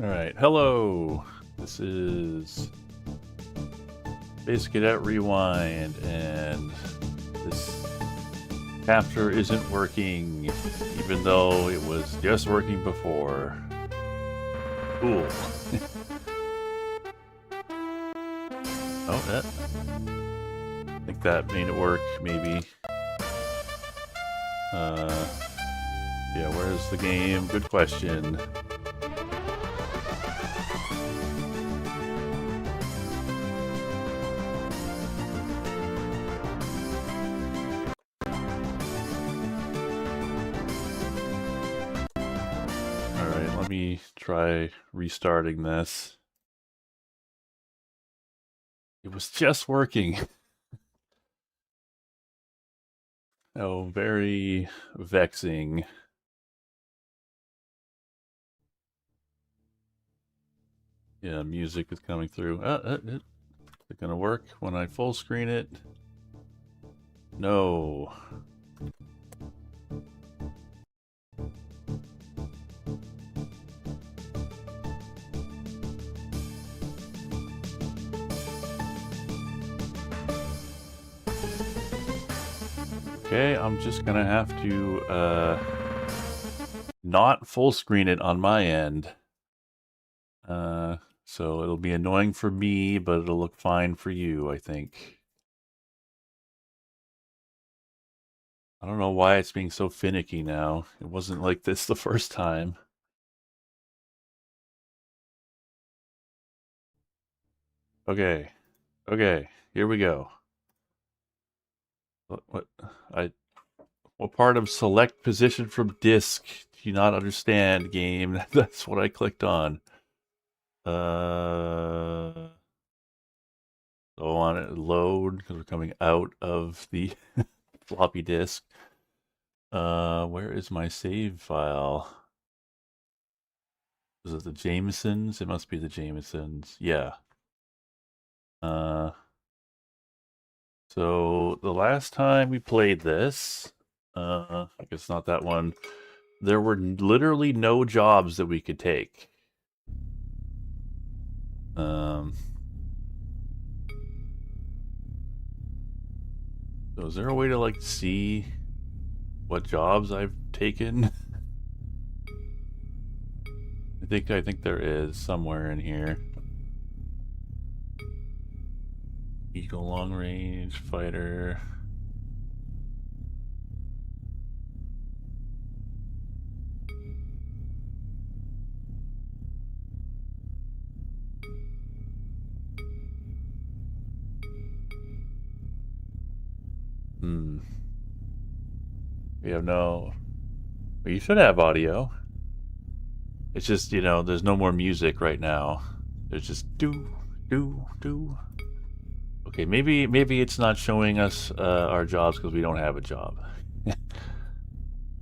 Alright, hello! This is Space Cadet Rewind, and this capture isn't working, even though it was just working before. Cool. Oh, I think that made it work, maybe. Yeah, where's the game? Good question. Alright, let me try restarting this. It was just working. Oh, very vexing. Yeah, music is coming through. Is it gonna work when I full screen it? No. Okay, I'm just gonna have to not full screen it on my end. So it'll be annoying for me, but it'll look fine for you, I think. I don't know why it's being so finicky now. It wasn't like this the first time. Okay. Okay, here we go. What part of select position from disk do you not understand, game? That's what I clicked on. Go on it, load, because we're coming out of the floppy disk. Where is my save file? Is it the Jamesons? It must be the Jamesons. Yeah. So the last time we played this, I guess not that one, there were literally no jobs that we could take. So is there a way to like see what jobs I've taken? I think there is somewhere in here. Eagle long range fighter. We have no... Well, you should have audio. It's just, you know, there's no more music right now. There's just do. Okay, maybe it's not showing us our jobs because we don't have a job.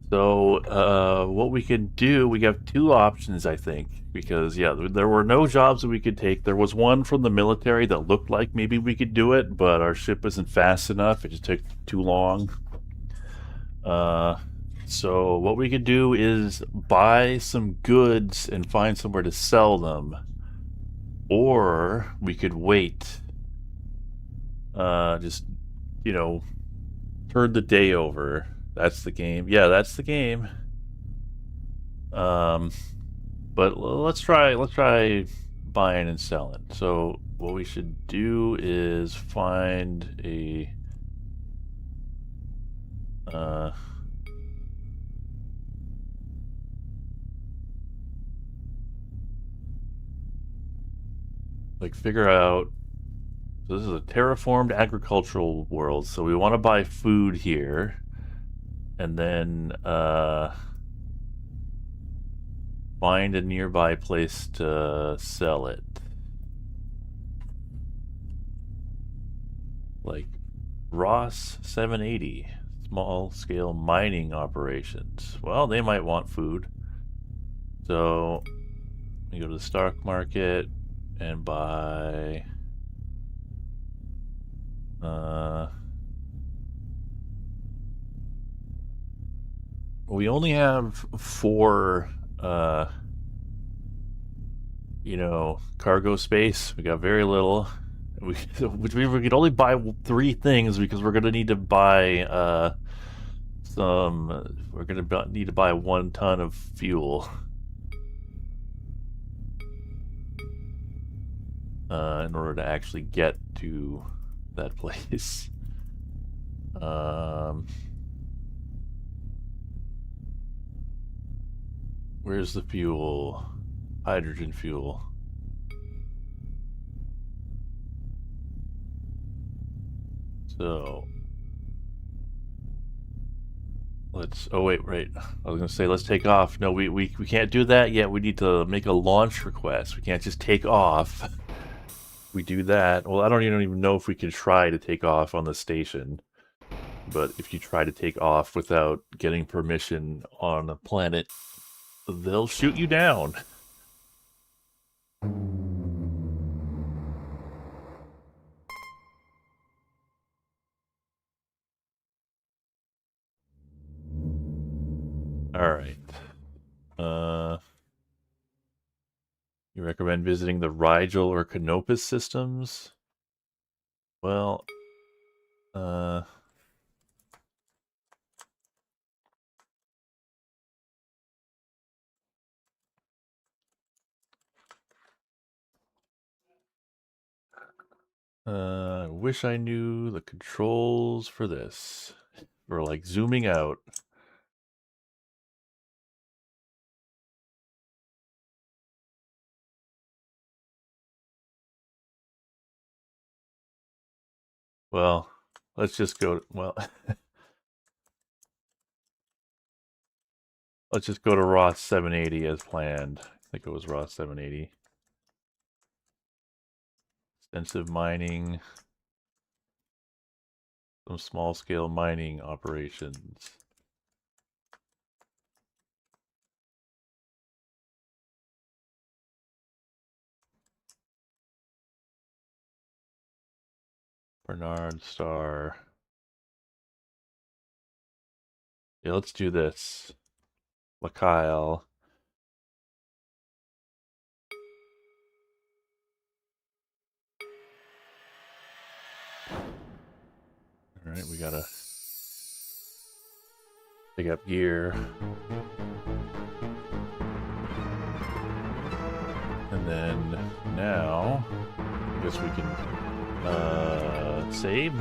So what we can do, we have two options, I think, because yeah, there were no jobs that we could take. There was one from the military that looked like maybe we could do it, but our ship isn't fast enough. It just took too long. So what we could do is buy some goods and find somewhere to sell them, or we could wait. Just, you know, turn the day over. That's the game. Yeah, that's the game. But let's try buying and selling. So what we should do is find a like figure out. So this is a terraformed agricultural world. So we want to buy food here, and then find a nearby place to sell it. Like Ross 780, small scale mining operations. Well, they might want food. So we go to the stock market and buy we only have 4 cargo space. We got very little. Which means we could only buy 3 things because we're gonna need to buy some. We're gonna need to buy 1 ton of fuel in order to actually get to that place. Where's the fuel? Hydrogen fuel. So let's. Oh wait, right. I was gonna say let's take off. No, we can't do that yet. We need to make a launch request. We can't just take off. We do that. Well, I don't even know if we can try to take off on the station. But if you try to take off without getting permission on a planet, they'll shoot you down. All right. You recommend visiting the Rigel or Canopus systems? Well, I wish I knew the controls for this. For like zooming out. Well, let's just go. Well, let's just go to Ross 780 as planned. I think it was Ross 780. Extensive mining. Some small-scale mining operations. Bernard Star. Yeah, let's do this. Lakyle. Alright, we gotta pick up gear. And then now, I guess we can save.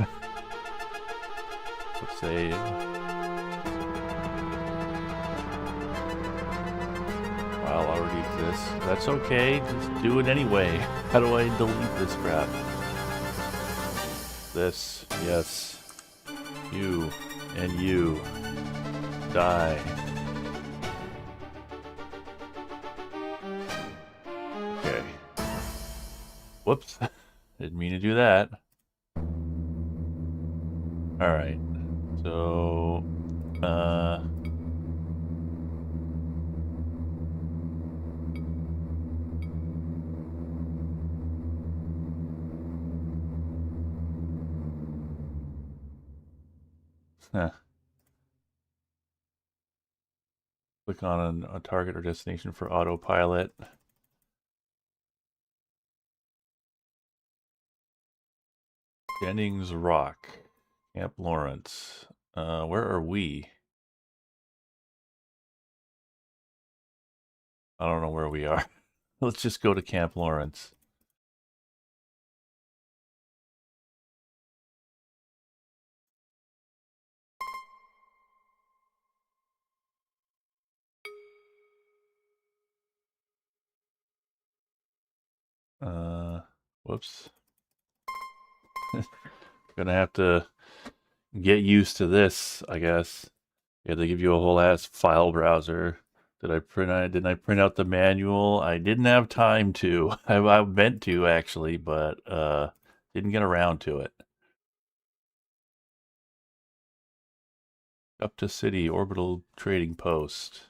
Let's save. File already exists. That's okay, just do it anyway. How do I delete this crap? This, yes. You and you die. Okay. Whoops. Didn't mean to do that. Alright. So, click on a target or destination for autopilot. Jennings Rock. Camp Lawrence. Where are we? I don't know where we are. Let's just go to Camp Lawrence. Whoops. Gonna have to get used to this, I guess. Yeah, they give you a whole ass file browser. Didn't I print out the manual? I didn't have time to. I meant to actually, but didn't get around to it. Up to City Orbital Trading Post.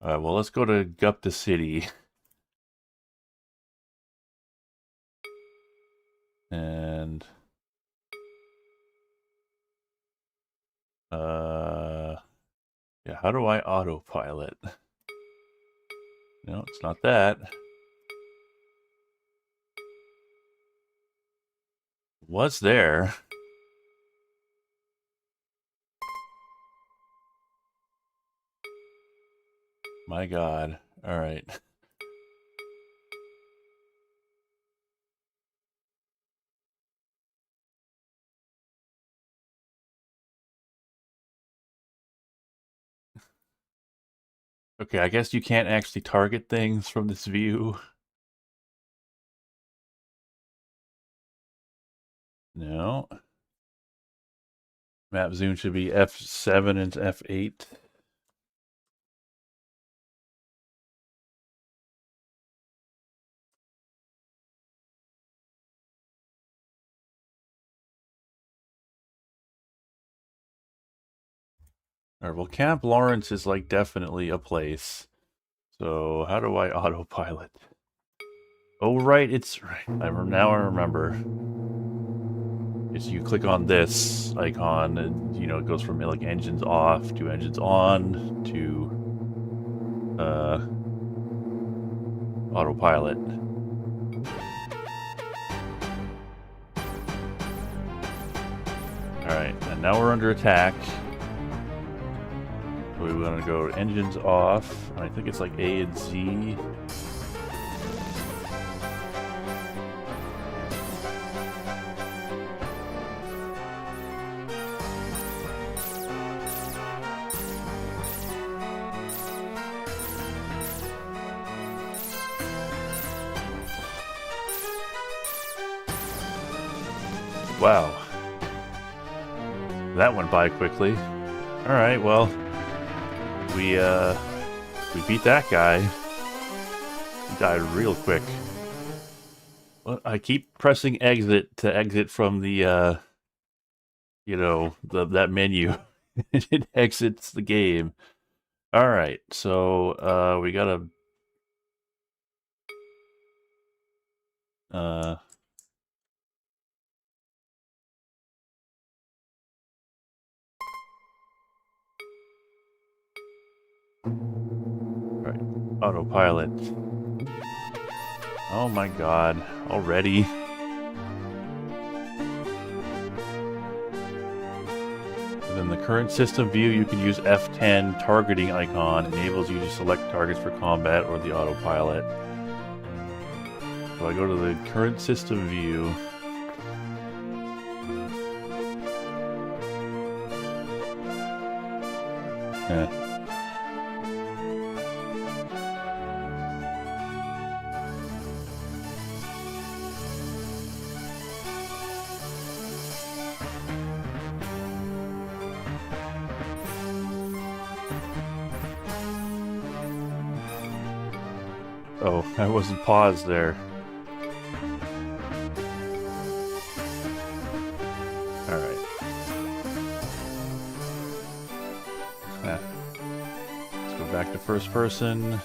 Alright, well let's go to Gupta City. And Yeah, how do I autopilot? No, it's not that. Was there? My God. All right. Okay, I guess you can't actually target things from this view. No. Map zoom should be F7 and F8. All right, well, Camp Lawrence is like definitely a place. So how do I autopilot? Oh, right, it's right. Now I remember. Is you click on this icon and it goes from like engines off to engines on to autopilot. All right, and now we're under attack. So we want to go engines off. I think it's like A and Z. Wow. That went by quickly. Alright, well, we beat that guy. He died real quick. Well, I keep pressing exit to exit from the, that menu. It exits the game. Alright, so, we gotta... Alright, autopilot. Oh my god, already? In the current system view, you can use F10 targeting icon, enables you to select targets for combat or the autopilot. So I go to the current system view. Oh, I wasn't paused there. Alright. Let's go back to first person.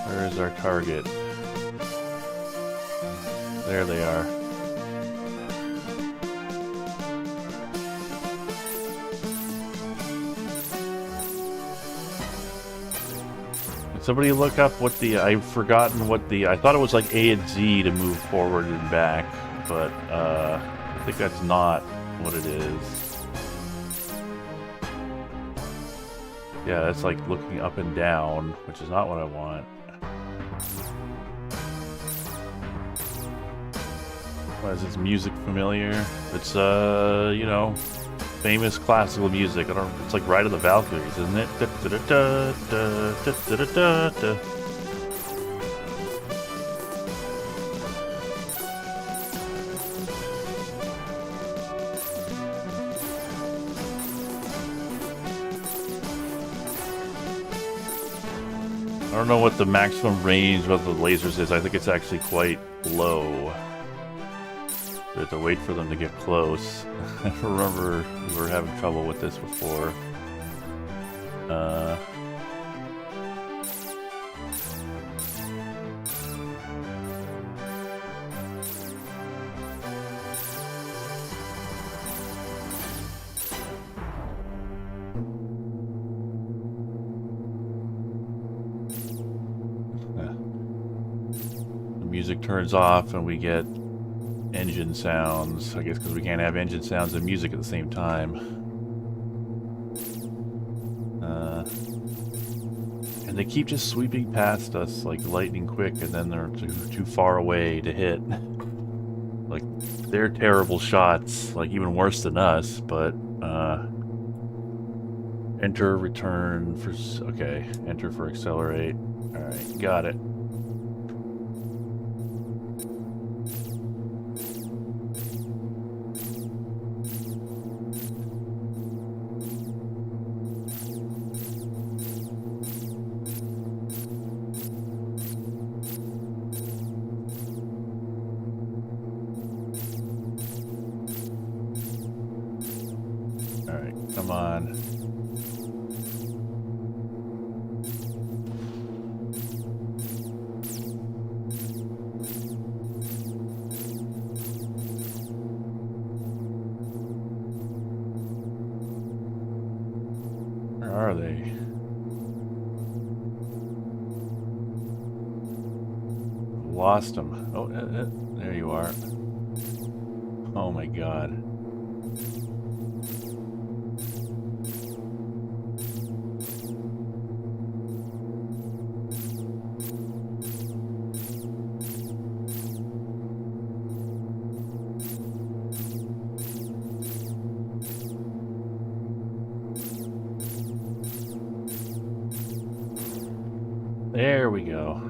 Where is our target? There they are. Somebody look up what I've forgotten what I thought it was like A and Z to move forward and back, but I think that's not what it is. Yeah, that's like looking up and down, which is not what I want. Why is this music familiar? It's famous classical music. It's like Ride of the Valkyries, isn't it? I don't know what the maximum range of the lasers is. I think it's actually quite low. We have to wait for them to get close. I remember we were having trouble with this before. music turns off and we get engine sounds. I guess because we can't have engine sounds and music at the same time. And they keep just sweeping past us like lightning quick, and then they're too far away to hit. Like, they're terrible shots, like even worse than us, but enter, return for, okay, enter for accelerate. Alright, got it. Alright, come on. Where are they? Lost them. Oh, there you are. Oh my god. There we go.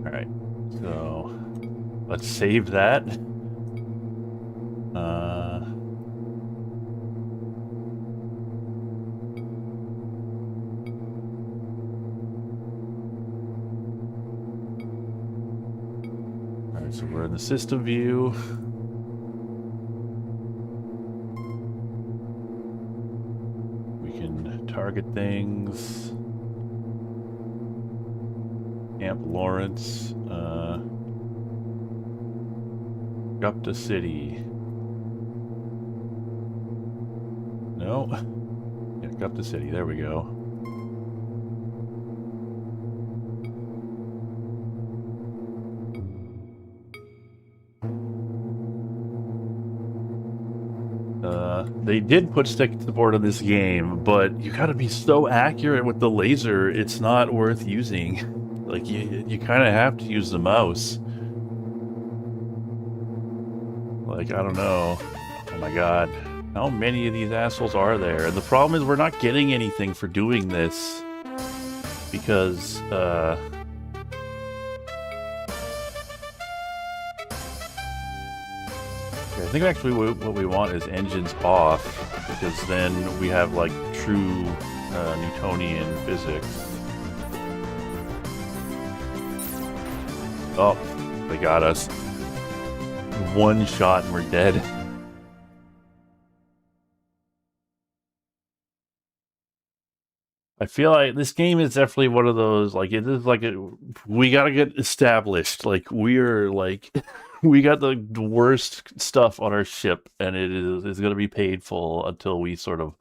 Alright, so let's save that. Alright, so we're in the system view. We can target things. Camp Lawrence, Gupta City. No? Yeah, Gupta City, there we go. They did put stick support on this game, but you gotta be so accurate with the laser, it's not worth using. Like, you kind of have to use the mouse. Like, I don't know. Oh my god. How many of these assholes are there? And the problem is we're not getting anything for doing this. Because, I think actually what we want is engines off, because then we have, like, true Newtonian physics. Oh, they got us. One shot and we're dead. I feel like this game is definitely one of those, like, it is like, we gotta get established. Like, we're, like, we got the worst stuff on our ship, and it's gonna be painful until we sort of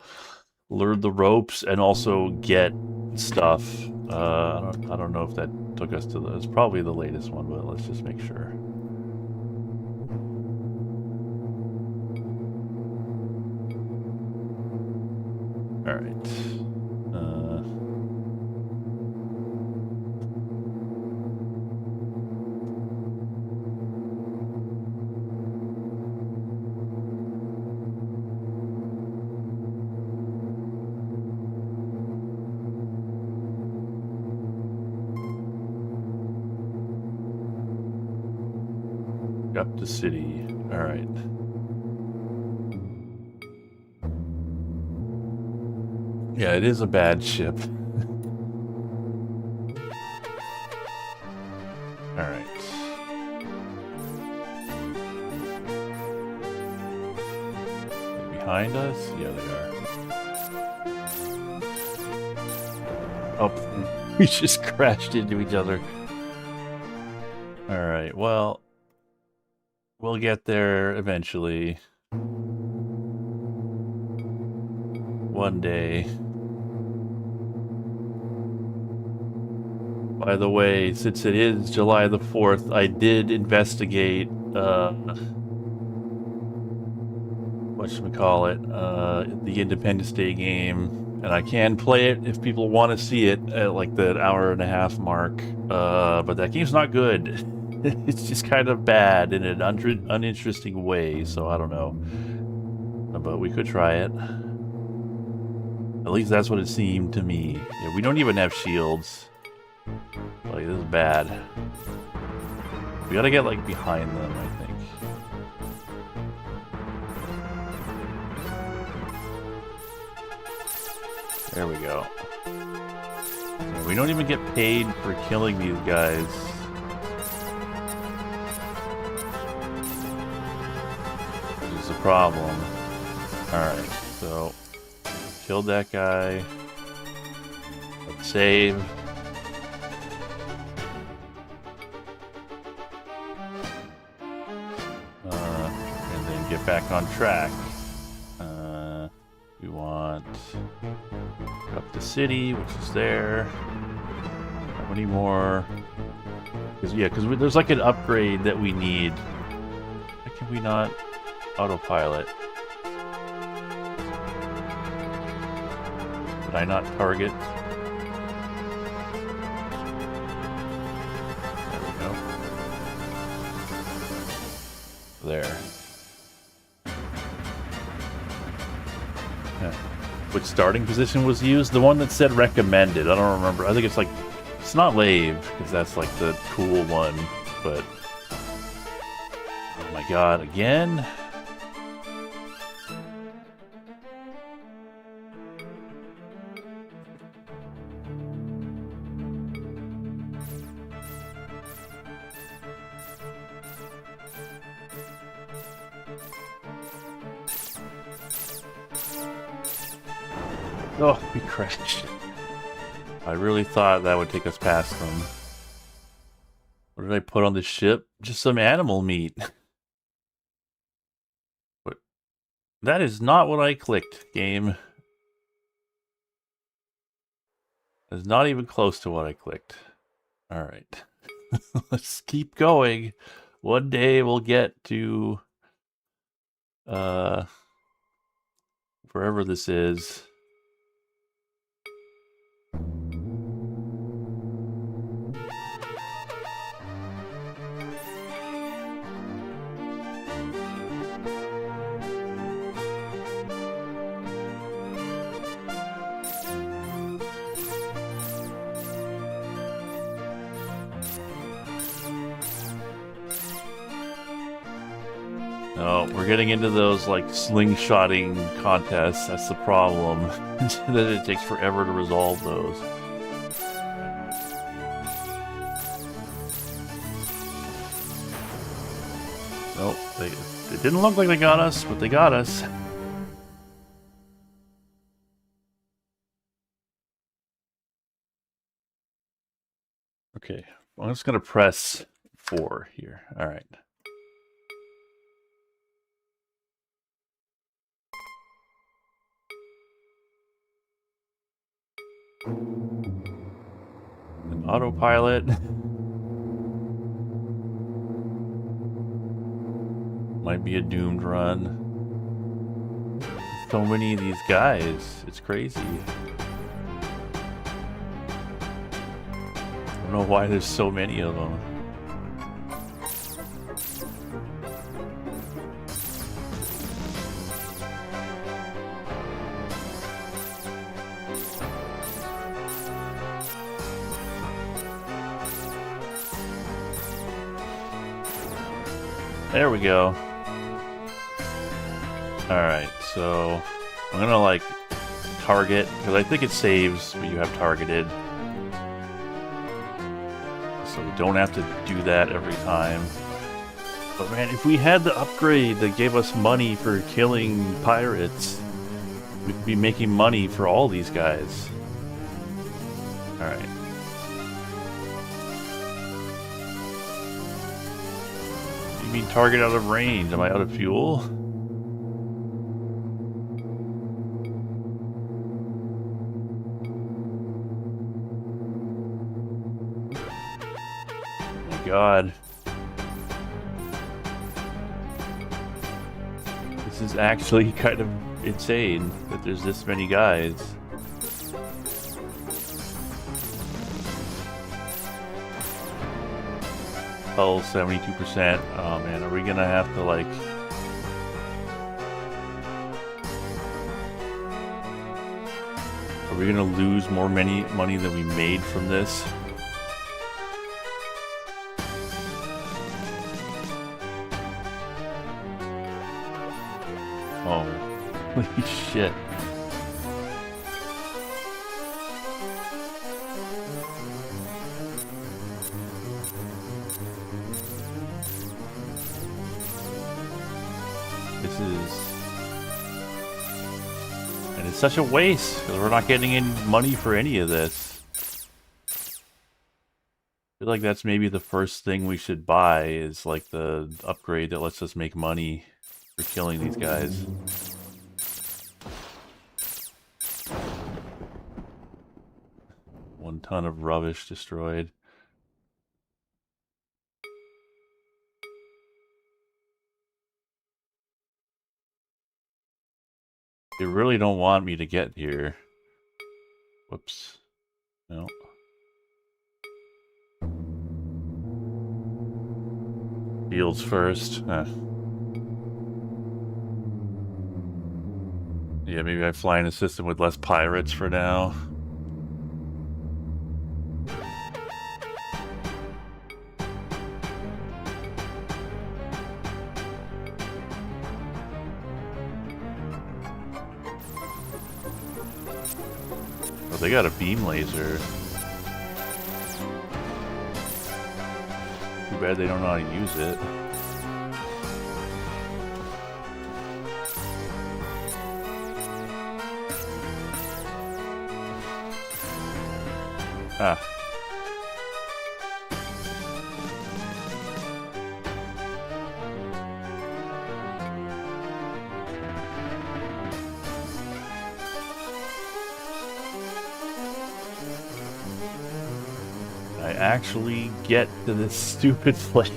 learn the ropes and also get stuff. I don't know if that took us to it's probably the latest one, but let's just make sure. All right. Up the city. All right. Yeah, it is a bad ship. All right. They're behind us? Yeah, they are. Oh, we just crashed into each other. All right. Well, we'll get there eventually. One day. By the way, since it is July the 4th, I did investigate, whatchamacallit, the Independence Day game, and I can play it if people want to see it at like the hour-and-a-half mark, but that game's not good. It's just kind of bad in an uninteresting way, so I don't know. But we could try it. At least that's what it seemed to me. Yeah, we don't even have shields. Like, this is bad. We gotta get, like, behind them, I think. There we go. We don't even get paid for killing these guys. Which is a problem. Alright, so... killed that guy. Let's save. And then get back on track. We want up the city, which is there. How many more? Because there's like an upgrade that we need. Why can we not autopilot? Did I not target? There we go. There. Yeah. Which starting position was used? The one that said recommended. I don't remember. I think it's like... it's not Lave, because that's like the cool one, but... oh my god, again? Oh, we crashed. I really thought that would take us past them. What did I put on the ship? Just some animal meat. But that is not what I clicked, game. It's not even close to what I clicked. Alright. Let's keep going. One day we'll get to... wherever this is. Oh, we're getting into those, like, slingshotting contests. That's the problem. That it takes forever to resolve those. Nope, it didn't look like they got us, but they got us. Okay, I'm just gonna press 4 here. Alright. An autopilot. Might be a doomed run. So many of these guys. It's crazy. I don't know why there's so many of them. There we go. Alright, so I'm gonna like target, because I think it saves when you have targeted. So we don't have to do that every time. But man, if we had the upgrade that gave us money for killing pirates, we could be making money for all these guys. Alright. You mean target out of range? Am I out of fuel? god. This is actually kind of insane that there's this many guys. Hull 72%. Oh man, are we gonna have to like... Are we gonna lose more money than we made from this? Oh, holy shit. This is... And it's such a waste, because we're not getting any money for any of this. I feel like that's maybe the first thing we should buy, is like the upgrade that lets us make money for killing these guys. One ton of rubbish destroyed. They really don't want me to get here. Whoops. No. Fields first. Huh. Yeah, maybe I fly in a system with less pirates for now. Oh, they got a beam laser. Too bad they don't know how to use it. Ah. I actually get to this stupid place.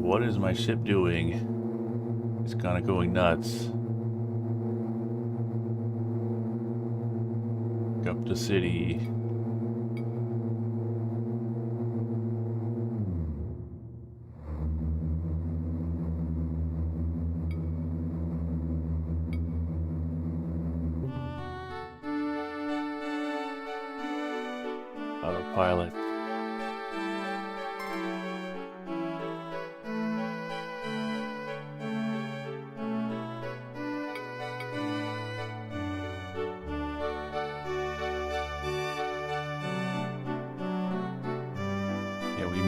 What is my ship doing? It's kind of going nuts. Up to city. Autopilot.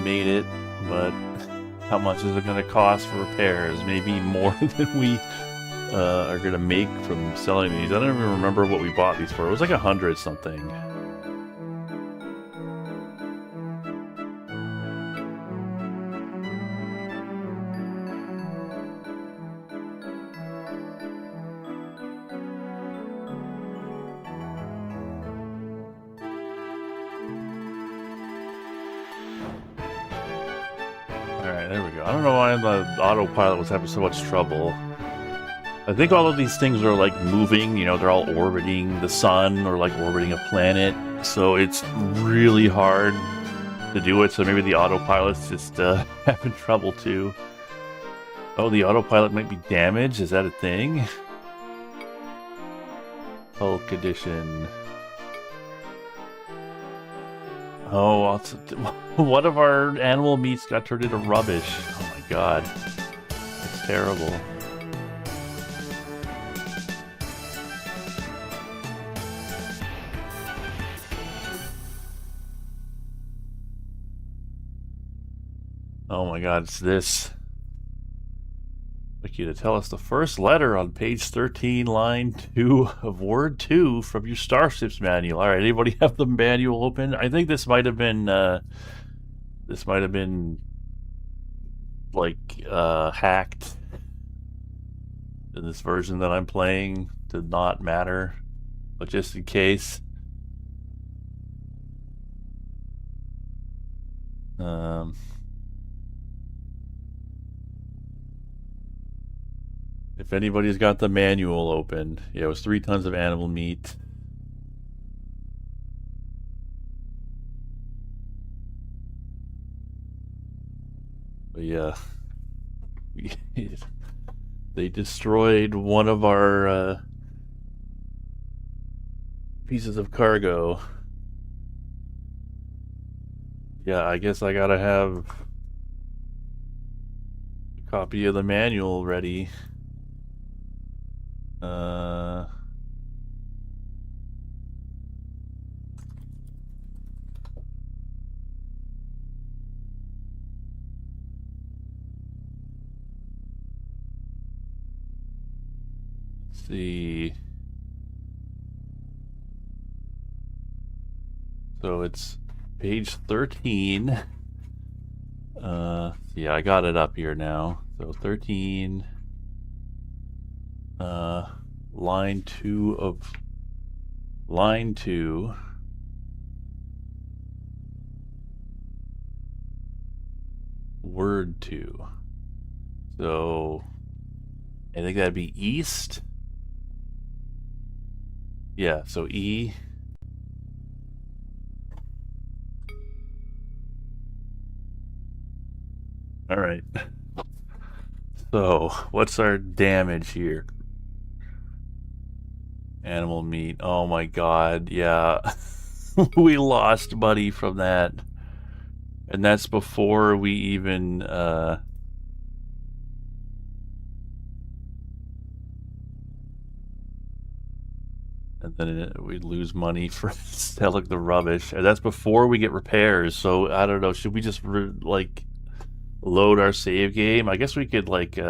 Made it, but how much is it going to cost for repairs? Maybe more than we are going to make from selling these. I don't even remember what we bought these for. It was like 100 something. Alright, there we go. I don't know why the autopilot was having so much trouble. I think all of these things are like moving, you know, they're all orbiting the sun or like orbiting a planet. So it's really hard to do it. So maybe the autopilot's just having trouble too. Oh, the autopilot might be damaged? Is that a thing? Hull condition. Oh, one of our animal meats got turned into rubbish. Oh my god. That's terrible. Oh my god, it's this. I'd like you to tell us the first letter on page 13, line 2 of word 2 from your Starship's manual. Alright, anybody have the manual open? I think this might have been, like, hacked. in this version that I'm playing to not matter, but just in case. If anybody's got the manual open, yeah, it was 3 tons of animal meat. But yeah, they destroyed one of our pieces of cargo. Yeah, I guess I gotta have a copy of the manual ready. Let's see. So it's page 13. Yeah, I got it up here now. So 13. Line 2 of line 2. Word 2. So I think that'd be east. Yeah, so E. All right. So, what's our damage here? Animal meat. Oh my god, yeah. We lost money from that. And that's before we even, and then we lose money for selling the rubbish. And that's before we get repairs, so I don't know, should we just, like, load our save game? I guess we could, like, see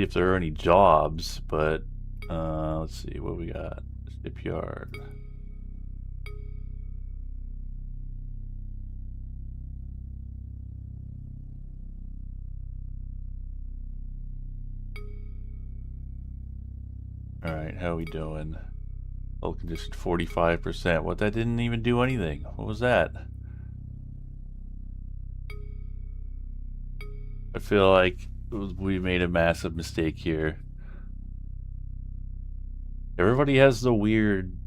if there are any jobs, but, let's see, what we got? Shipyard. Alright, how are we doing? Hull condition 45%. What, that didn't even do anything. What was that? I feel like we made a massive mistake here. Everybody has the weird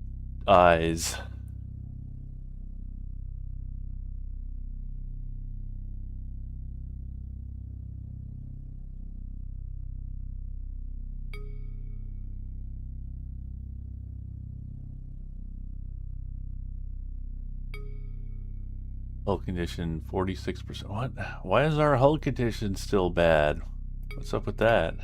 eyes. Hull condition 46%. What? Why is our hull condition still bad? What's up with that?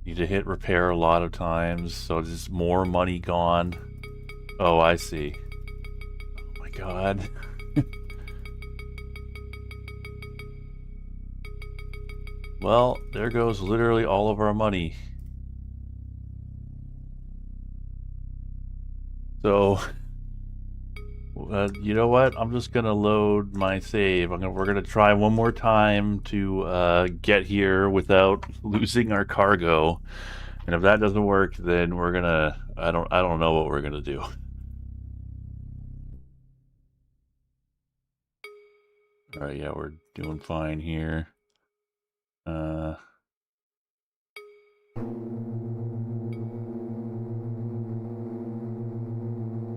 Need to hit repair a lot of times, so just more money gone. Oh, I see. Oh my god. Well, there goes literally all of our money. So, you know what? I'm just gonna load my save. We're gonna try one more time to get here without losing our cargo. And if that doesn't work, then we're gonna I don't know what we're gonna do. Alright, yeah, we're doing fine here.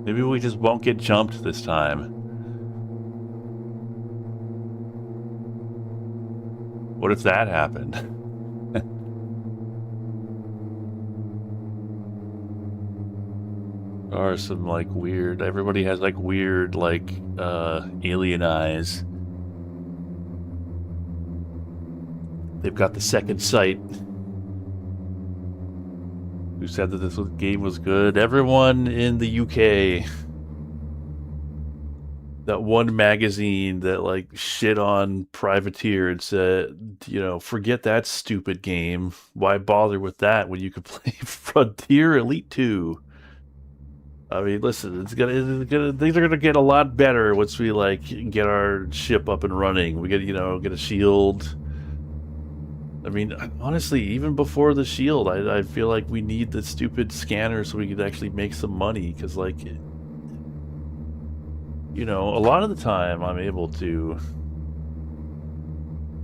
Maybe we just won't get jumped this time. What if that happened? There are some, like, weird... Everybody has, like, weird, like, alien eyes. They've got the second sight. Who said that this game was good? Everyone in the UK. that one magazine that like shit on Privateer and said, you know, forget that stupid game. Why bother with that when you could play Frontier Elite 2? I mean, listen, things are gonna get a lot better once we like get our ship up and running. We get, you know, get a shield. I mean, honestly, even before the shield, I feel like we need the stupid scanner so we could actually make some money. Because, like, you know, a lot of the time I'm able to.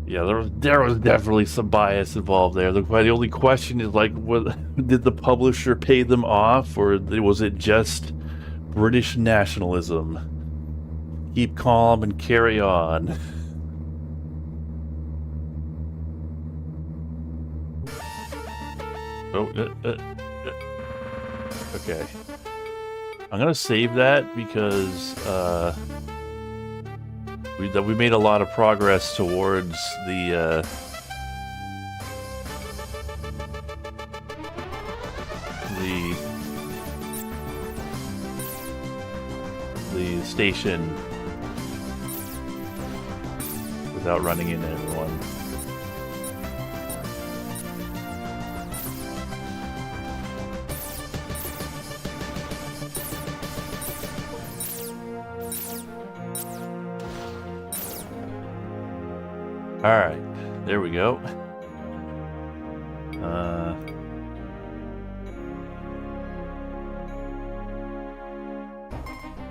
Yeah, there was definitely some bias involved there. The only question is like, did the publisher pay them off, or was it just British nationalism? Keep calm and carry on. Oh, okay. I'm gonna save that because we made a lot of progress towards the station without running into everyone. Alright, there we go.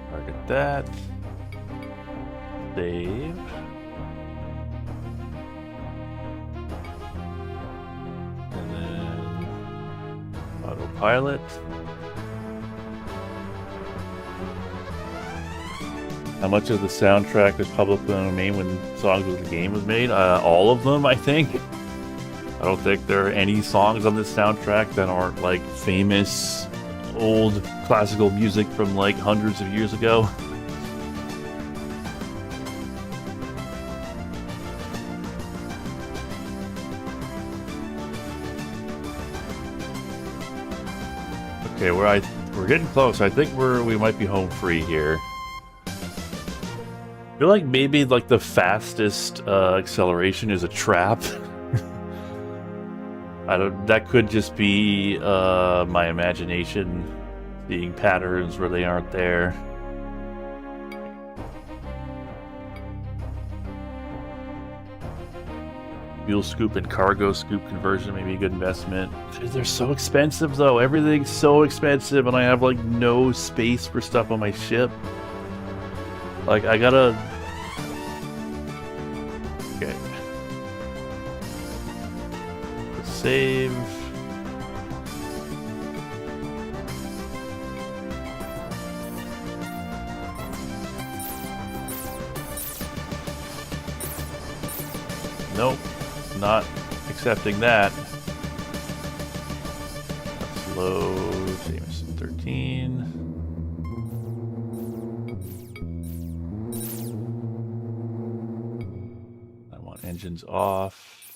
Target that. Save. And then autopilot. How much of the soundtrack was public domain when songs of the game was made? All of them, I think. I don't think there are any songs on this soundtrack that aren't like famous old classical music from like hundreds of years ago. Okay, we're getting close. I think we might be home free here. I feel like maybe like the fastest acceleration is a trap. That could just be my imagination seeing patterns where they aren't there. Fuel scoop and cargo scoop conversion may be a good investment. They're so expensive though. Everything's so expensive and I have like no space for stuff on my ship. Like, I gotta... Okay. Save. Nope. Not accepting that. Let's load Jameson 13. Engines off.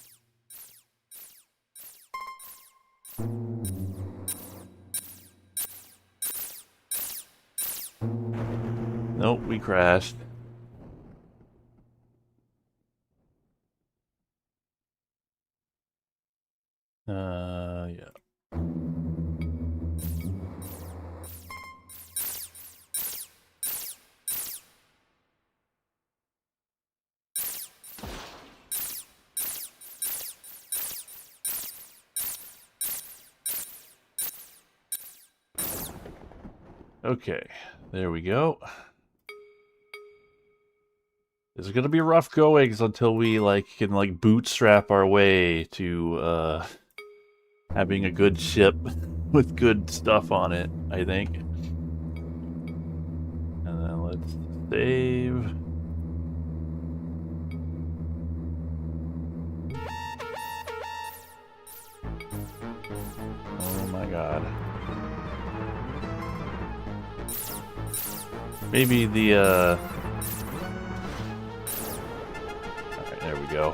Nope, we crashed. Yeah. Okay, there we go. This is gonna be rough goings until we can bootstrap our way to having a good ship with good stuff on it, I think. And then let's save. Oh my god. Maybe the, Alright, there we go.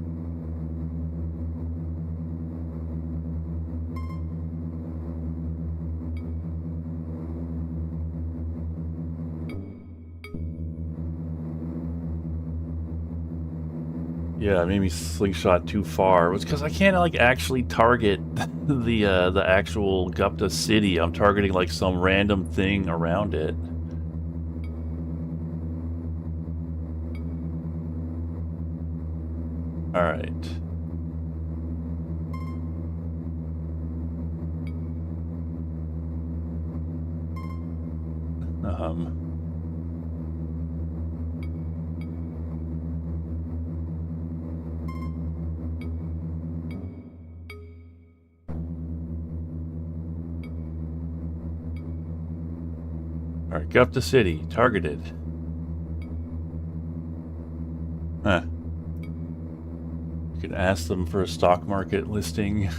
Yeah, maybe slingshot too far. It's because I can't like actually target the actual Gupta city. I'm targeting like some random thing around it. All right. Um. All right, Gupta city targeted. Huh. You can ask them for a stock market listing.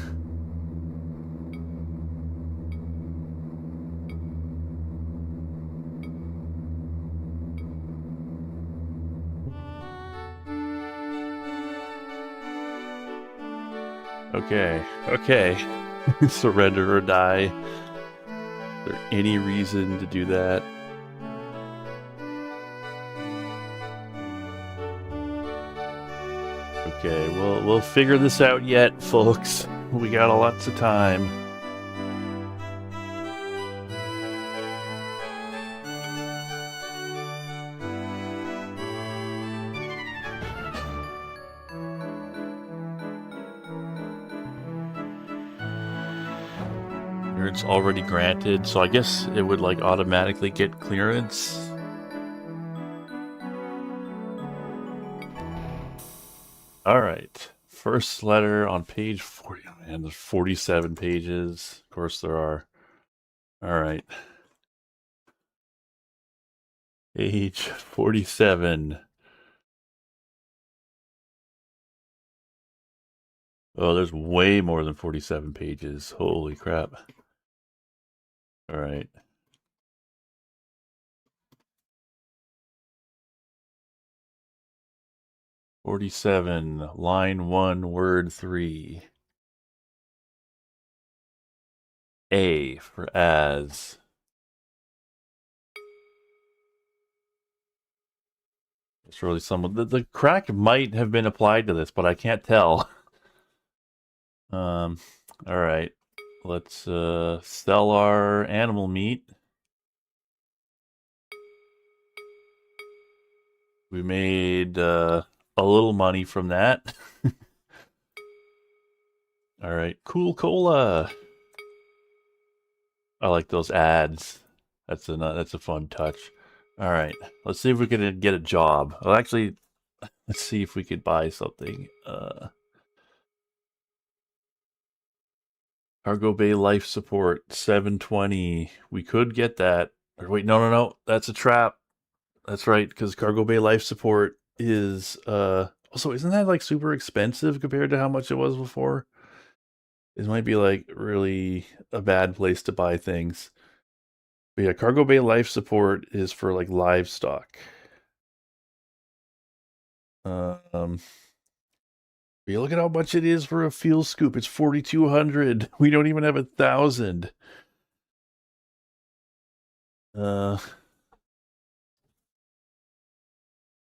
Okay, okay. Surrender or die. Is there any reason to do that? Okay, we'll figure this out yet, folks. We got lots of time. It's already granted, so I guess it would like automatically get clearance. All right, first letter on page 40. Oh, man, there's 47 pages. Of course there are. All right. Page 47. Oh, there's way more than 47 pages. Holy crap. All right. '47, line 1, word 3. A for as. It's really someone. The crack might have been applied to this, but I can't tell. All right. Let's sell our animal meat. We made a little money from that. All right. Cool cola. I like those ads. That's a fun touch. All right. Let's see if we can get a job. Well, actually, let's see if we could buy something. Cargo Bay Life Support 720. We could get that. Or wait, no. That's a trap. That's right, because Cargo Bay Life Support is also, isn't that like super expensive compared to how much it was before? It might be like really a bad place to buy things. But yeah, Cargo Bay Life Support is for like livestock. Um Yeah, look at how much it is for a fuel scoop. It's 4,200. We don't even have 1,000. Uh,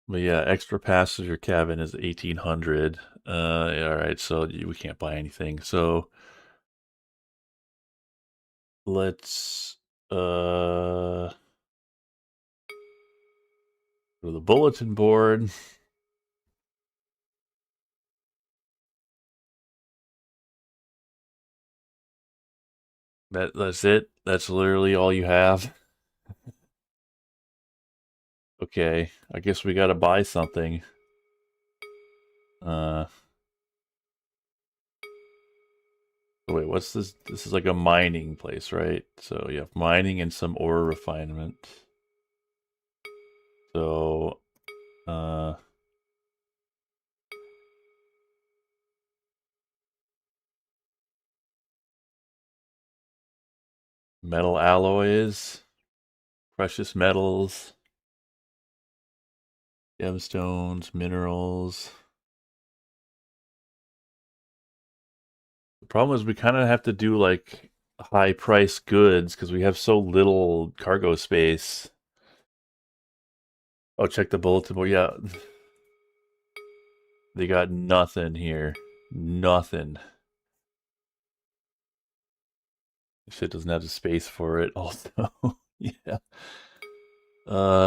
but yeah, extra passenger cabin is 1,800. All right, so we can't buy anything. So let's go to the bulletin board. That's it. That's literally all you have. Okay, I guess we gotta buy something. Wait, what's this? This is like a mining place, right? So you have mining and some ore refinement. So, metal alloys, precious metals, gemstones, minerals. The problem is we kind of have to do like high price goods because we have so little cargo space. Oh, check the bulletin board. Yeah. They got nothing here. Nothing. Shit doesn't have the space for it also. Yeah.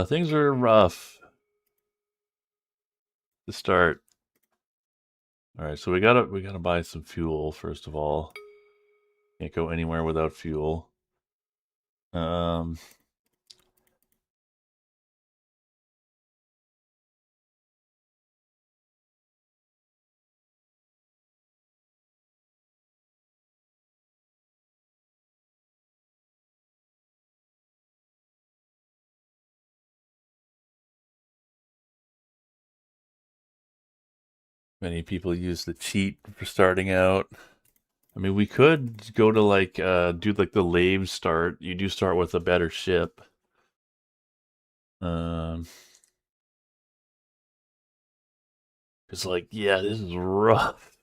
Things are rough to start. Alright, so we gotta buy some fuel, first of all. Can't go anywhere without fuel. Um Many people use the cheat for starting out. I mean, we could go to like do like the lave start. You do start with a better ship. It's like, yeah, this is rough.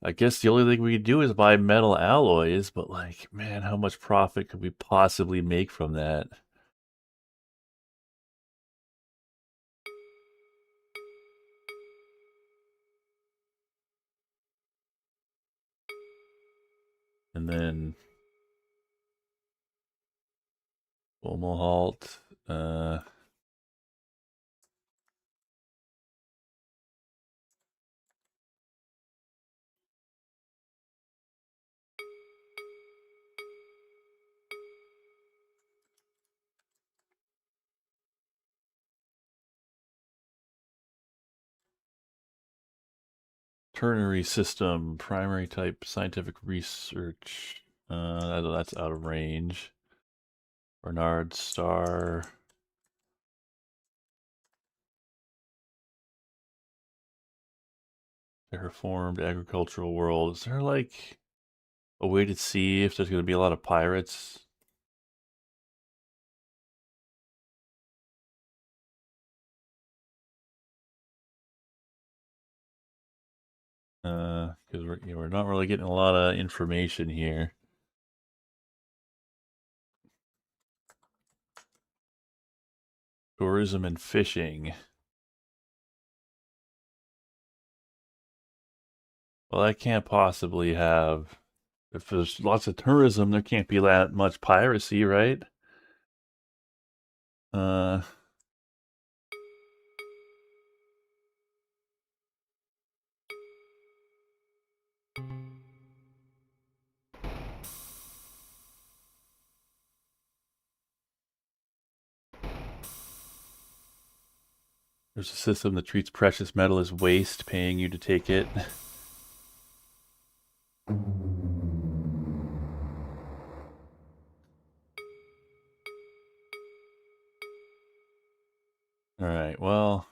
I guess the only thing we could do is buy metal alloys, but like, man, how much profit could we possibly make from that? And then Omohalt. Ternary system, primary type scientific research. That's out of range. Bernard Star. Terraformed agricultural world. Is there like a way to see if there's going to be a lot of pirates? Because we're not really getting a lot of information here. Tourism and fishing. Well, that can't possibly have. If there's lots of tourism, there can't be that much piracy, right? Uh, there's a system that treats precious metal as waste, paying you to take it. All right, well,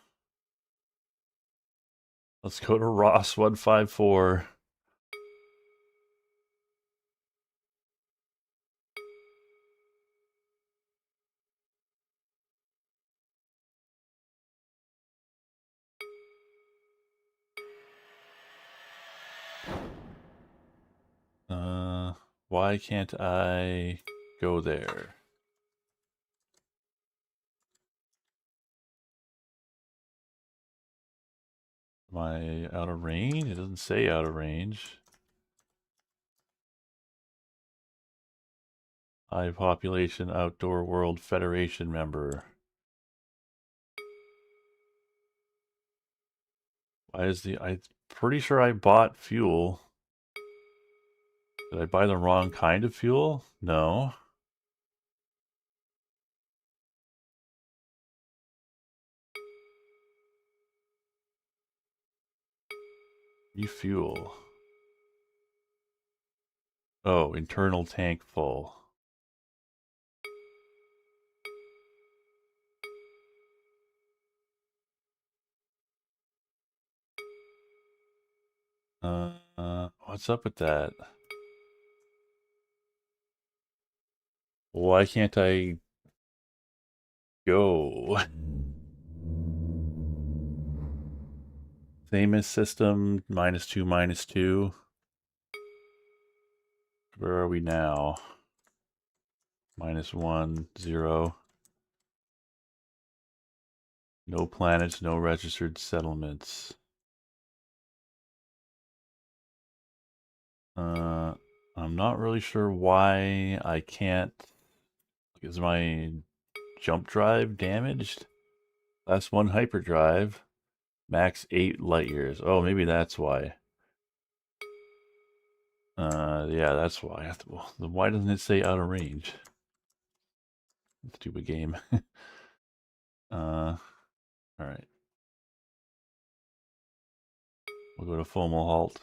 let's go to Ross 154. Why can't I go there? Am I out of range? It doesn't say out of range. High population outdoor world federation member. Why is I'm pretty sure I bought fuel. Did I buy the wrong kind of fuel? No. Refuel. Oh, internal tank full. What's up with that? Why can't I go? Same as system, -2, -2. Where are we now? -1, 0. No planets, no registered settlements. I'm not really sure why I can't. Is my jump drive damaged? Class 1 hyperdrive. Max 8 light years. Oh, maybe that's why. Yeah, that's why. Well, then why doesn't it say out of range? Stupid game. All right. We'll go to Fomalhaut.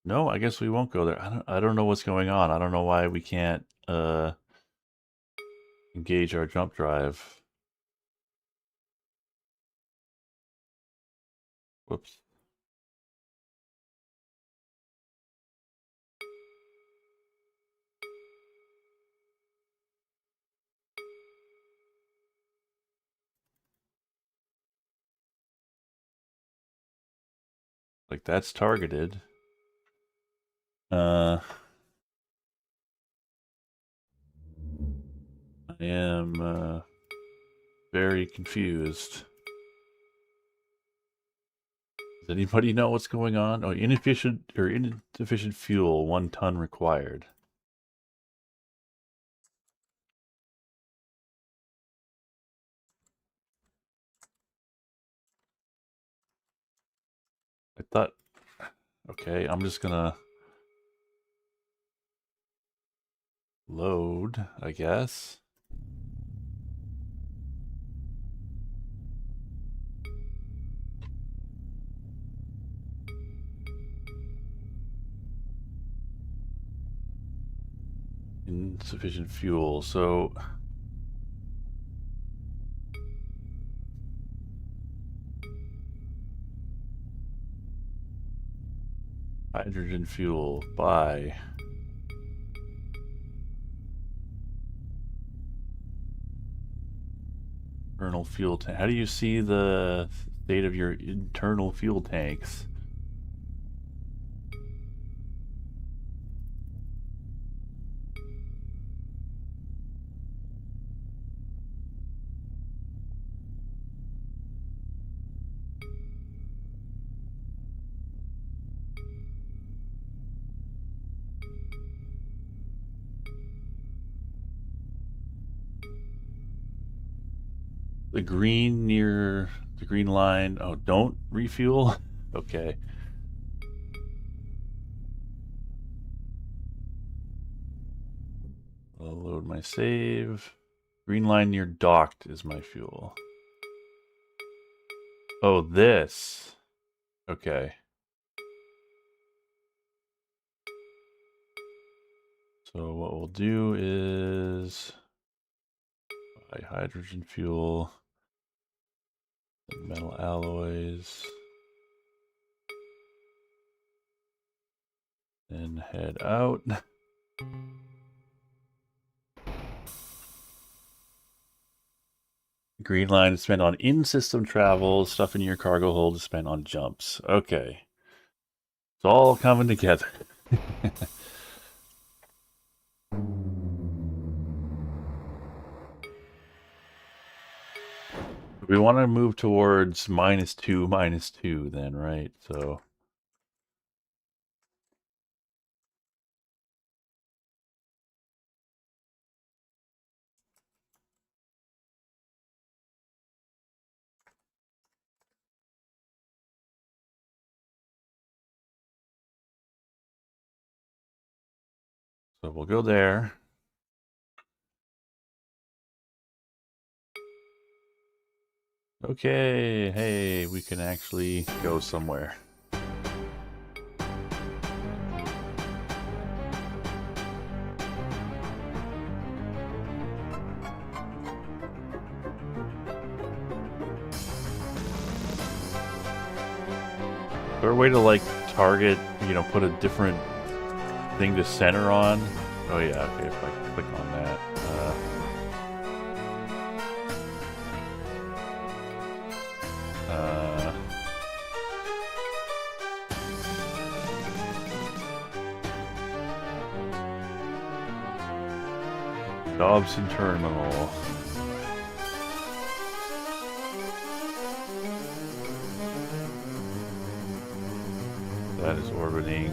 No, I guess we won't go there. I don't know what's going on. I don't know why we can't engage our jump drive. Whoops. Like that's targeted. I am very confused. Does anybody know what's going on? Oh, insufficient fuel, 1 ton required. I thought, okay, I'm just gonna load, I guess. Insufficient fuel, so hydrogen fuel, buy. Internal fuel tank. How do you see the state of your internal fuel tanks? The green near the green line. Oh, don't refuel? Okay. I'll load my save. Green line near docked is my fuel. Oh, this. Okay. So what we'll do is buy hydrogen fuel, metal alloys, and head out. Green line is spent on in-system travel. Stuff in your cargo hold is spent on jumps. Okay. It's all coming together. We want to move towards -2 then, right? So we'll go there. Okay, hey, we can actually go somewhere. Is there a way to like target, put a different thing to center on? Oh yeah, okay, if I click on that. Dobson Terminal. That is orbiting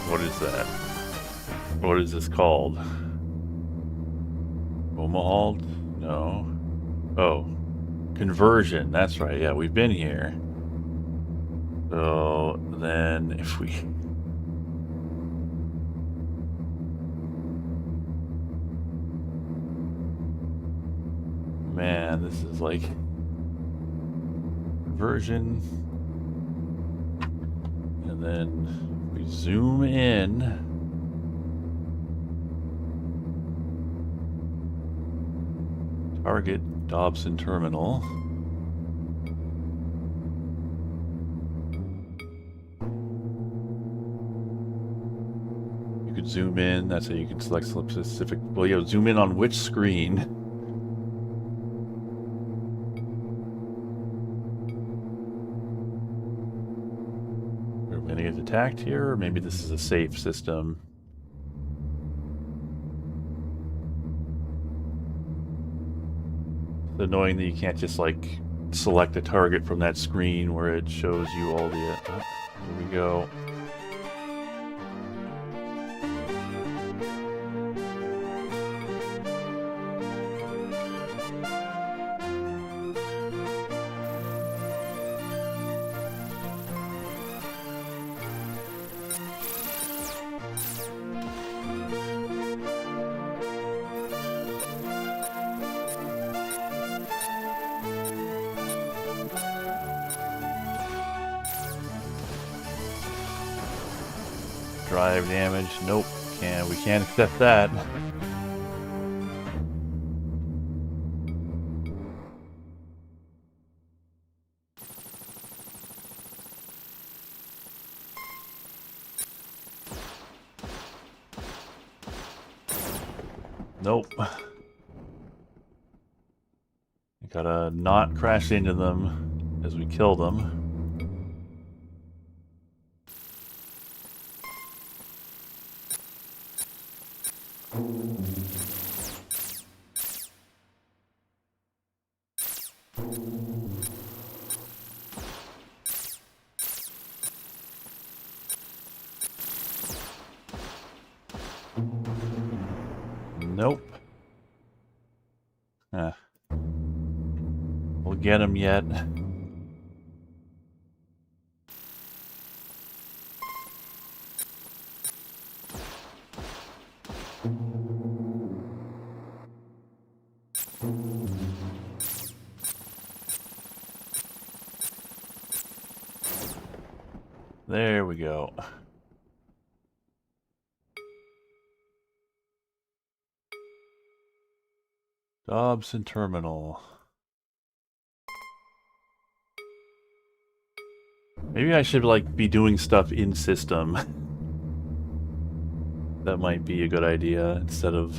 What is that? What is this called? Omaha? No. Oh. Conversion. That's right. Yeah, we've been here. So then if we... Man, this is like... Conversion. And then we zoom in. Target Dobson Terminal. You could zoom in. That's how you can select specific. Well, you zoom in on which screen. We're going to get attacked here, or maybe this is a safe system. It's annoying that you can't just like select a target from that screen where it shows you all the... here we go. Drive damage. Nope. We can't accept that. Nope. Gotta not crash into them as we kill them. Nope. We'll get him yet. There we go. Dobson Terminal. Maybe I should like be doing stuff in system. That might be a good idea instead of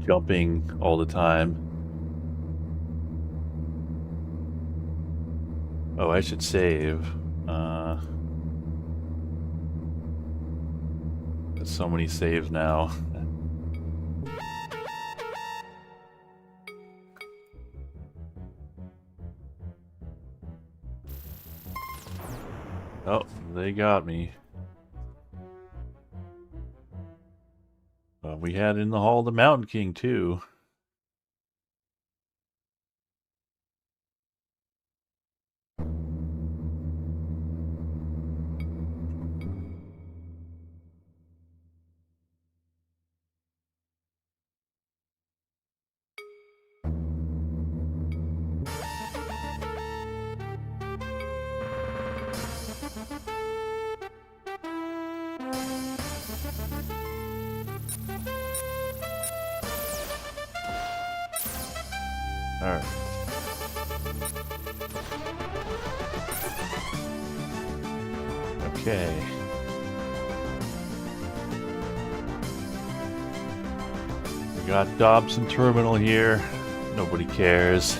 jumping all the time. Oh, I should save. There's so many saves now. Oh, they got me. We had in the Hall the Mountain King, too. Alright. Okay. We got Dobson Terminal here. Nobody cares.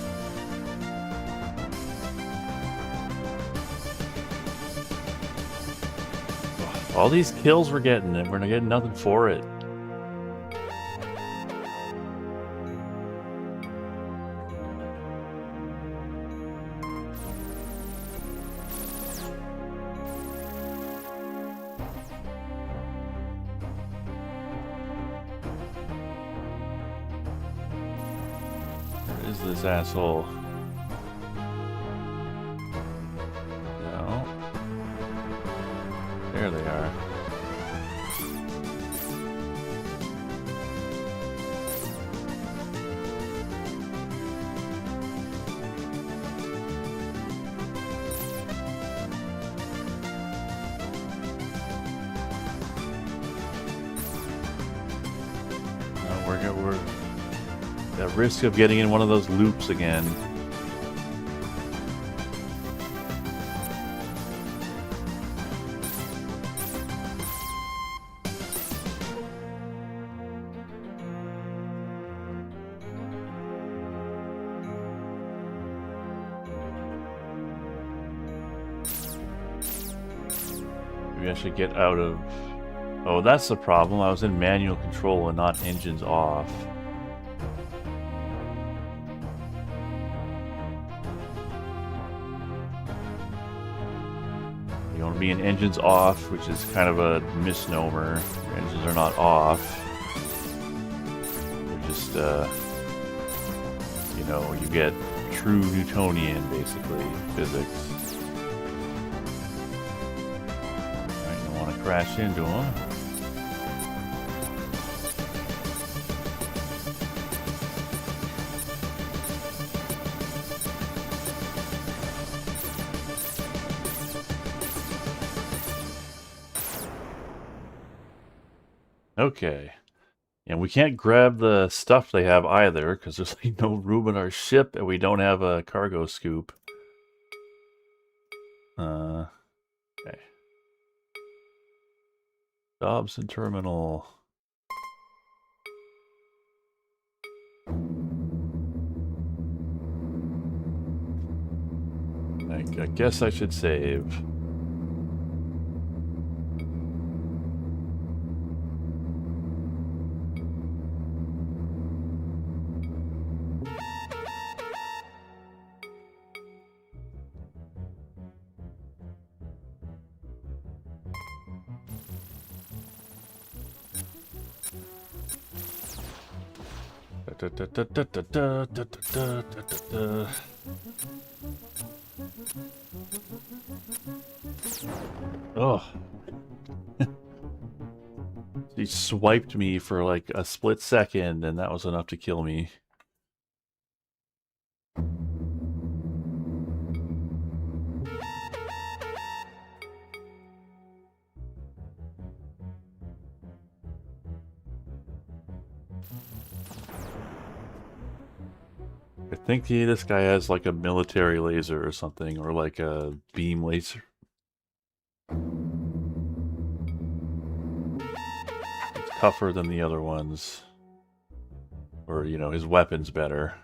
All these kills we're getting, and we're not getting nothing for it. is this asshole? No. There they are. We're at risk of getting in one of those loops again. Maybe I should get out of... Oh, that's the problem. I was in manual control and not engines off. You want to be in engines off, which is kind of a misnomer. Your engines are not off. They're just, you know, you get true Newtonian, basically, physics. Alright, you don't want to crash into them. Okay. And we can't grab the stuff they have either, because there's like no room in our ship, and we don't have a cargo scoop. Okay. Dobson Terminal. I guess I should save. Oh. He swiped me for like a split second, and that was enough to kill me. I think this guy has like a military laser or something, or like a beam laser. It's tougher than the other ones. Or, you know, his weapon's better.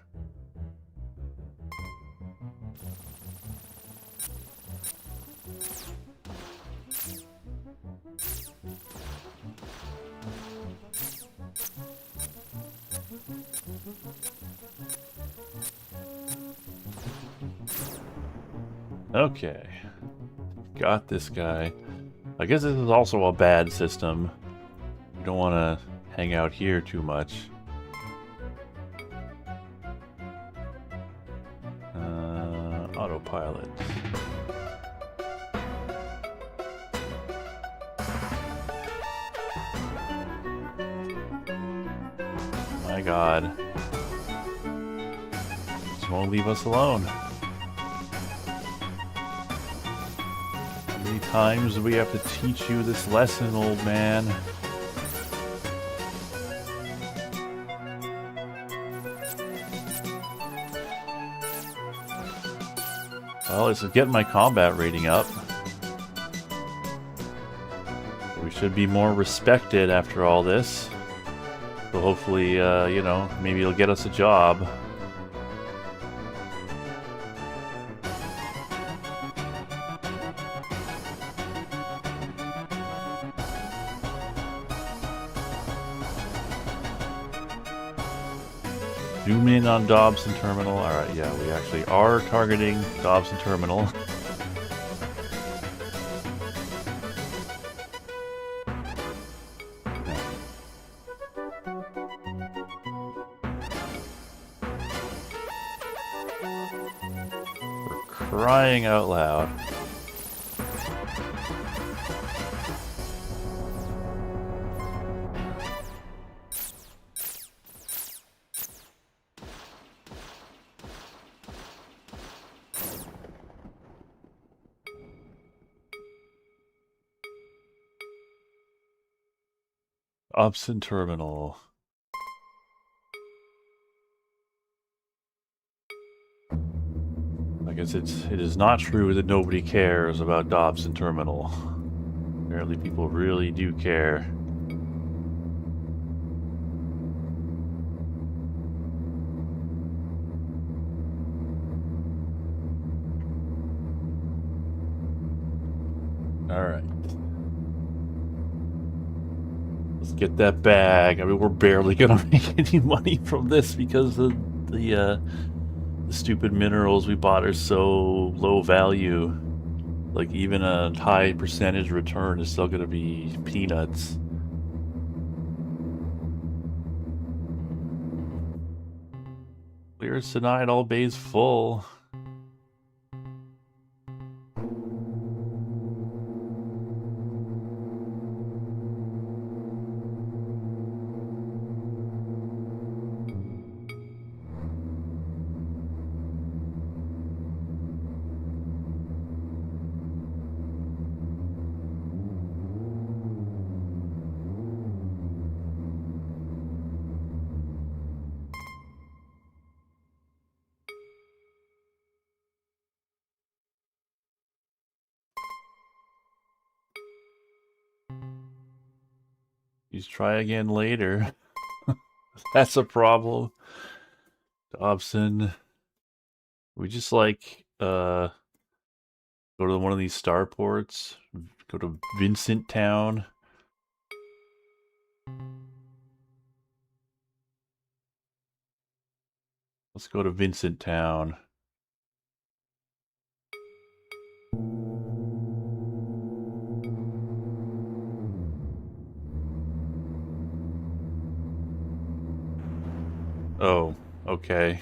Okay. Got this guy. I guess this is also a bad system. You don't want to hang out here too much. Autopilot. My God. Just won't leave us alone. How many times do we have to teach you this lesson, old man? Well, this is getting my combat rating up. We should be more respected after all this. So hopefully, you know, maybe it'll get us a job. Zoom in on Dobson Terminal. Alright, yeah, we actually are targeting Dobson Terminal. crying out loud. Upson Terminal. I guess it is not true that nobody cares about Dobson Terminal. Apparently people really do care. Alright. Let's get that bag. I mean, we're barely gonna make any money from this because the stupid minerals we bought are so low value. Like, even a high percentage return is still gonna be peanuts. Clearance denied, all bays full. Please try again later. That's a problem. Dobson. We just like go to one of these starports. Go to Vincent Town. Let's go to Vincent Town. Oh, okay.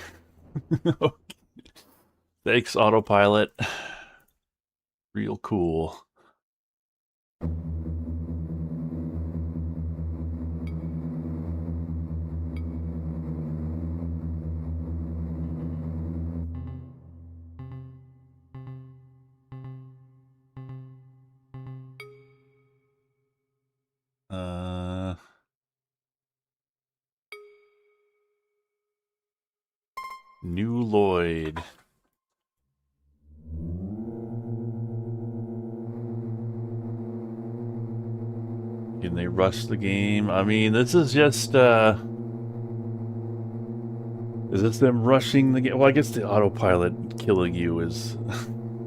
Thanks, autopilot. Real cool. New Lloyd. Can they rush the game? I mean, this is just, is this them rushing the game? Well, I guess the autopilot killing you is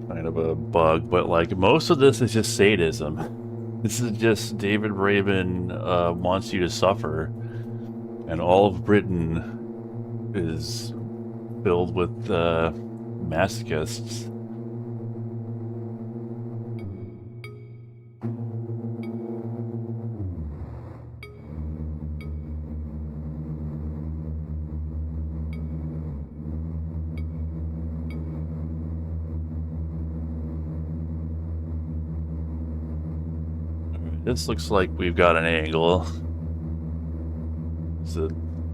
kind of a bug, but like, most of this is just sadism. This is just David Raven wants you to suffer, and all of Britain is filled with masochists. This looks like we've got an angle. Is the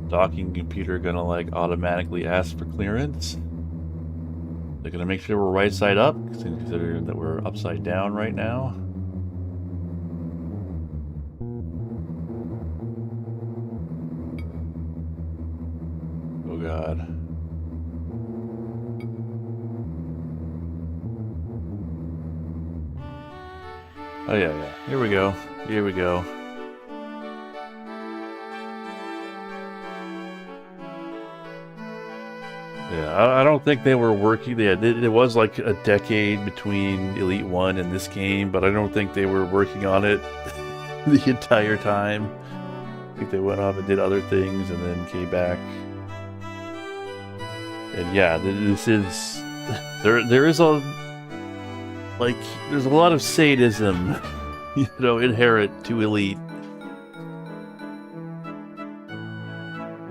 docking computer gonna like automatically ask for clearance? They're gonna make sure we're right side up, considering that we're upside down right now. Oh god. Oh yeah. Here we go. Here we go. Yeah, I don't think they were working. It was like a decade between Elite 1 and this game, but I don't think they were working on it the entire time. I think they went off and did other things and then came back. And yeah, this is... There is a... Like, there's a lot of sadism, you know, inherent to Elite.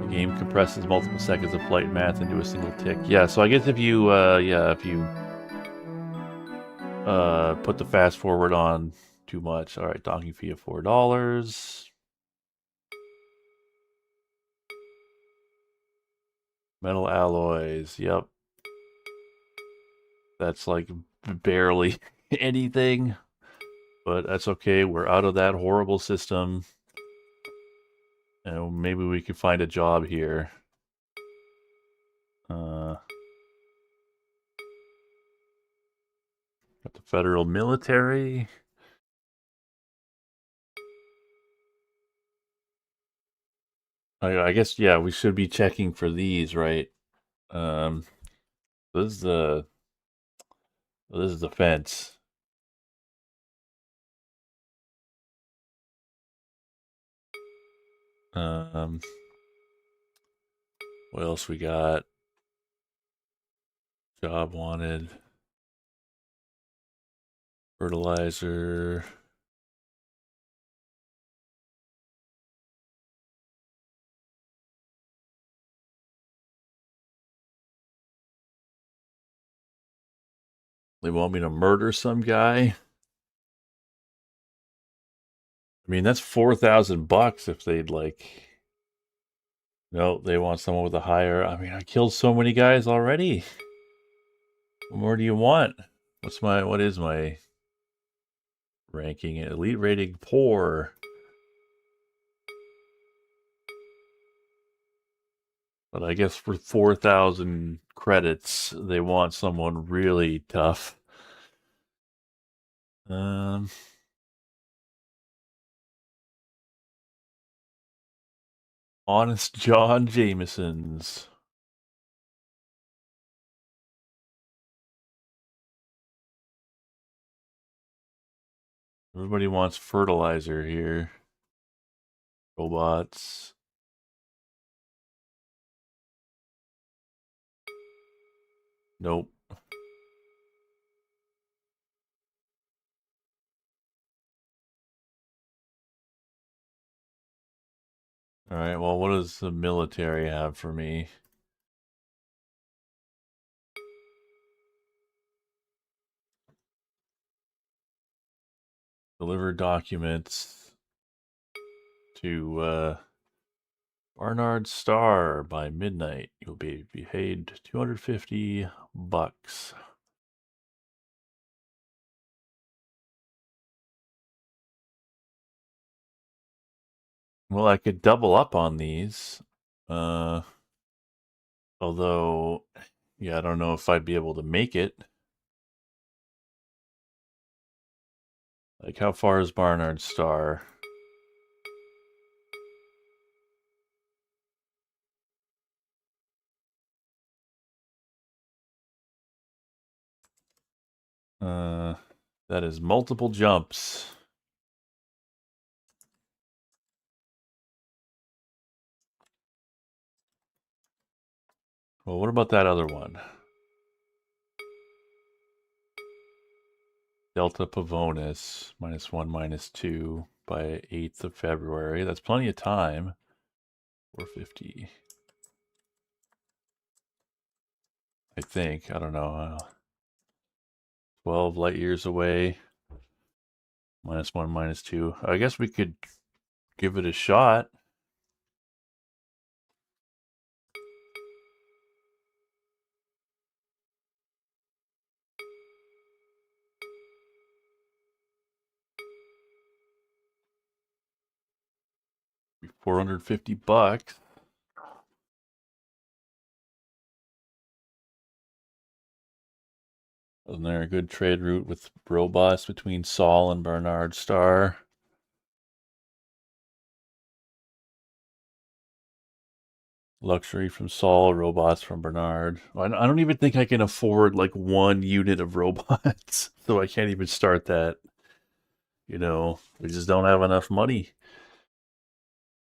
The game compresses multiple seconds of flight math into a single tick. Yeah, so I guess if you put the fast forward on too much. All right, docking fee of $4. Metal alloys. Yep. That's like barely anything, but that's okay. We're out of that horrible system. And maybe we could find a job here. Got the federal military. I guess, yeah, we should be checking for these, right? Um, this is the fence. Um, what else we got? Job wanted. Fertilizer. They want me to murder some guy. I mean, that's $4,000 if they'd like. No, they want someone with a higher. I mean, I killed so many guys already. What more do you want? What is my ranking? Elite rating poor. But I guess for 4,000 credits, they want someone really tough. Um, Honest John Jameson's. Everybody wants fertilizer here. Robots. Nope. All right, well, what does the military have for me? Deliver documents to Barnard Star by midnight. You'll be paid $250. Well, I could double up on these. Although, yeah, I don't know if I'd be able to make it. Like, how far is Barnard Star? That is multiple jumps. Well, what about that other one? Delta Pavonis, -1, -2 by 8th of February. That's plenty of time. 450. I think. I don't know. 12 light years away. -1, -2. I guess we could give it a shot. $450. Wasn't there a good trade route with robots between Saul and Bernard Starr? Luxury from Saul, robots from Bernard. I don't even think I can afford like one unit of robots, so I can't even start that. We just don't have enough money.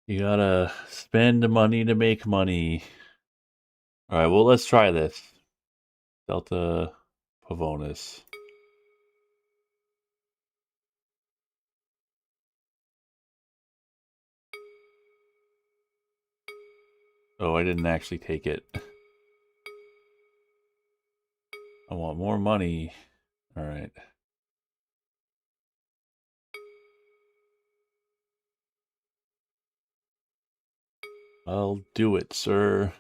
You gotta spend money to make money. All right, well, let's try this. Delta Pavonis. Oh, I didn't actually take it. I want more money. All right. I'll do it, sir.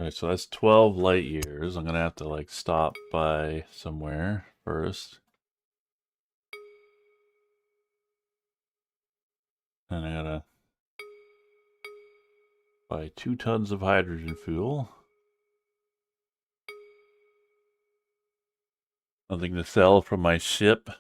Alright, so that's 12 light years. I'm gonna have to like stop by somewhere first. And I gotta buy 2 tons of hydrogen fuel. Nothing to sell from my ship.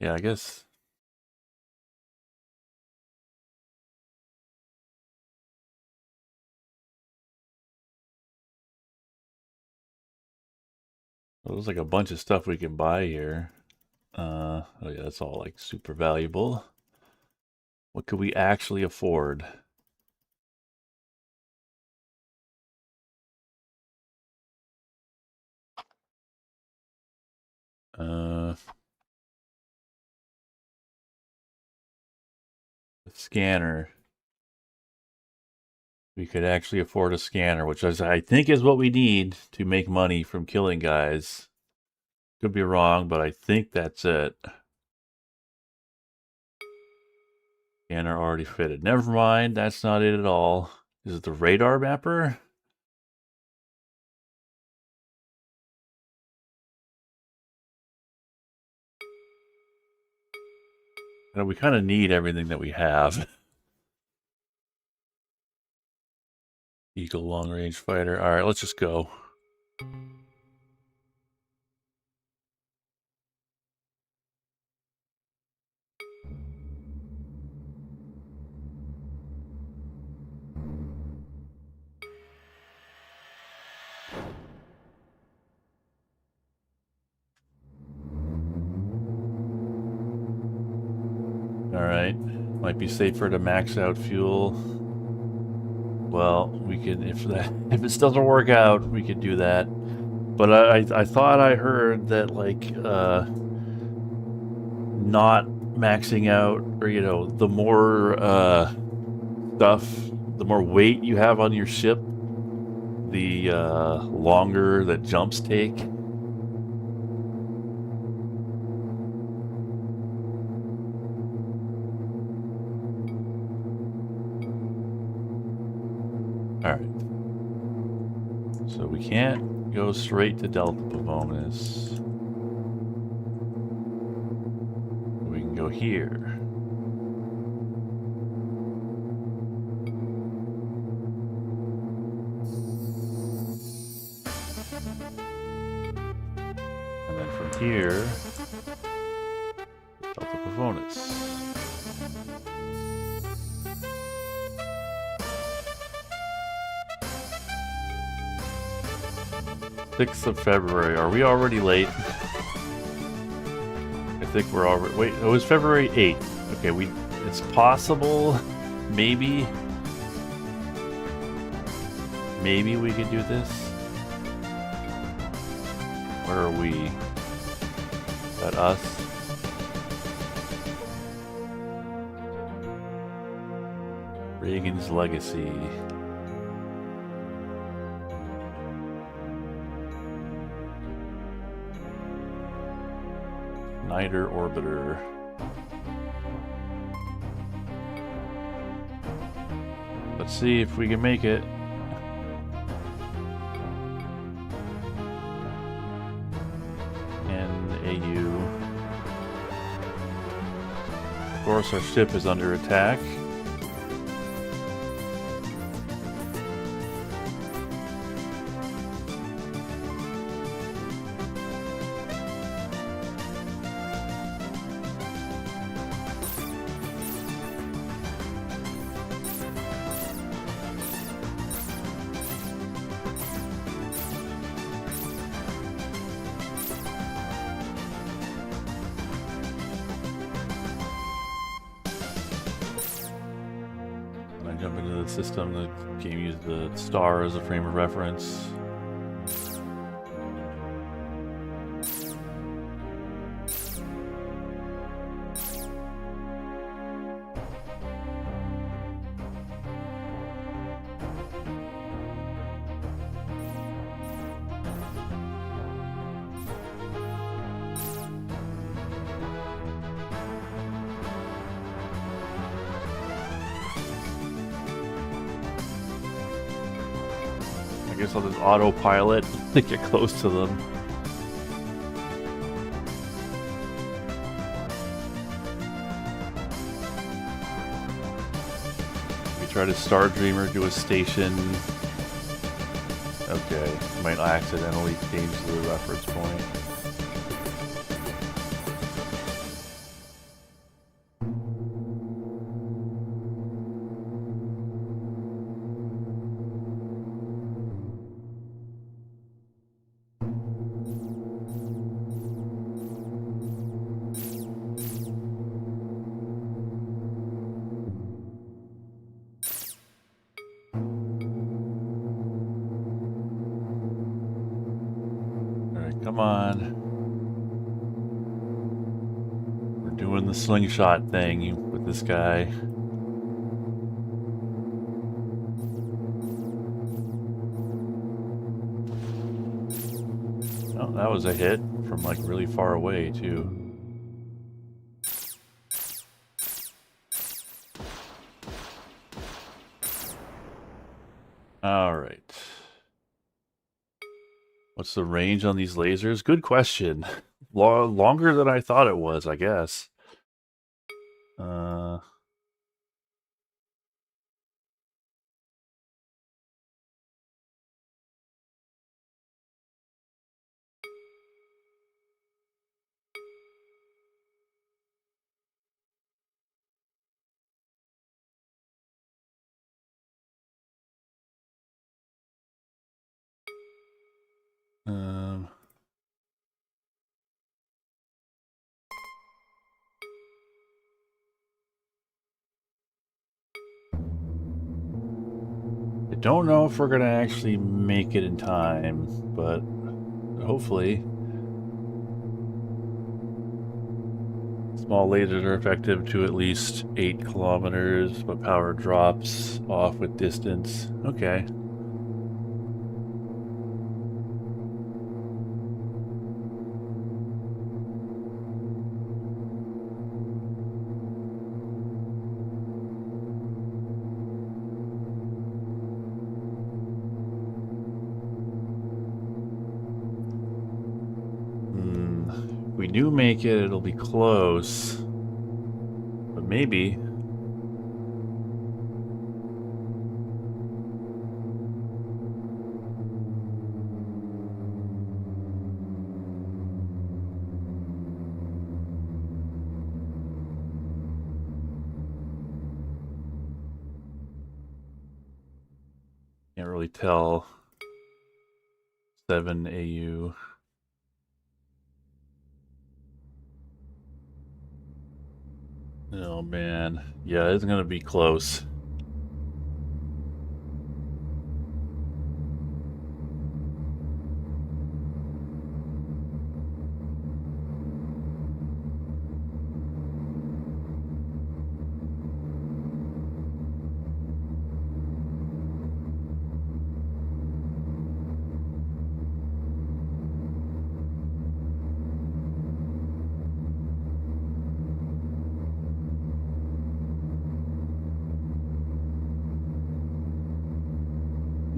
Yeah, I guess. Well, there's like a bunch of stuff we can buy here. Oh yeah, that's all like super valuable. What could we actually afford? A scanner. We could actually afford a scanner, which I think is what we need to make money from killing guys. Could be wrong, but I think that's it. Scanner already fitted. Never mind, that's not it at all. Is it the radar mapper? No, we kind of need everything that we have. Eagle long range fighter. All right, let's just go. All right, might be safer to max out fuel. Well, we can if this doesn't work out, we could do that. But I thought I heard that like not maxing out, or you know, the more stuff, the more weight you have on your ship, the longer that jumps take. All right. So we can't go straight to Delta Pavonis. We can go here. And then from here, Delta Pavonis. 6th of February. Are we already late? I think we're already... Wait, it was February 8th. Okay, it's possible. Maybe we could do this. Where are we? Is that us? Reagan's Legacy. Niter Orbiter. Let's see if we can make it. NAU. Of course, our ship is under attack. Jump into the system, the game used the star as a frame of reference. guess I'll just autopilot to get close to them. We try to Star Dreamer to a station. Okay, might accidentally change the reference point. Come on. We're doing the slingshot thing with this guy. Oh, that was a hit from like really far away too. All right. What's the range on these lasers? Good question. Longer than I thought it was, I guess. I don't know if we're gonna actually make it in time, but hopefully. Small lasers are effective to at least 8 kilometers, but power drops off with distance. Okay. If we do make it, it'll be close. But maybe. Can't really tell. 7 AU. Oh man. Yeah, it's gonna be close.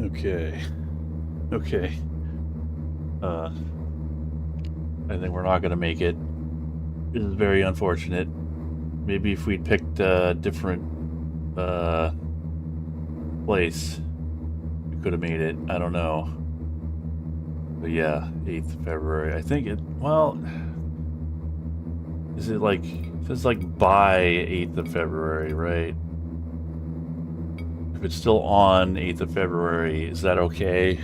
Okay. Okay. I think we're not gonna make it. This is very unfortunate. Maybe if we'd picked a different place, we could have made it. I don't know. But yeah, 8th of February. I think it, well, is it like, it says like by 8th of February, right? If it's still on 8th of February, is that okay?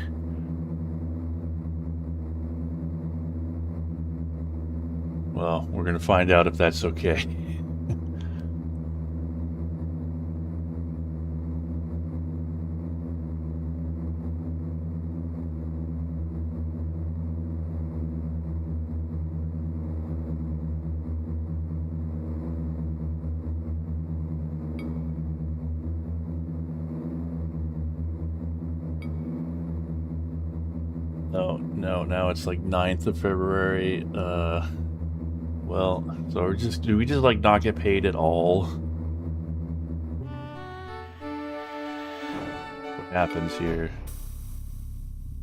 Well, we're gonna find out if that's okay. No, now it's like 9th of February. Well, so do we just like not get paid at all? What happens here?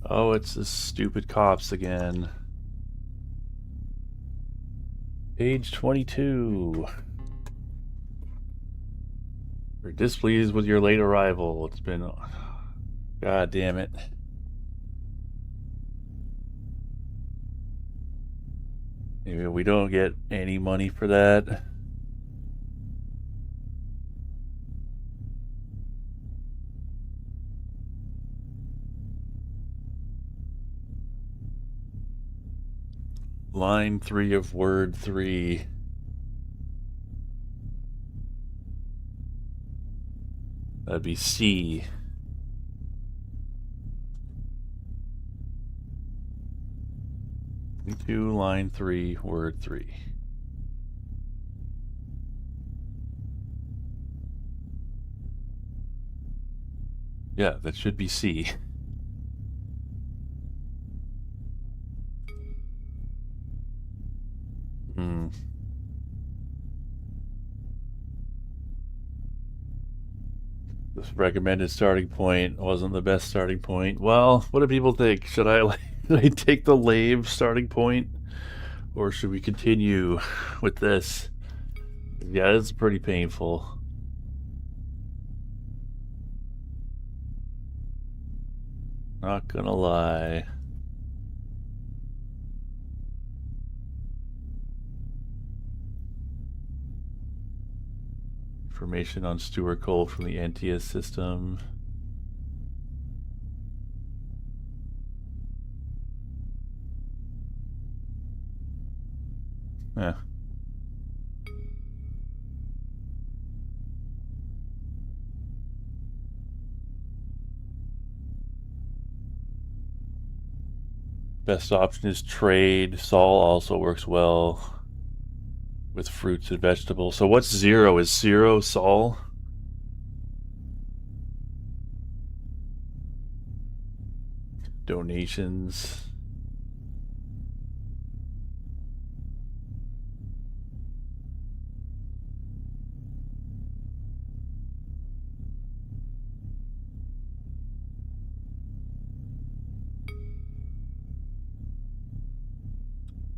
Oh, it's the stupid cops again. Page 22. We're displeased with your late arrival. It's been... God damn it. Maybe we don't get any money for that. Line 3 of word 3. That'd be C. Line 3, word 3. Yeah, that should be C. This recommended starting point wasn't the best starting point. Well, what do people think? Should I take the lame starting point? Or should we continue with this? Yeah, it's pretty painful. Not gonna lie. Information on Stuart Cole from the NTS system. Yeah. Best option is trade. Sol also works well with fruits and vegetables. So what's 0? Is 0 Sol? Donations.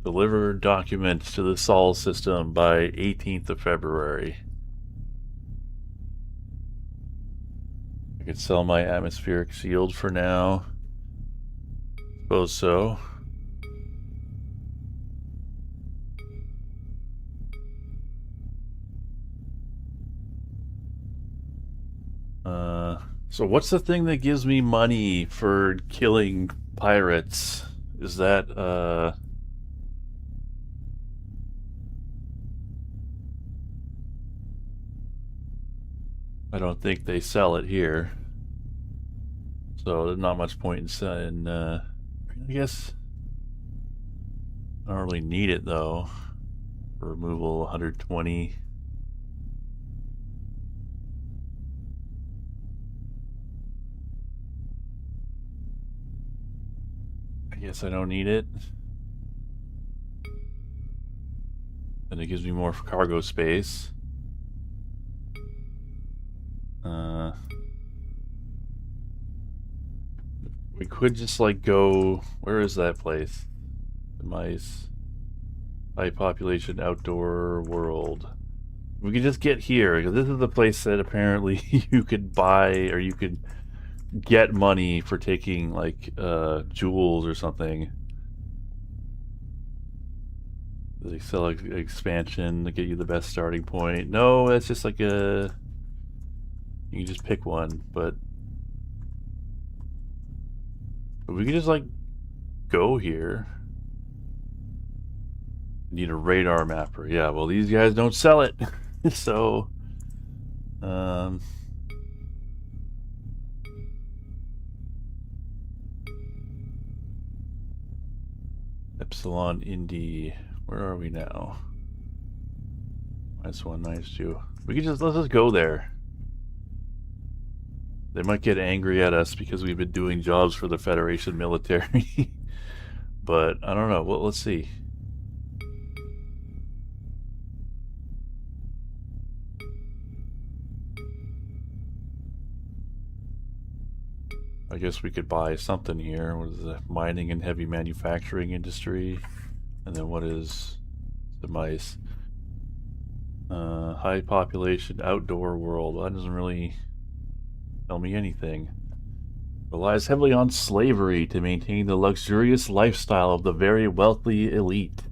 Deliver documents to the Sol system by 18th of February. I could sell my atmospheric shield for now. Suppose so. So what's the thing that gives me money for killing pirates? Is that, I don't think they sell it here. So there's not much point in I guess I don't really need it though. For removal 120. I guess I don't need it. And it gives me more cargo space. We could just like go, where is that place? The mice. High population outdoor world. We could just get here, because this is the place that apparently you could buy, or you could get money for taking like jewels or something. They sell expansion to get you the best starting point. No, that's just like a, you can just pick one, but we could just like go here. Need a radar mapper. Yeah, well these guys don't sell it. So Epsilon Indy. Where are we now? -1, -2. We could just, let's just go there. They might get angry at us because we've been doing jobs for the Federation military. But I don't know. Well, let's see. I guess we could buy something here. What is the mining and heavy manufacturing industry? And then what is the mice? High population outdoor world. Well, that doesn't really tell me anything. Relies heavily on slavery to maintain the luxurious lifestyle of the very wealthy elite.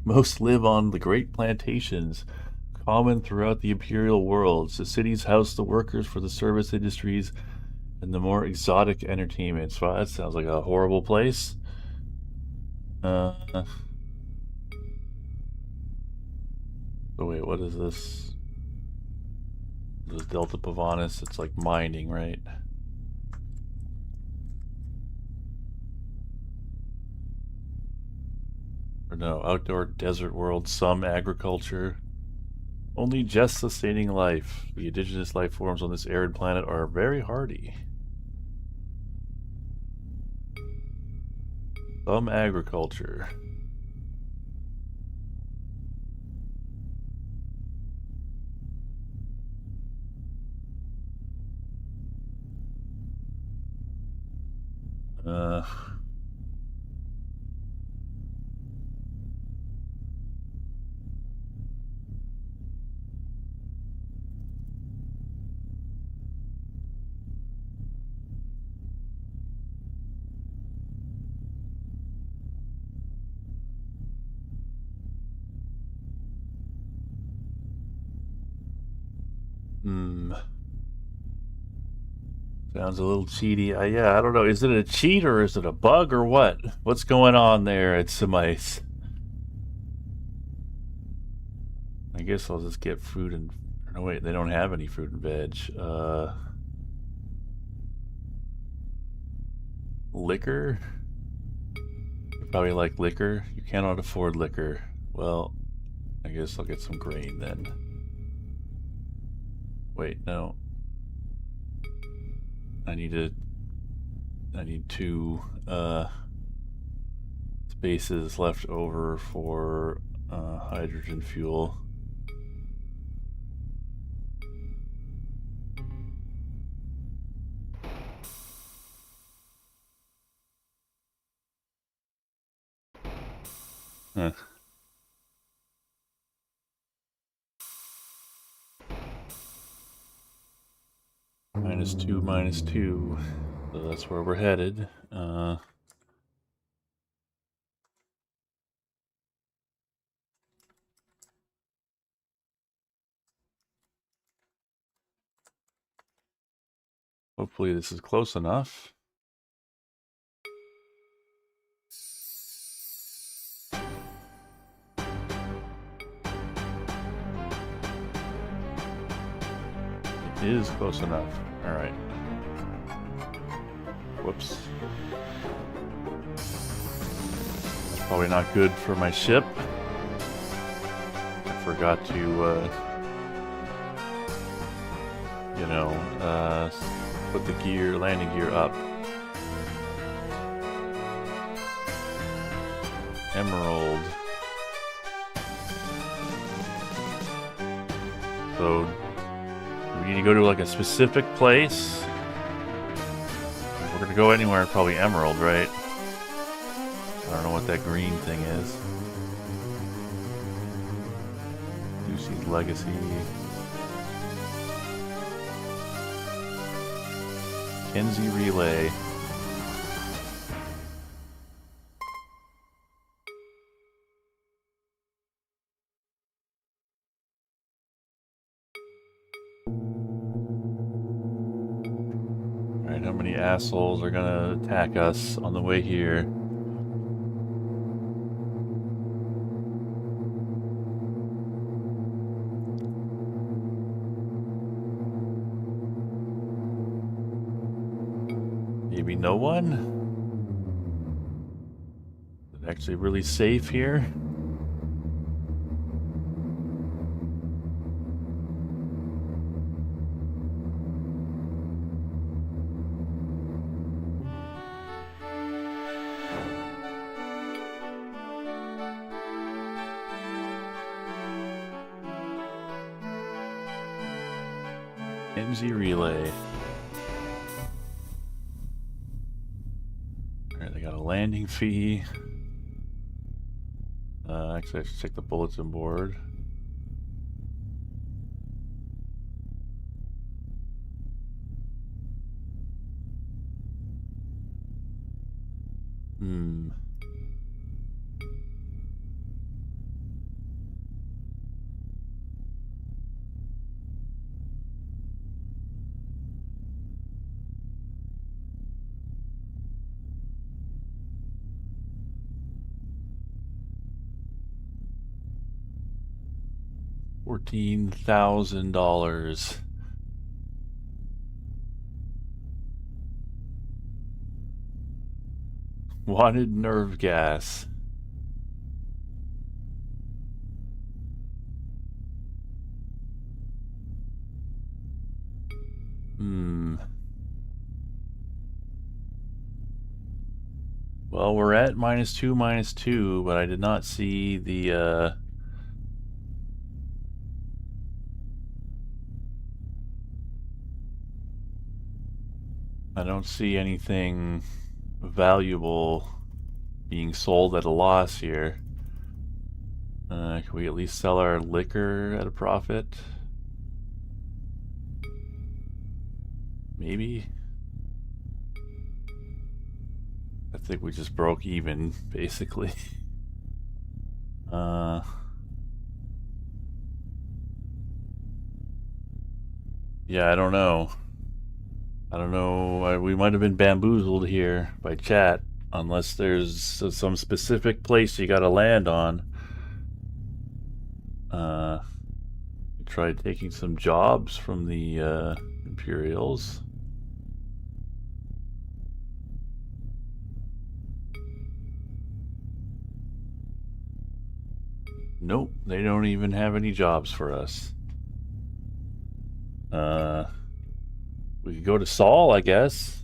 Most live on the great plantations, common throughout the imperial worlds. The cities house the workers for the service industries and the more exotic entertainments. Wow, that sounds like a horrible place. Oh wait, what is this? This is Delta Pavonis. It's like mining, right? Or no, outdoor desert world, some agriculture. Only just sustaining life. The indigenous life forms on this arid planet are very hardy. Some agriculture. Sounds a little cheaty. Yeah, I don't know. Is it a cheat or is it a bug or what? What's going on there at Semice? I guess I'll just get food and... No, wait, they don't have any fruit and veg. Liquor? You probably like liquor. You cannot afford liquor. Well, I guess I'll get some grain then. Wait, no. I need 2 spaces left over for hydrogen fuel. Huh. -2, -2. So that's where we're headed. Hopefully this is close enough. It is close enough. All right. Whoops. That's probably not good for my ship. I forgot to, you know, put the landing gear up. Emerald. So, we need to go to like a specific place. If we're gonna go anywhere, probably Emerald, right? I don't know what that green thing is. Lucy's Legacy. Kenzie Relay. Alright, how many assholes are gonna attack us on the way here? Maybe no one? Is it actually really safe here? Kenzie Relay. landing fee. Actually, I should check the bulletin board. Hmm. $14,000. Wanted nerve gas. Hmm. Well, we're at -2, but I did not see the, I don't see anything valuable being sold at a loss here. Can we at least sell our liquor at a profit? Maybe? I think we just broke even, basically. Yeah, I don't know. I don't know. We might have been bamboozled here by chat, unless there's some specific place you gotta land on. Tried taking some jobs from the Imperials. Nope, they don't even have any jobs for us. We could go to Saul, I guess.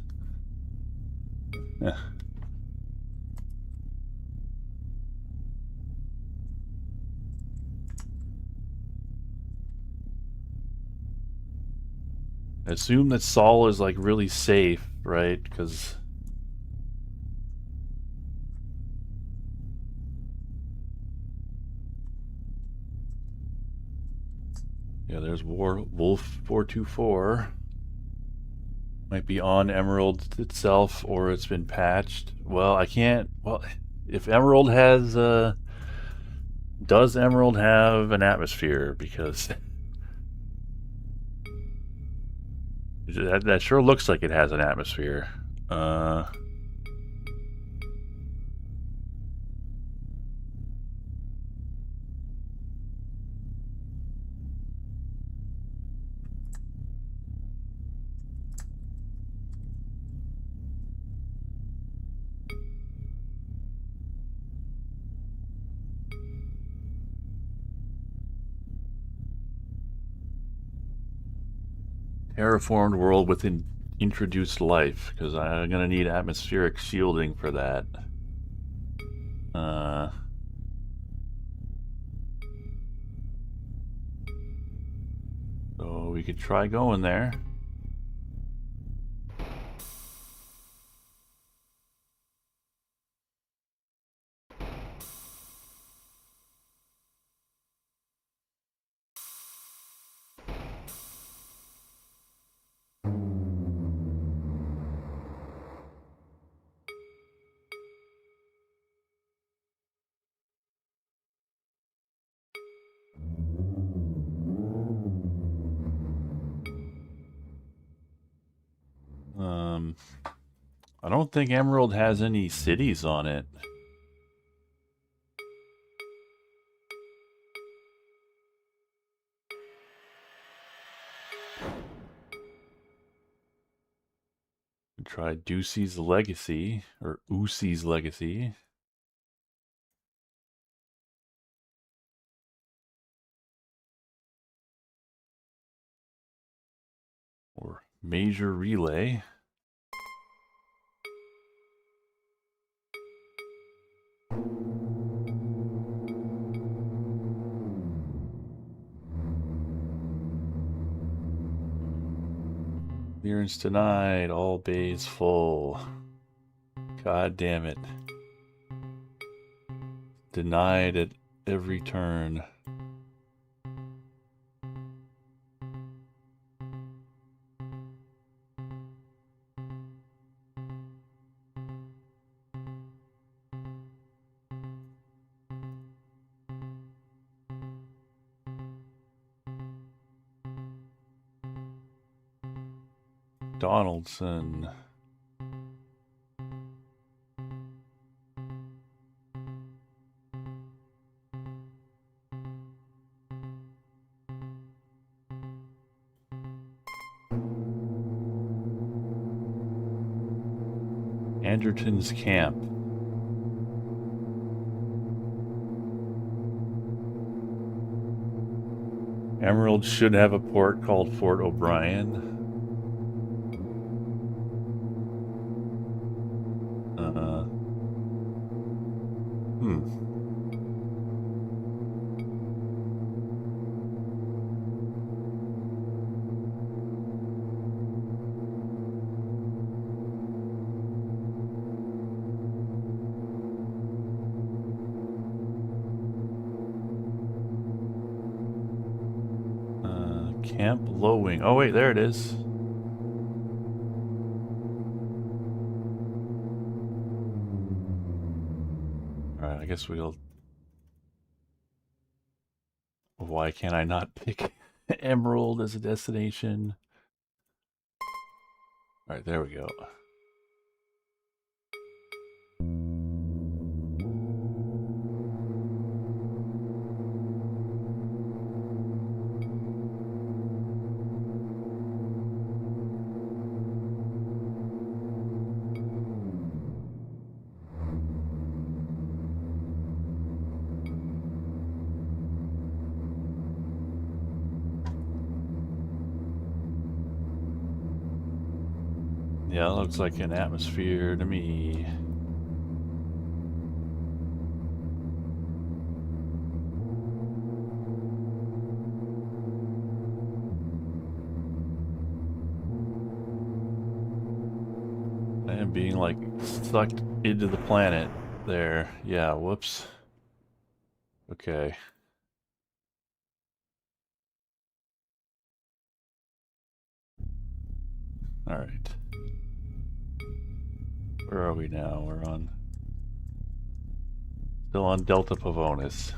Assume that Saul is like really safe, right? Because yeah, there's Wolf 424. Might be on Emerald itself, or it's been patched. Well, I can't. Well, if Emerald has, does Emerald have an atmosphere? Because that sure looks like it has an atmosphere. Terraformed world with introduced life, because I'm gonna need atmospheric shielding for that. So we could try going there. I don't think Emerald has any cities on it. Try Ducey's Legacy, or Usi's Legacy. Or Major Relay. Clearance denied, all bays full. God damn it. Denied at every turn. Donaldson. Anderton's Camp. Emerald should have a port called Fort O'Brien. Camp Low Wing. Oh wait, there it is. Alright, I guess we'll... Why can't I not pick Emerald as a destination? Alright, there we go. Yeah, it looks like an atmosphere to me. I am being like sucked into the planet there. Yeah, whoops. Okay. Alright. Where are we now? We're on... Still on Delta Pavonis.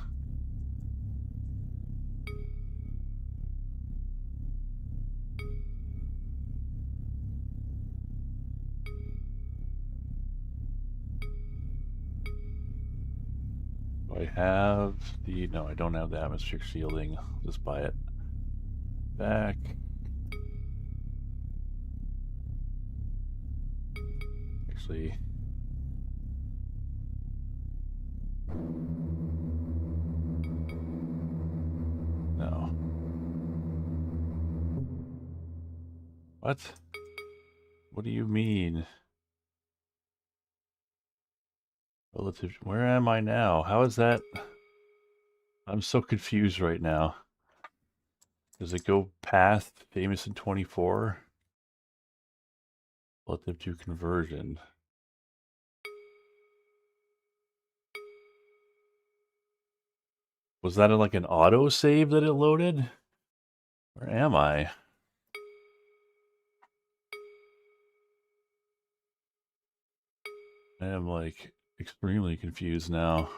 Do I have the... No, I don't have the atmospheric shielding. I'll just buy it. Back. Actually... No. What? What do you mean? Relative... Where am I now? How is that... I'm so confused right now. Does it go past famous in 24? Relative to conversion. Was that like an auto save that it loaded? Where am I? I am like extremely confused now.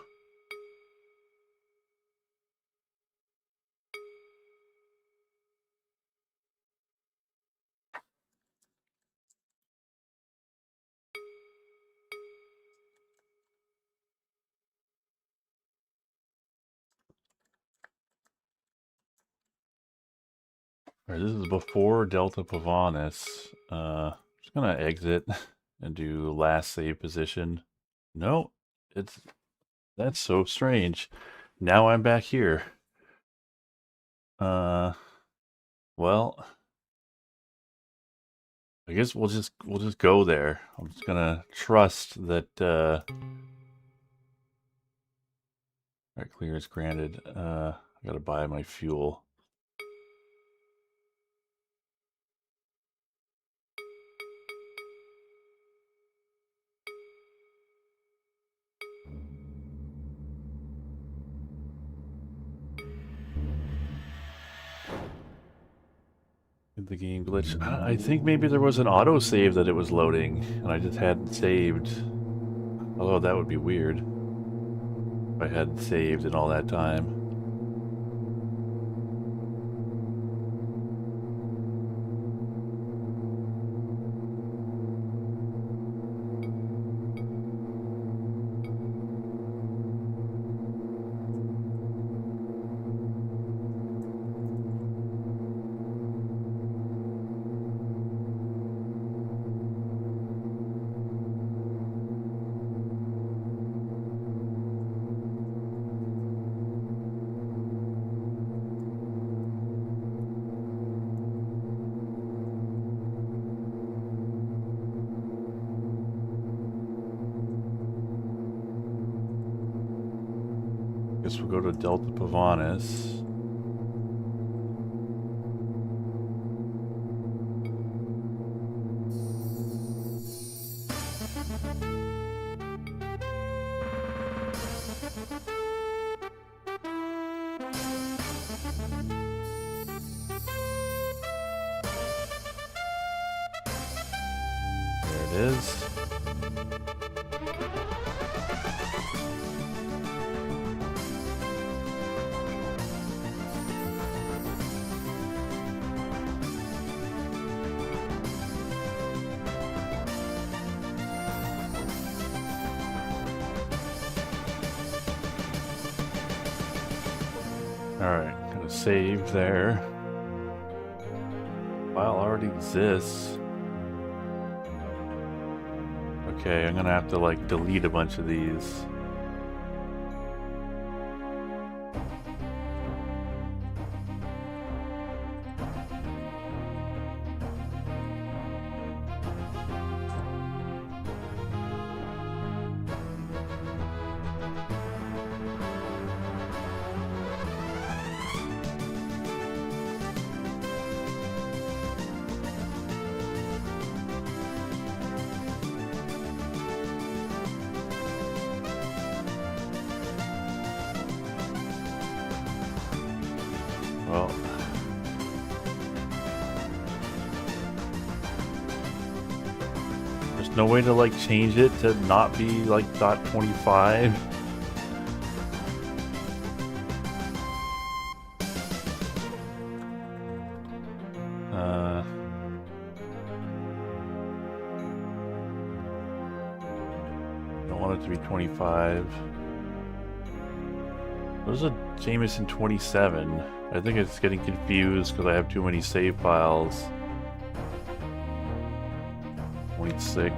All right, this is before Delta Pavonis. Just gonna exit and do last save position. No, that's so strange. Now I'm back here. Well, I guess we'll just go there. I'm just gonna trust that alright, clearance granted. I gotta buy my fuel. The game glitch. I think maybe there was an autosave that it was loading, and I just hadn't saved. Although that would be weird if I hadn't saved in all that time. Guess we'll go to Delta Pavonis. There it is. Alright, gonna save there. File already exists. Okay, I'm gonna have to like delete a bunch of these. Well, there's no way to like change it to not be like .25. Don't want it to be 25. There's a Jameson 27. I think it's getting confused because I have too many save files. 26.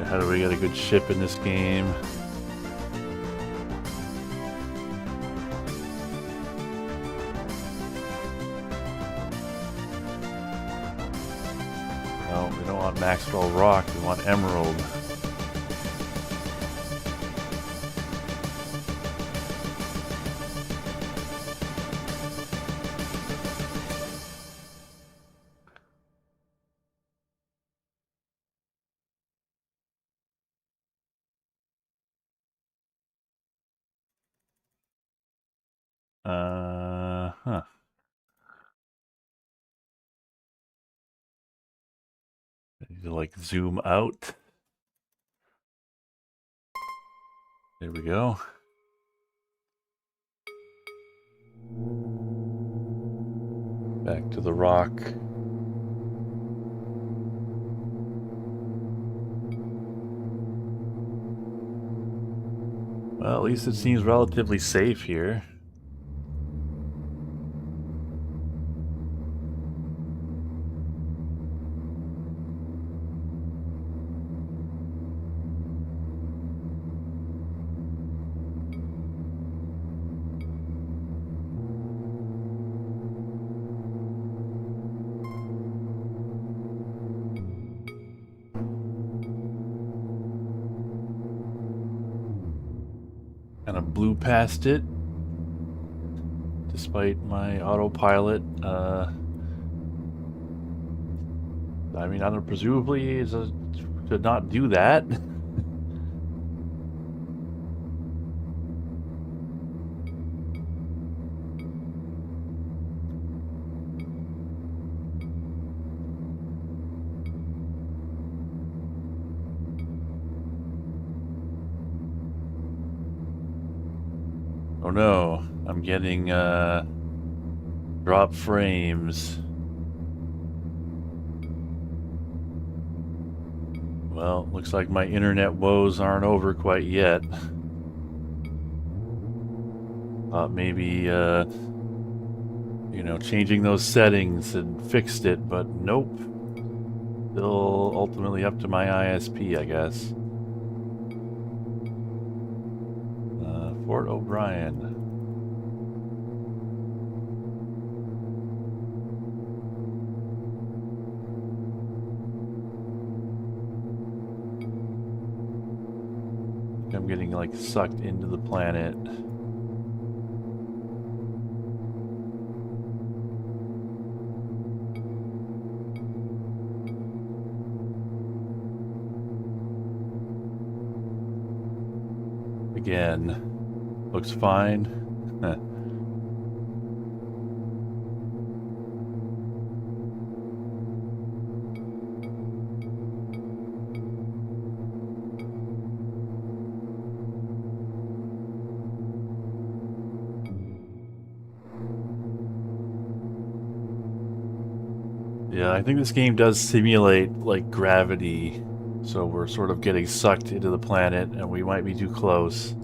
How do we get a good ship in this game? No, we don't want Maxwell Rock, we want Emerald. Huh. I need to like zoom out. There we go. Back to the rock. Well, at least it seems relatively safe here. Kind of blew past it, despite my autopilot. I mean, I don't know, presumably it's a to not do that. Oh no, I'm getting drop frames. Well, looks like my internet woes aren't over quite yet. Thought maybe, you know, changing those settings had fixed it, but nope. Still ultimately up to my ISP, I guess. Fort O'Brien. I'm getting like sucked into the planet. Again, looks fine. Yeah, I think this game does simulate like gravity, so we're sort of getting sucked into the planet and we might be too close.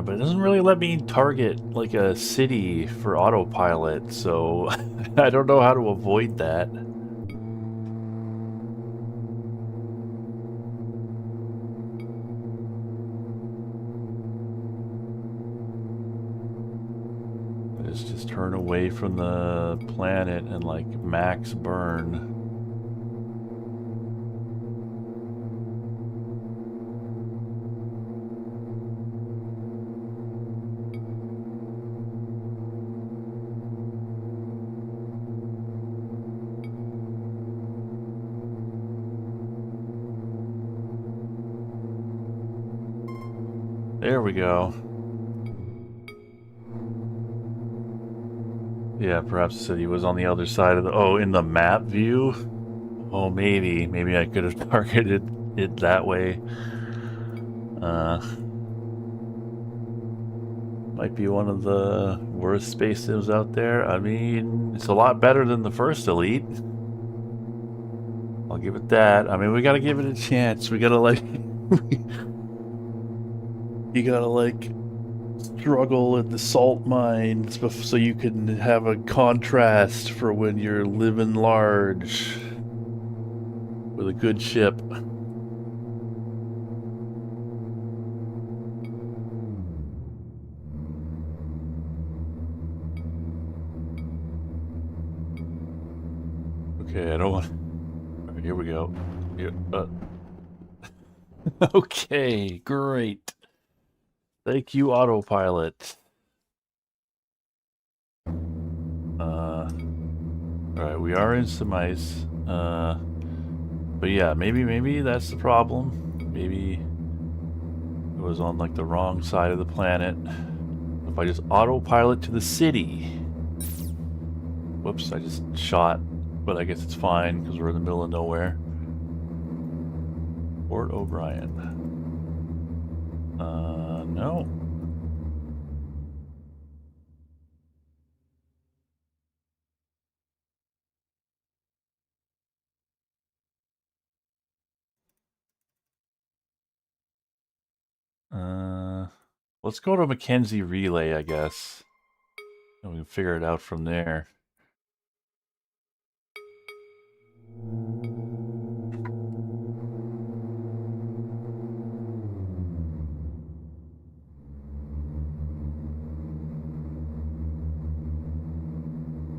But it doesn't really let me target like a city for autopilot, so I don't know how to avoid that. Let's just turn away from the planet and like max burn. There we go. Yeah, perhaps the city was on the other side of the... Oh, in the map view? Oh, maybe. Maybe I could have targeted it that way. Might be one of the worst space sims out there. I mean, it's a lot better than the first Elite. I'll give it that. I mean, we gotta give it a chance. We gotta, like... you gotta, like... struggle at the salt mines so you can have a contrast for when you're living large with a good ship. Okay, I don't want... Alright, here we go. Here, okay, great. Thank you, autopilot. Alright, we are in some ice. But yeah, maybe that's the problem. Maybe it was on like the wrong side of the planet. If I just autopilot to the city. Whoops, I just shot. But I guess it's fine because we're in the middle of nowhere. Fort O'Brien. No. Let's go to Mackenzie Relay, I guess. And we can figure it out from there.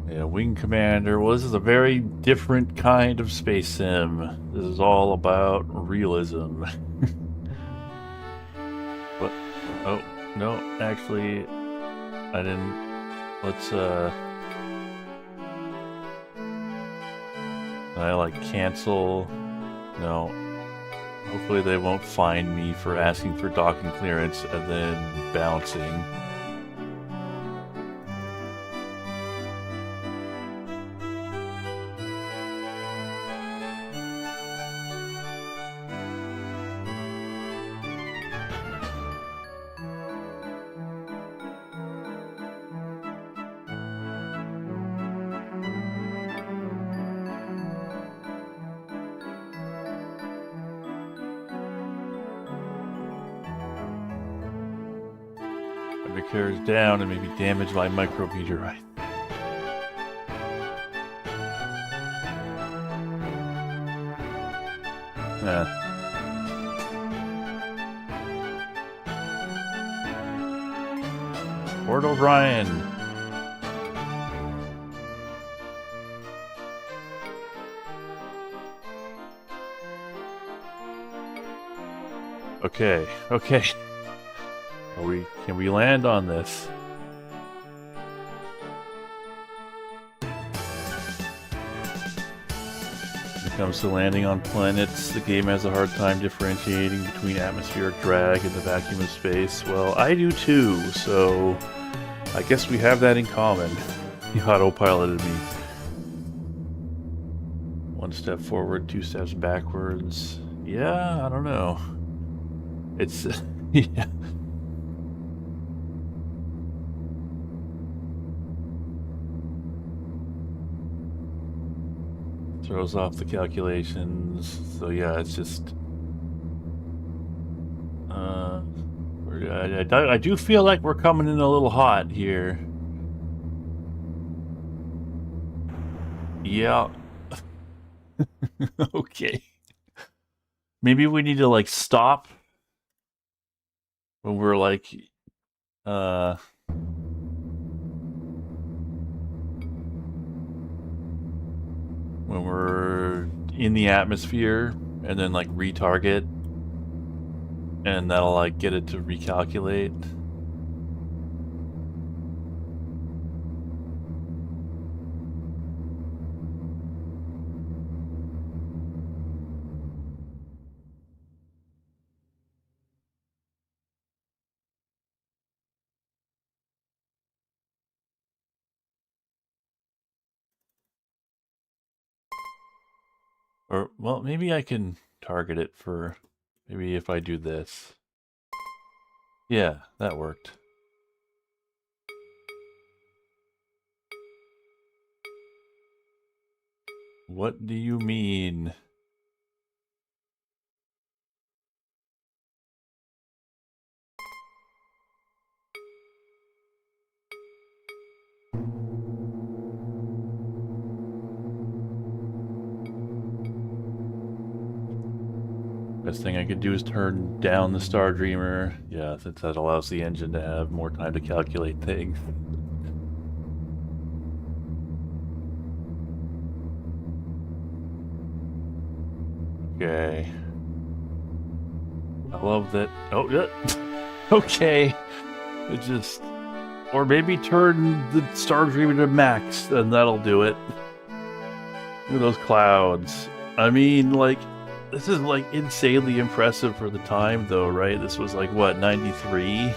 Yeah, Wing Commander. Well, this is a very different kind of space sim. This is all about realism. What? Oh, no, actually, I didn't. Let's, I like cancel. No. Hopefully they won't fine me for asking for docking clearance and then bouncing. Carries down and maybe damage my micrometeorite. Fort O'Brien. Okay, okay. Can we land on this? When it comes to landing on planets, the game has a hard time differentiating between atmospheric drag and the vacuum of space. Well, I do too, so I guess we have that in common. He autopiloted me. 1 step forward, 2 steps backwards. Yeah, I don't know. It's... yeah. Throws off the calculations. So yeah, it's just... I do feel like we're coming in a little hot here. Yeah. Okay. Maybe we need to, like, stop when we're, like, when we're in the atmosphere and then, like, retarget, and that'll, like, get it to recalculate. Or, well, maybe I can target it for, maybe if I do this. Yeah, that worked. What do you mean? Best thing I could do is turn down the Star Dreamer. Yeah, since that allows the engine to have more time to calculate things. Okay. I love that. Oh, yeah. Okay. It just... Or maybe turn the Star Dreamer to max, and that'll do it. Look at those clouds. I mean, like... This is, like, insanely impressive for the time, though, right? This was, like, what, 93?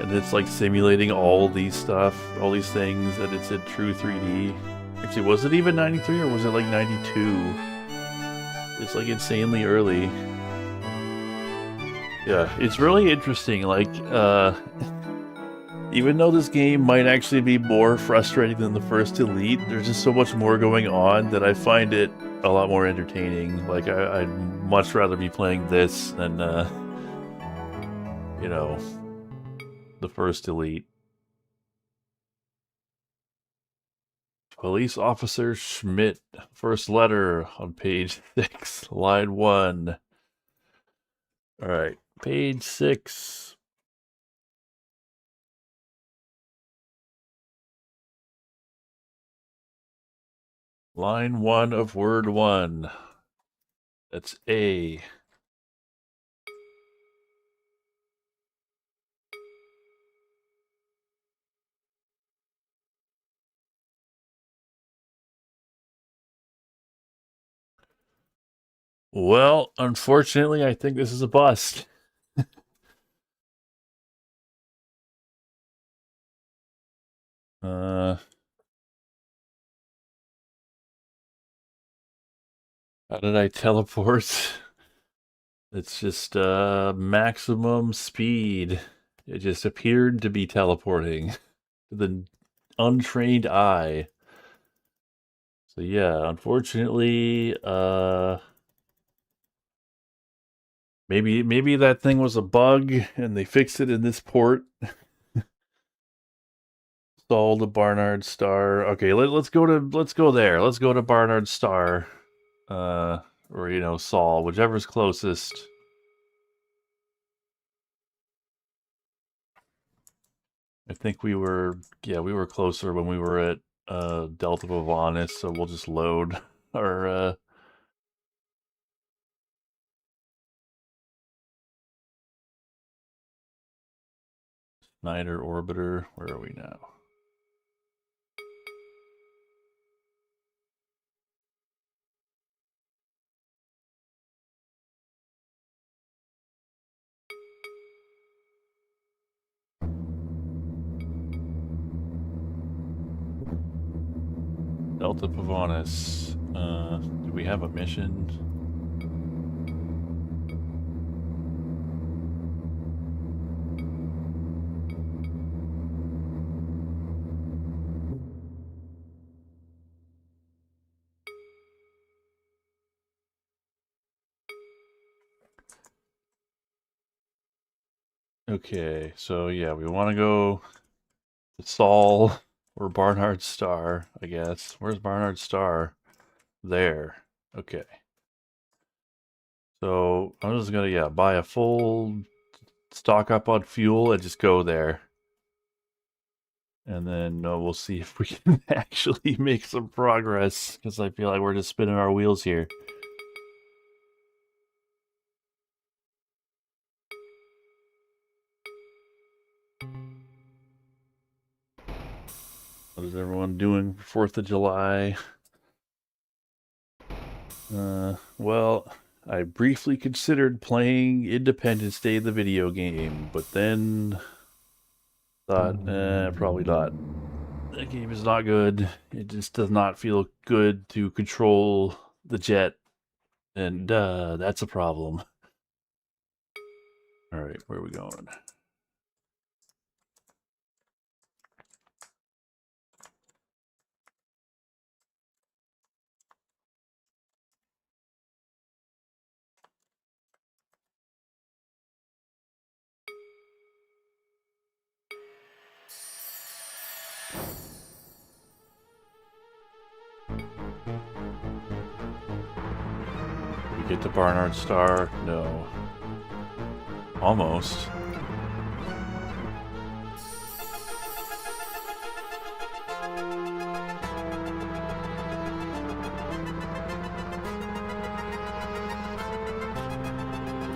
And it's, like, simulating all these stuff, all these things, and it's in true 3D. Actually, was it even 93, or was it, like, 92? It's, like, insanely early. Yeah, it's really interesting, like, even though this game might actually be more frustrating than the first Elite, there's just so much more going on that I find it a lot more entertaining. Like, I'd much rather be playing this than, you know, the first Elite. Police Officer Schmidt, first letter on page 6, line 1. Alright, page 6. Line 1 of word 1. That's A. Well, unfortunately, I think this is a bust. How did I teleport? It's just maximum speed. It just appeared to be teleporting to the untrained eye. So yeah, unfortunately, maybe that thing was a bug and they fixed it in this port. Stall to Barnard Star. Okay, let's go there. Let's go to Barnard Star. Or Saul, whichever's closest. I think we were closer when we were at Delta Pavonis, so we'll just load our Snyder Orbiter. Where are we now? Delta Pavonis. Do we have a mission? Okay, so yeah, we want to go to Saul or Barnard Star, I guess. Where's Barnard Star? There. Okay. So I'm just gonna buy a full stock up on fuel and just go there. And then we'll see if we can actually make some progress, because I feel like we're just spinning our wheels here. What is everyone doing for 4th of July? Well, I briefly considered playing Independence Day, the video game, but then thought, probably not. The game is not good. It just does not feel good to control the jet, and that's a problem. All right, where are we going? We get to Barnard Star? No. Almost.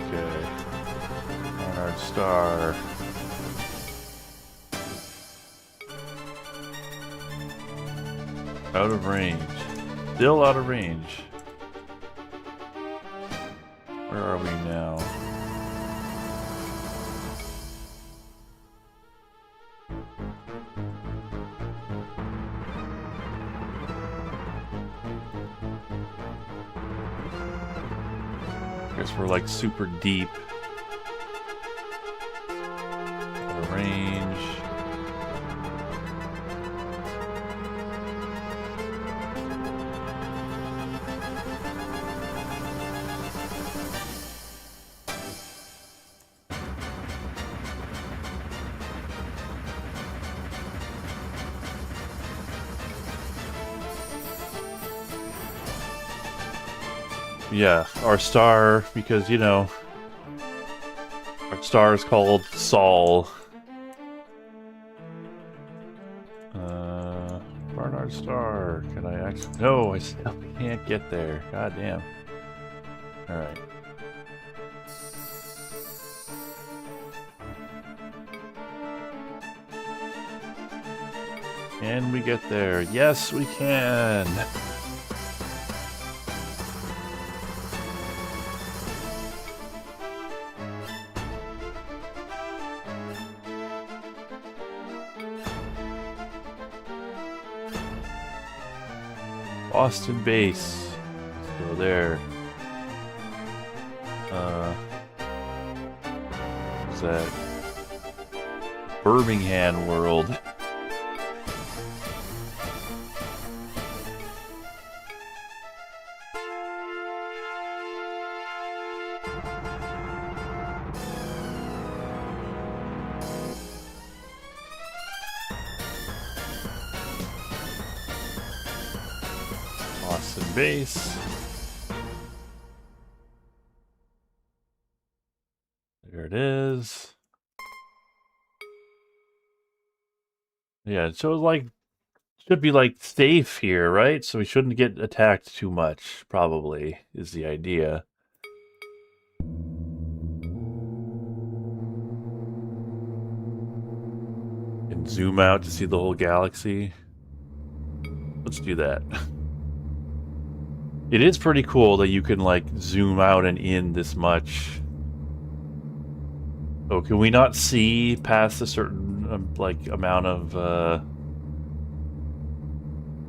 Okay. Barnard Star. Out of range. Still out of range. Where are we now? I guess we're like super deep. Out of range. Yeah, our star, because, our star is called Saul. Barnard Star. Can I actually... No, I still can't get there. God damn. Alright. Can we get there? Yes, we can! Austin base. Let's go there. What's that? Birmingham World. Austin base. There it is. Yeah, so like should be like safe here, right? So we shouldn't get attacked too much, probably, is the idea. And zoom out to see the whole galaxy. Let's do that. It is pretty cool that you can like zoom out and in this much. Oh, can we not see past a certain like amount of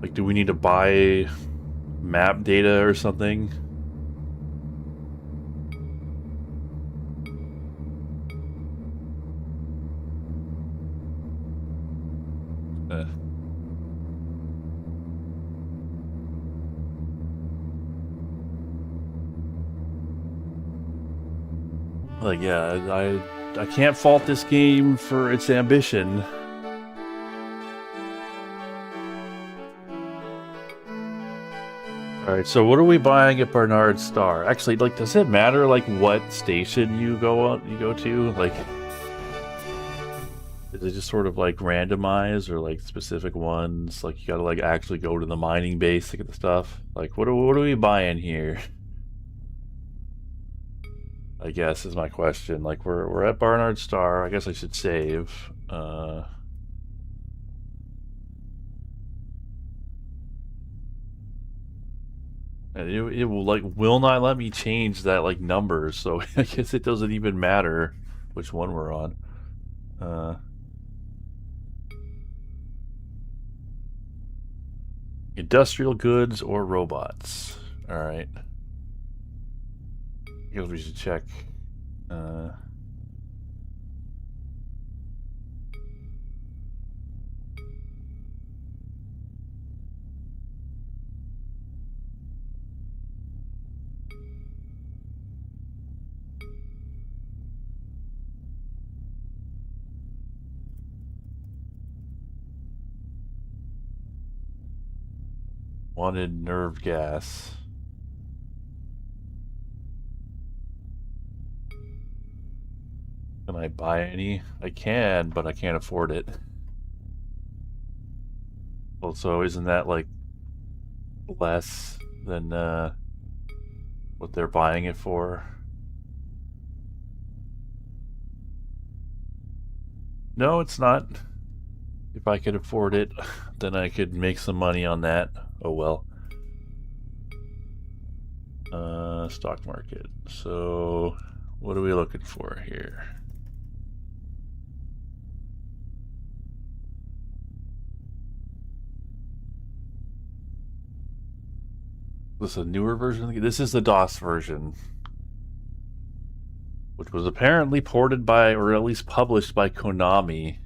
like, do we need to buy map data or something? Like, yeah, I can't fault this game for its ambition. Alright, so what are we buying at Barnard Star? Actually, like, does it matter, like, what station you go to? Like, is it just sort of, like, randomized or, like, specific ones? Like, you gotta, like, actually go to the mining base to get the stuff? Like, what are we buying here? I guess is my question. Like, we're at Barnard Star. I guess I should save. And it will not let me change that like numbers, so I guess it doesn't even matter which one we're on. Industrial goods or robots. All right. I guess we should check. Wanted nerve gas. Can I buy any? I can, but I can't afford it. Also, isn't that like less than what they're buying it for? No, it's not. If I could afford it, then I could make some money on that. Oh well. Stock market. So, what are we looking for here? This is a newer version? This is the DOS version, which was apparently ported by, or at least published by, Konami.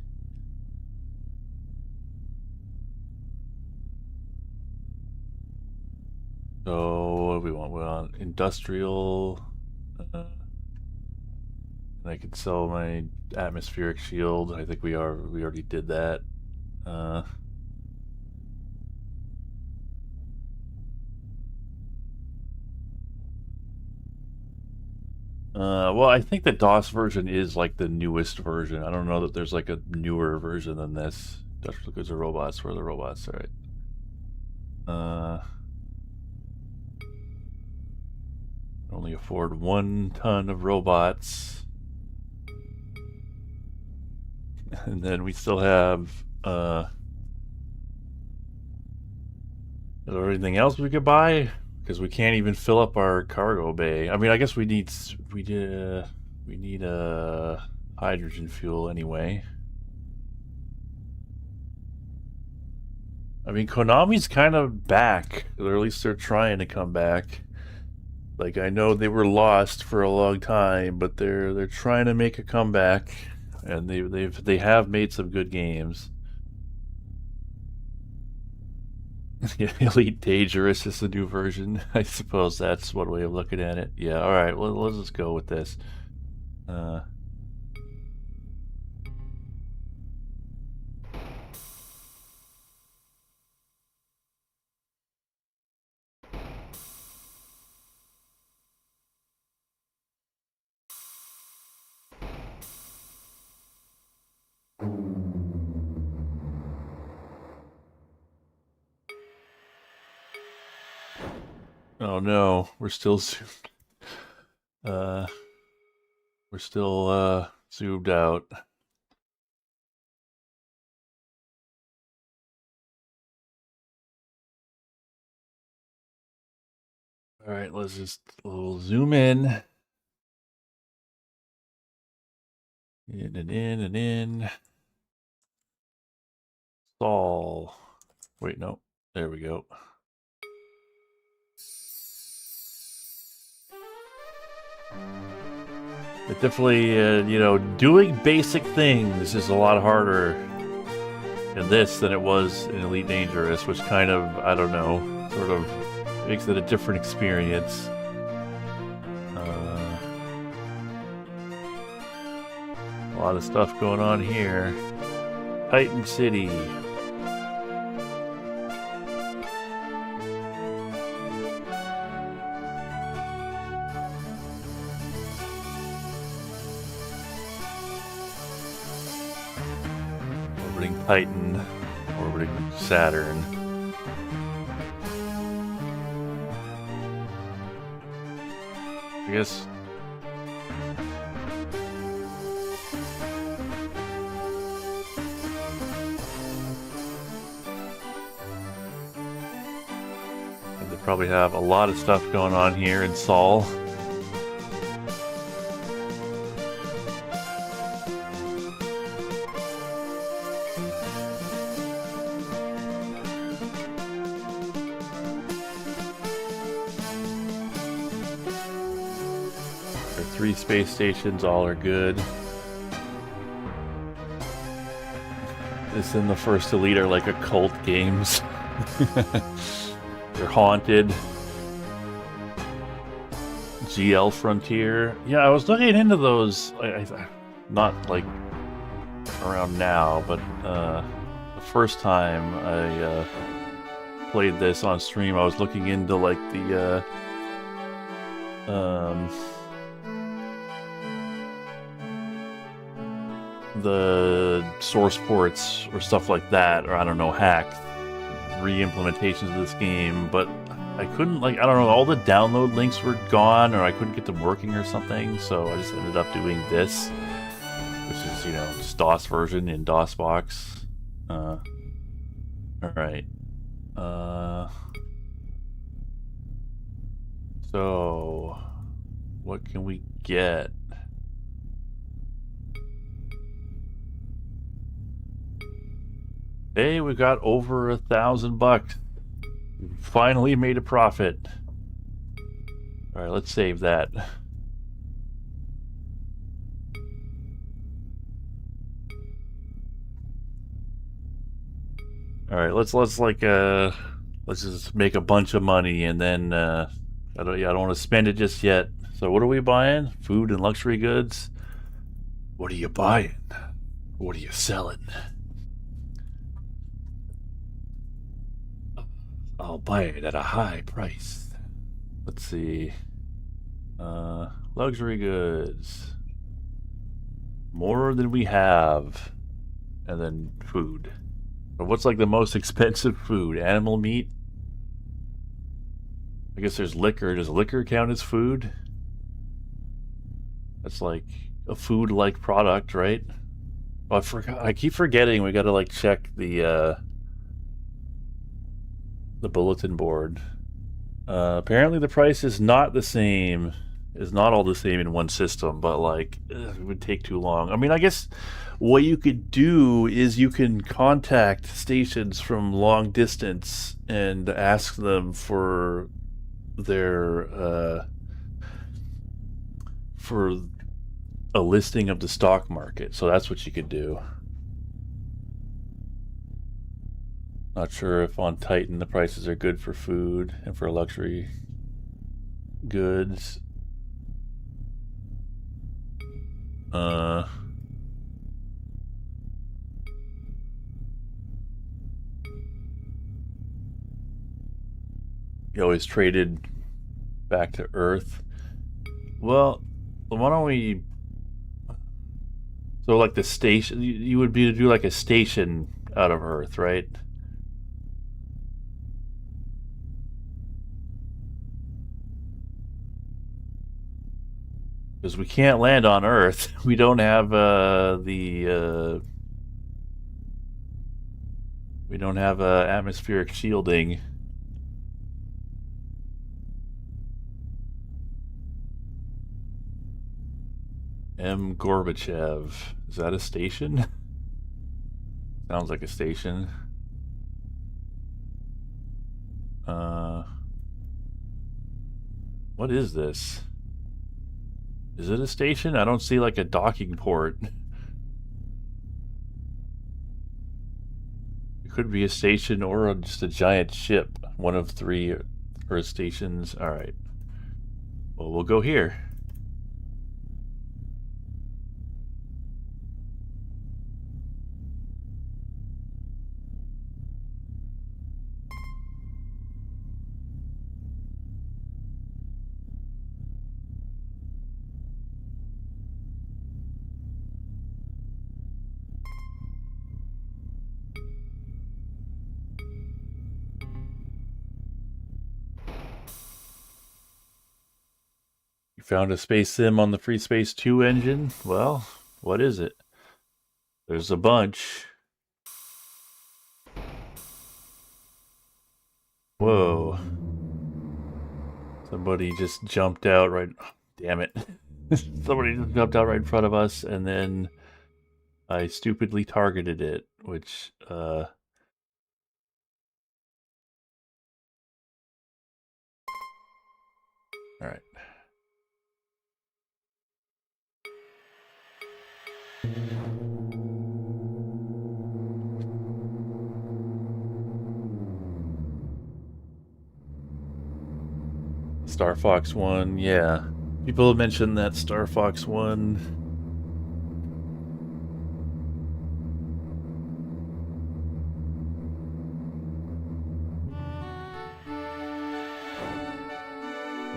So, what do we want? We want industrial. And I could sell my atmospheric shield. I think we already did that. Well, I think the DOS version is like the newest version. I don't know that there's like a newer version than this. Industrial goods or robots? Where are the robots? All right. Only afford 1 ton of robots. And then we still have, is there anything else we could buy? Because we can't even fill up our cargo bay. I mean, I guess we need hydrogen fuel anyway. I mean, Konami's kind of back, or at least they're trying to come back. Like, I know they were lost for a long time, but they're trying to make a comeback, and they have made some good games. Elite Dangerous is the new version. I suppose that's one way of looking at it. Yeah, alright, well, let's just go with this. Oh no, we're still zoomed out. All right, let's just zoom in. In and in and in. Stall. Wait, no. There we go. It definitely, doing basic things is a lot harder in this than it was in Elite Dangerous, which kind of, I don't know, sort of makes it a different experience. A lot of stuff going on here. Titan City. Orbiting Titan. Orbiting Saturn. I guess... they probably have a lot of stuff going on here in Sol. There are 3 space stations, all are good. This and the first Elite are like occult games. They're haunted. GL Frontier. Yeah, I was looking into those. Not like around now, but the first time I played this on stream, I was looking into like the source ports or stuff like that, or I don't know, hacked re-implementations of this game, but I couldn't, like, I don't know, all the download links were gone, or I couldn't get them working or something, so I just ended up doing this, which is, just DOS version in DOSBox. Alright. So, what can we get? Hey, we got over $1,000. We finally made a profit. All right, let's save that. All right, let's just make a bunch of money, and then I don't want to spend it just yet. So what are we buying? Food and luxury goods. What are you buying? What are you selling? I'll buy it at a high price. Let's see. Luxury goods. More than we have. And then food. But what's like the most expensive food? Animal meat? I guess there's liquor. Does liquor count as food? That's like a food-like product, right? Oh, I keep forgetting we gotta like check the bulletin board. Apparently the price is not the same is not all the same in one system, but like it would take too long. I mean, I guess what you could do is you can contact stations from long distance and ask them for their for a listing of the stock market. So that's what you could do. Not sure if on Titan the prices are good for food and for luxury goods. You always traded back to Earth. Well, why don't we? So like the station, you would be to do like a station out of Earth, right? Because we can't land on Earth. We don't have we don't have atmospheric shielding. M. Gorbachev. Is that a station? Sounds like a station. What is this? Is it a station? I don't see like a docking port. It could be a station or just a giant ship. One of three Earth stations. All right. Well, we'll go here. You found a space sim on the Free Space 2 engine? Well, what is it? There's a bunch. Whoa. Somebody just jumped out right... Oh, damn it. Somebody just jumped out right in front of us, and then I stupidly targeted it, which, Alright. Star Fox 1, yeah. People have mentioned that Star Fox 1.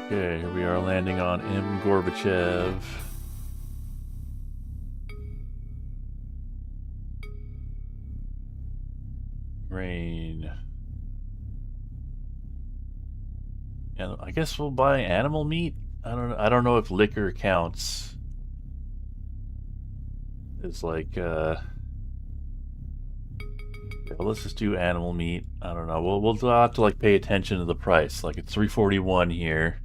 Okay, here we are landing on M. Gorbachev. Rain. And I guess we'll buy animal meat. I don't know if liquor counts. It's like yeah, let's just do animal meat. I don't know. We'll have to like pay attention to the price. Like it's 341 here.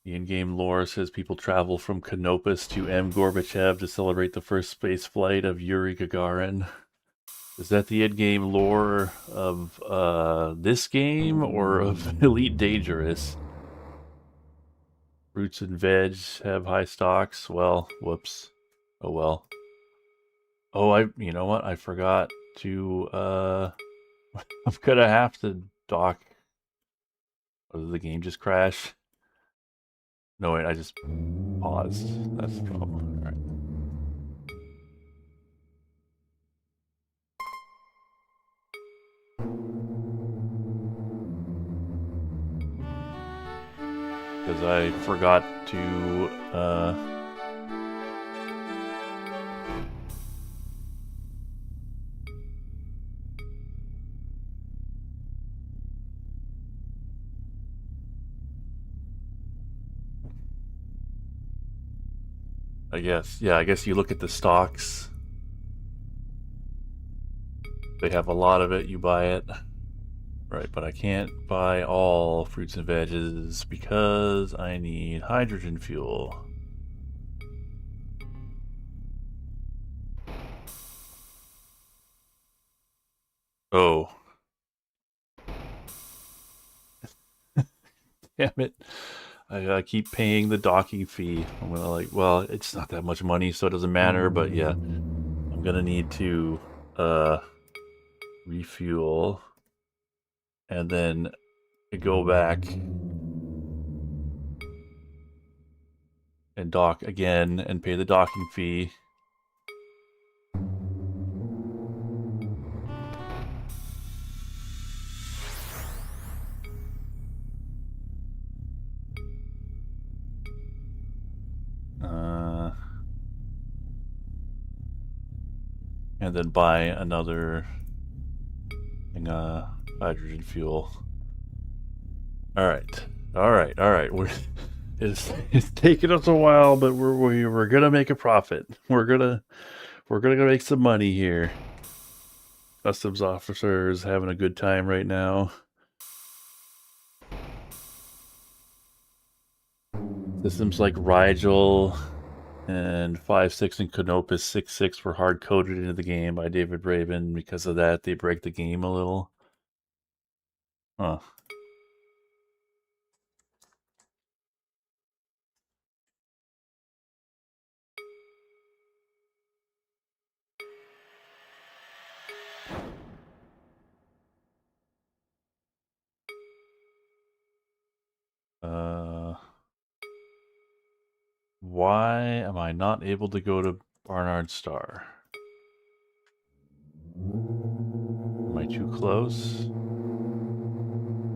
The in-game lore says people travel from Canopus to M. Gorbachev to celebrate the first space flight of Yuri Gagarin. Is that the in-game lore of this game or of Elite Dangerous? Fruits and veg have high stocks. Well, whoops. Oh well. Oh, you know what? I forgot to I'm gonna have to dock. Or did the game just crash? No, wait, I just paused. That's the problem. All right. Because I forgot to I guess, yeah, I guess you look at the stocks They have a lot of it, you buy it. Right, but I can't buy all fruits and veggies because I need hydrogen fuel. Oh. Damn it. I keep paying the docking fee. I'm gonna well, it's not that much money, so it doesn't matter, but yeah. I'm gonna need to refuel and then go back and dock again and pay the docking fee. And then buy another thing, hydrogen fuel. All right. It's taking us a while, but we're gonna make a profit. We're gonna make some money here. Customs officer is having a good time right now. Systems like Rigel and 5.6 and Canopus 6.6 were hard coded into the game by David Braben. Because of that, they break the game a little. Huh. Why am I not able to go to Barnard Star? Am I too close?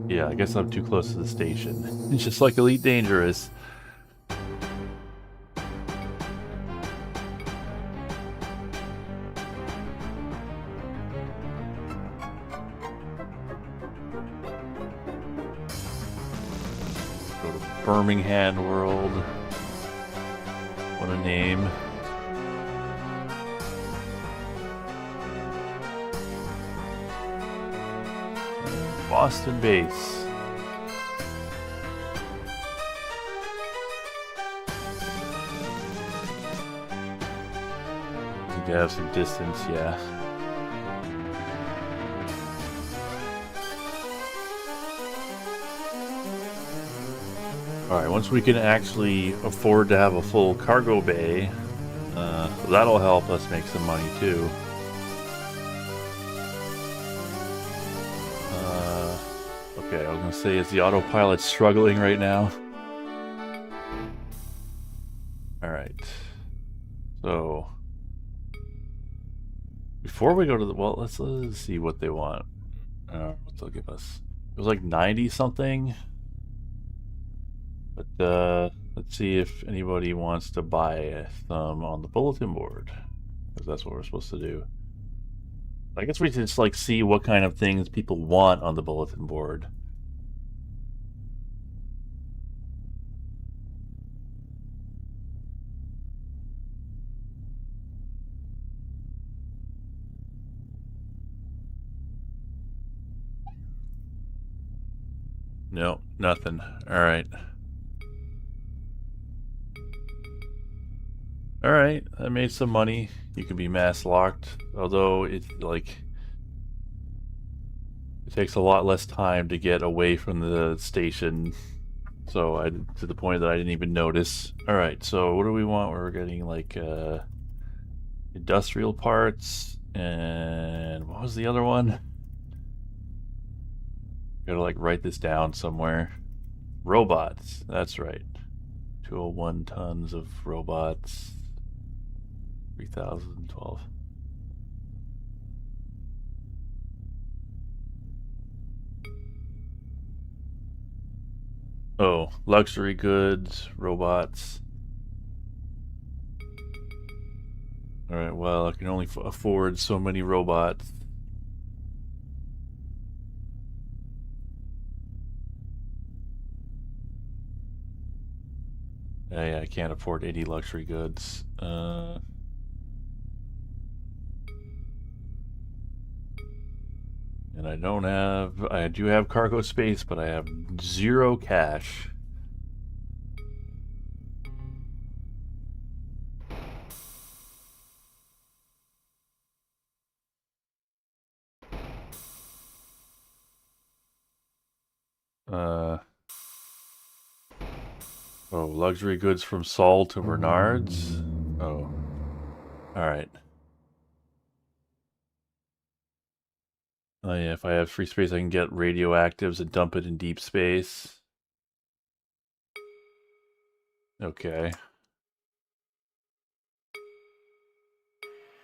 Yeah, I guess I'm too close to the station. It's just like Elite Dangerous. Go to Birmingham World. What a name. Boston base. Need to have some distance, yeah. Alright, once we can actually afford to have a full cargo bay, that'll help us make some money too. Okay, I was gonna say, is the autopilot struggling right now? Alright. So, before we go to the, well, let's see what they want. What they'll give us. It was like 90 something. But let's see if anybody wants to buy some on the bulletin board, because that's what we're supposed to do. I guess we should just like see what kind of things people want on the bulletin board. No, nothing. Alright. Alright, I made some money. You can be mass locked, although it's like it takes a lot less time to get away from the station. So to the point that I didn't even notice. Alright, so what do we want? We're getting like industrial parts, and what was the other one? Gotta like write this down somewhere. Robots, that's right. 201 tons of robots. 3012. Oh, luxury goods, robots. Alright, well, I can only afford so many robots. Yeah, I can't afford any luxury goods. And I don't have... I do have cargo space, but I have 0 cash. Oh, luxury goods from Saul to Bernard's? Oh. Alright. Oh yeah, if I have free space I can get radioactives and dump it in deep space. Okay.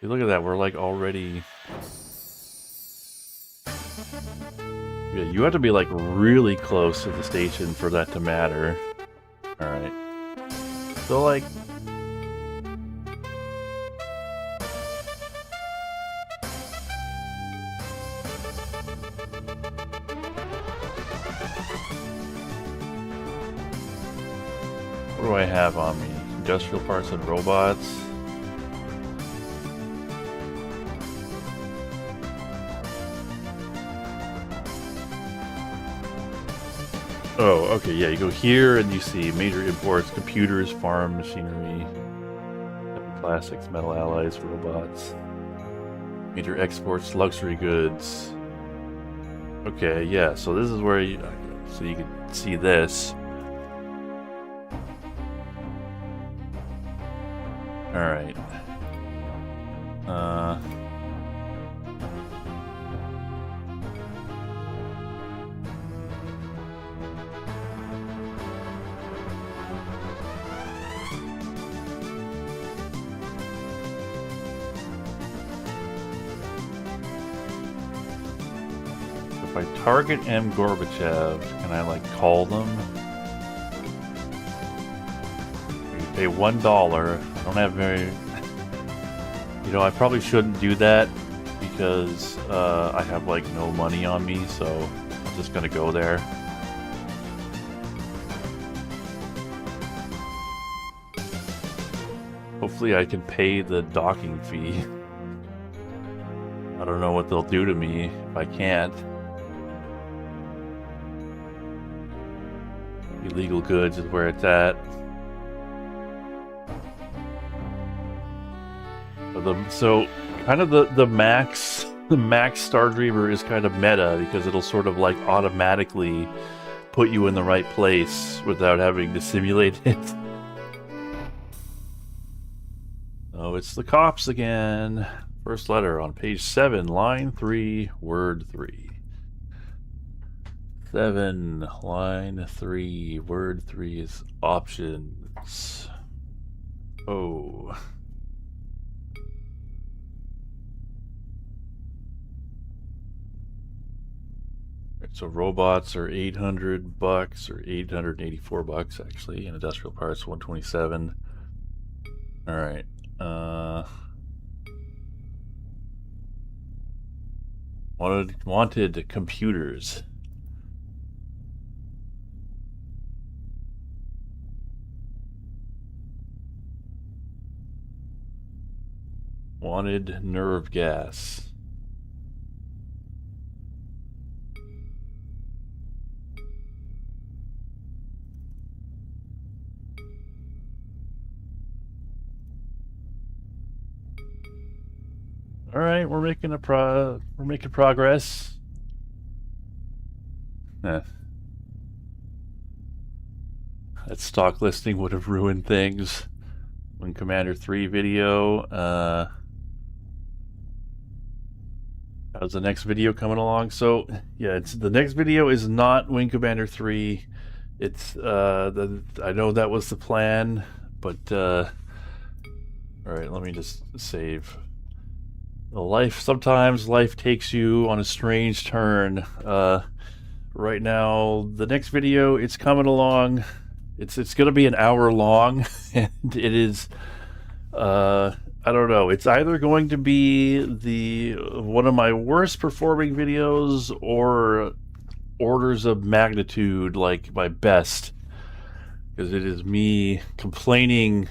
Hey, look at that, we're like already... Yeah, you have to be like really close to the station for that to matter. Alright. So like... What do I have on me? Industrial parts and robots? Oh, okay, yeah, you go here and you see major imports, computers, farm, machinery, plastics, metal alloys, robots. Major exports, luxury goods. Okay, yeah, so this is where you... So you can see this. Alright. If I target M. Gorbachev, can I, like, call them? You pay $1. I don't have very... You know, I probably shouldn't do that because I have, like, no money on me, so I'm just gonna go there. Hopefully I can pay the docking fee. I don't know what they'll do to me if I can't. Illegal goods is where it's at. So kind of the max Star Dreamer is kind of meta because it'll sort of like automatically put you in the right place without having to simulate it. Oh, it's the cops again. First letter on page 7, line 3, word 3. 7, line 3, word 3 is options. Oh. So robots are $800 or $884 actually, and industrial parts $127. All right. Wanted computers. Wanted nerve gas. All right, we're making progress. That stock listing would have ruined things. Wing Commander 3 video. How's the next video coming along? So yeah, the next video is not Wing Commander 3. It's I know that was the plan, but all right, let me just save. Sometimes life takes you on a strange turn. Right now, the next video, it's coming along. It's gonna be an hour long, and it is. I don't know. It's either going to be one of my worst performing videos, or orders of magnitude like my best, because it is me complaining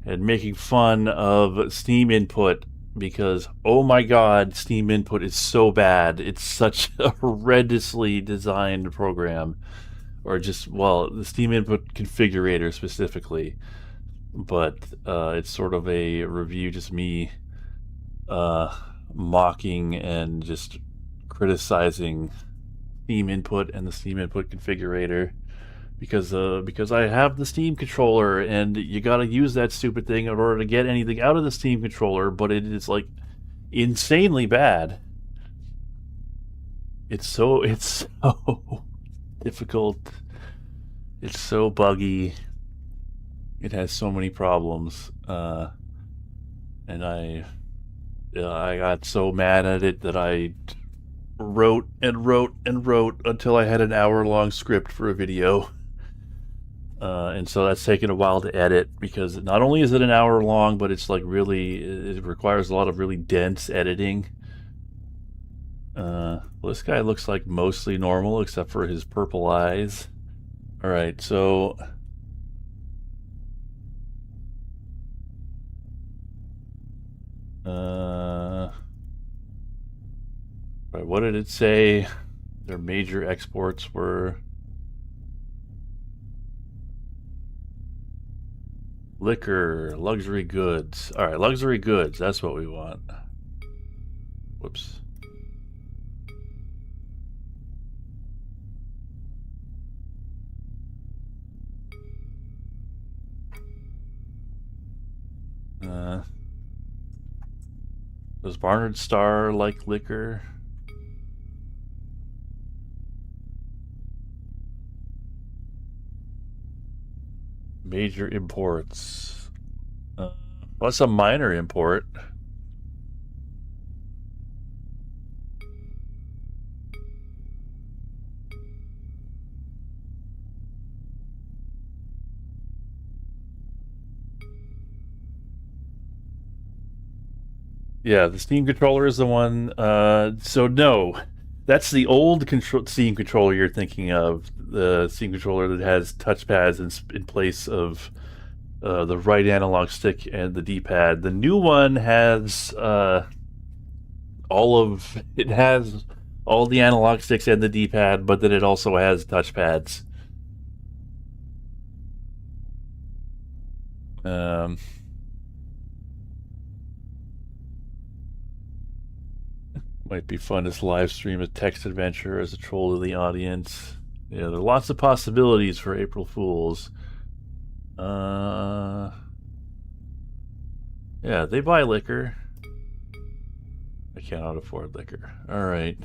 and making fun of Steam input because, oh my god, Steam Input is so bad. It's such a horrendously designed program. Or just, well, the Steam Input configurator specifically. But it's sort of a review, just me mocking and just criticizing Steam Input and the Steam Input configurator. Because I have the Steam controller, and you gotta use that stupid thing in order to get anything out of the Steam controller, but it is like insanely bad. It's so difficult. It's so buggy. It has so many problems, and I got so mad at it that I wrote and wrote and wrote until I had an hour-long script for a video. And so that's taken a while to edit, because not only is it an hour long, but it's like it requires a lot of really dense editing. Well, this guy looks like mostly normal except for his purple eyes. Alright, so right, what did it say their major exports were? Liquor, luxury goods. All right, luxury goods. That's what we want. Whoops. Does Barnard Star like liquor? Major imports. What's a minor import? Yeah, the Steam controller is the one. So no, that's the old Steam controller you're thinking of. The Steam controller that has touchpads in place of the right analog stick and the D-pad. The new one has all the analog sticks and the D-pad, but then it also has touchpads. Might be fun to live stream a text adventure as a troll to the audience. Yeah, there are lots of possibilities for April Fools. Yeah, they buy liquor. I cannot afford liquor. All right.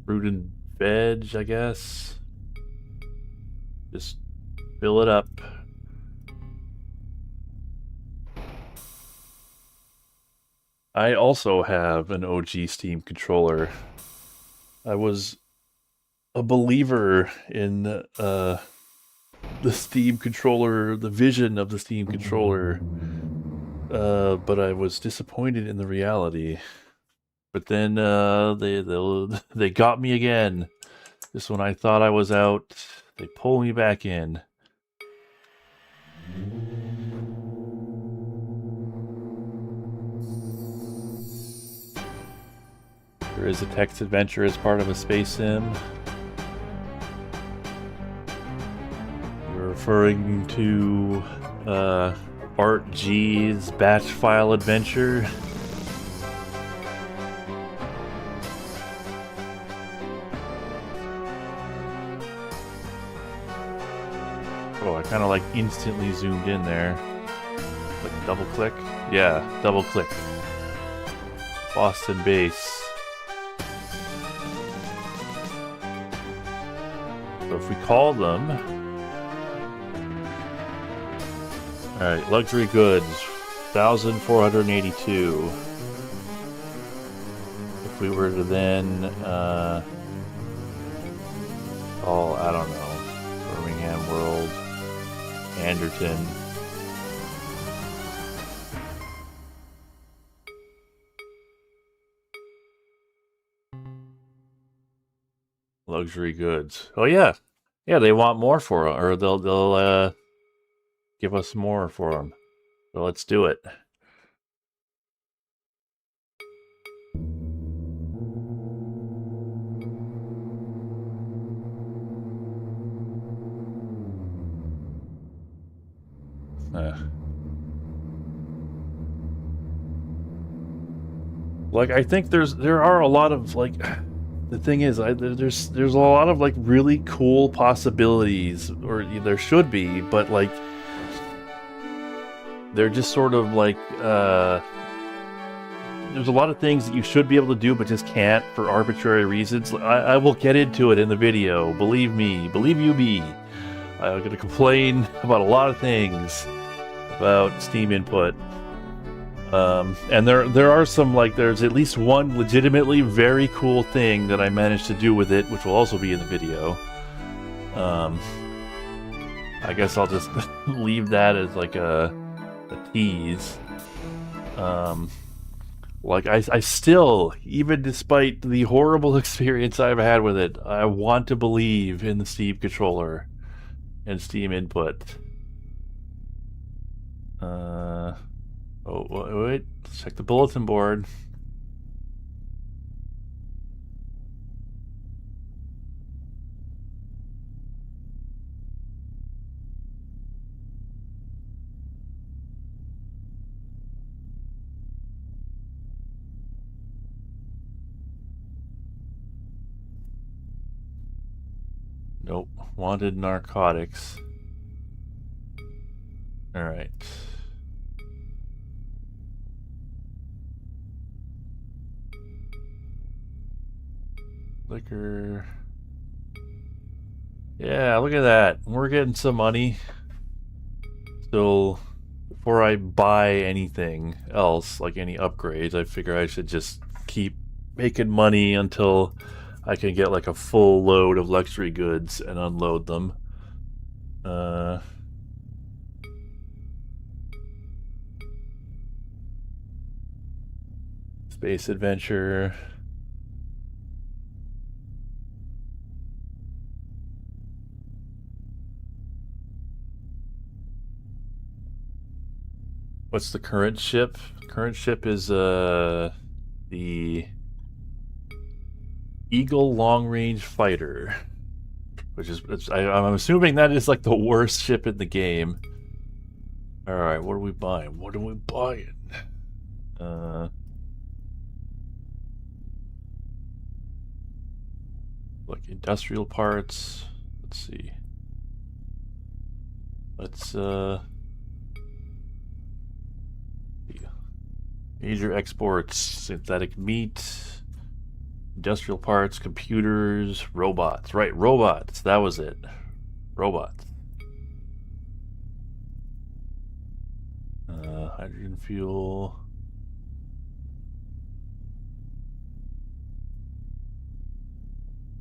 Fruit and veg, I guess. Just fill it up. I also have an OG Steam controller. I was a believer in the Steam controller, the vision of the Steam controller, but I was disappointed in the reality. But then they got me again. Just when I thought I was out, they pull me back in. There is a text adventure as part of a space sim. You're referring to Art G's batch file adventure. Oh, I kind of like instantly zoomed in there. Like double click? Yeah, double click. Boston base. So if we call them... Alright, luxury goods, 1,482. If we were to then call, I don't know, Birmingham World, Anderton. Luxury goods. Oh yeah. Yeah, they want more for it, or they'll give us more for them. So let's do it. Like, I think there are a lot of, like, the thing is, there's a lot of, like, really cool possibilities, or there should be, but, like, they're just sort of like, there's a lot of things that you should be able to do but just can't for arbitrary reasons. I will get into it in the video, believe me, believe you me. I'm gonna complain about a lot of things about Steam input. And there are some, like, there's at least one legitimately very cool thing that I managed to do with it, which will also be in the video. I guess I'll just leave that as like a tease. Like, I still, even despite the horrible experience I've had with it, I want to believe in the Steam controller and Steam input. Oh, wait, let's check the bulletin board. Nope, wanted narcotics. All right. Liquor. Yeah, look at that. We're getting some money. So, before I buy anything else, like any upgrades, I figure I should just keep making money until I can get like a full load of luxury goods and unload them. Space adventure. What's the current ship? Current ship is the Eagle Long Range Fighter, which is, I'm assuming that is like the worst ship in the game. All right, what are we buying? What are we buying? Like industrial parts. Let's see. Let's major exports: synthetic meat, industrial parts, computers, robots. Right, robots. That was it. Robots. Hydrogen fuel.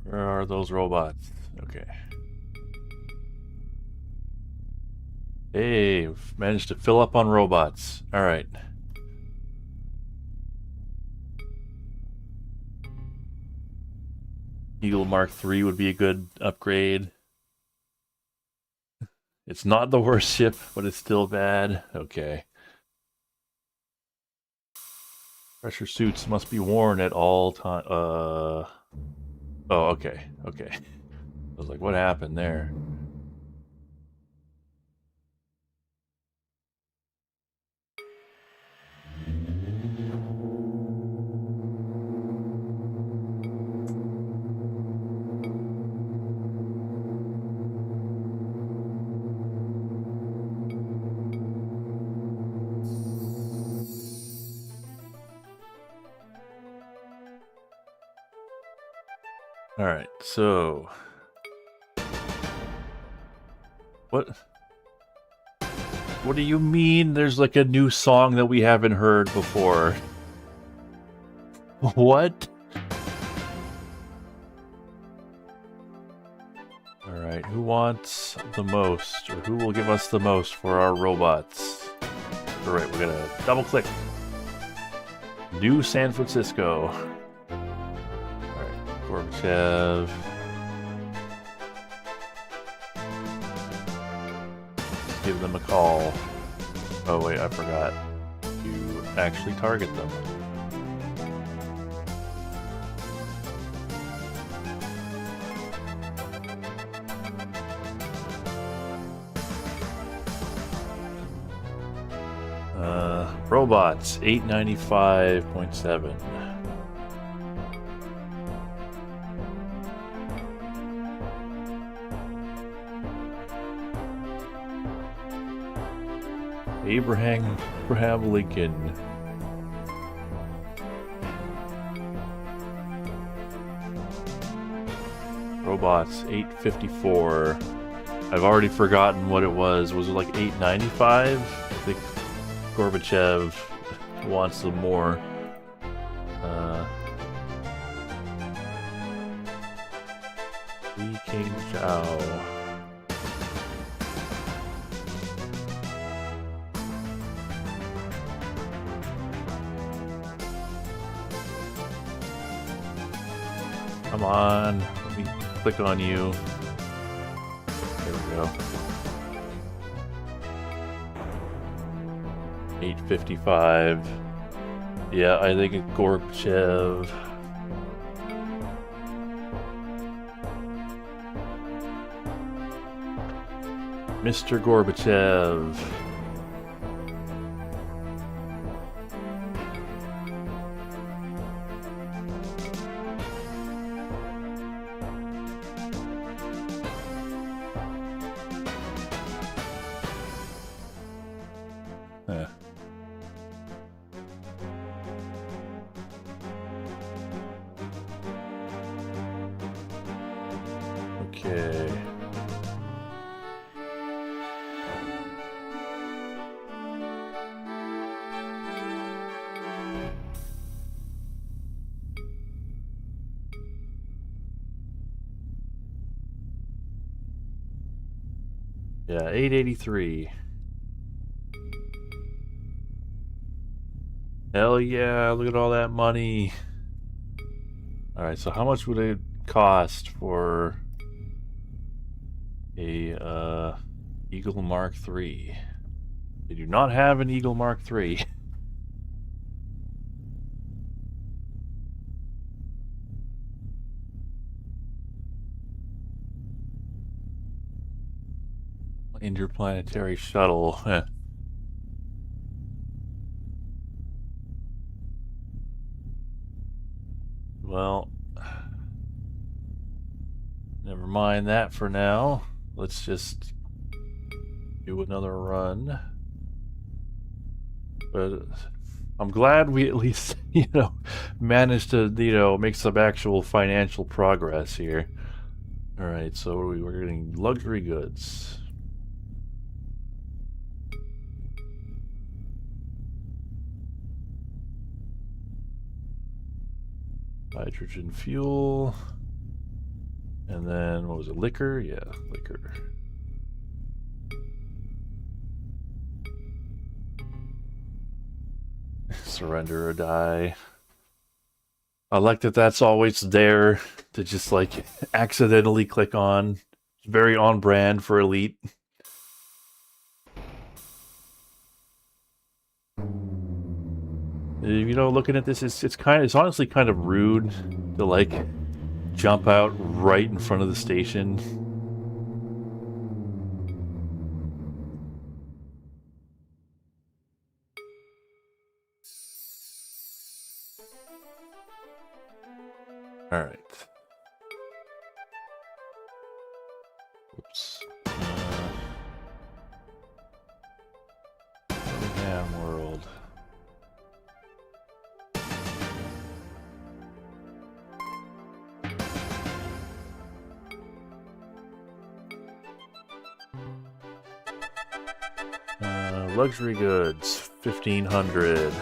Where are those robots? Okay. Hey, we've managed to fill up on robots. All right. Eagle Mark III would be a good upgrade. It's not the worst ship, but it's still bad. Okay. Pressure suits must be worn at all time. Oh, okay. Okay. I was like, what happened there? All right, so what do you mean there's like a new song that we haven't heard before? What? All right, who wants the most, or who will give us the most for our robots? All right, we're gonna double click. New San Francisco. Gorbachev. give them a call. Oh wait, I forgot to actually target them. Robots, 895.7. Abraham Lincoln. Robots, 854. I've already forgotten what it was. Was it like 895? I think Gorbachev wants some more. Li King Chao. Come on, let me click on you. There we go. 855. Yeah, I think it's Gorbachev. Mr. Gorbachev. Okay. Yeah, 883. Hell yeah, look at all that money. Alright, so how much would it cost for a Eagle Mark III? They do not have an Eagle Mark III. Interplanetary shuttle. Well, never mind that for now. Let's just do another run. But I'm glad we at least, managed to, make some actual financial progress here. Alright, so we're getting luxury goods. Hydrogen fuel. And then, what was it? Liquor? Yeah, liquor. Surrender or die. I like that that's always there to just, accidentally click on. Very on brand for Elite. Looking at this, it's honestly kind of rude to jump out right in front of the station. All right. Oops. Birmingham World. Luxury goods, 1,500.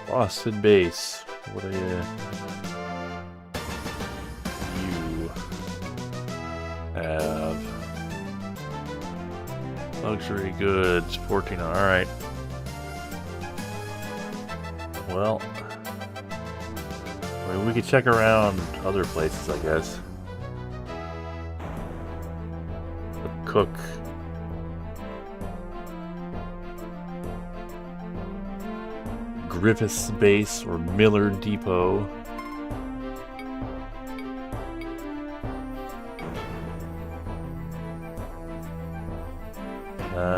Boston base. What are you have? Luxury goods, 14. All right. Well, mean, we could check around other places, I guess. The Cook. Griffiths Base or Miller Depot.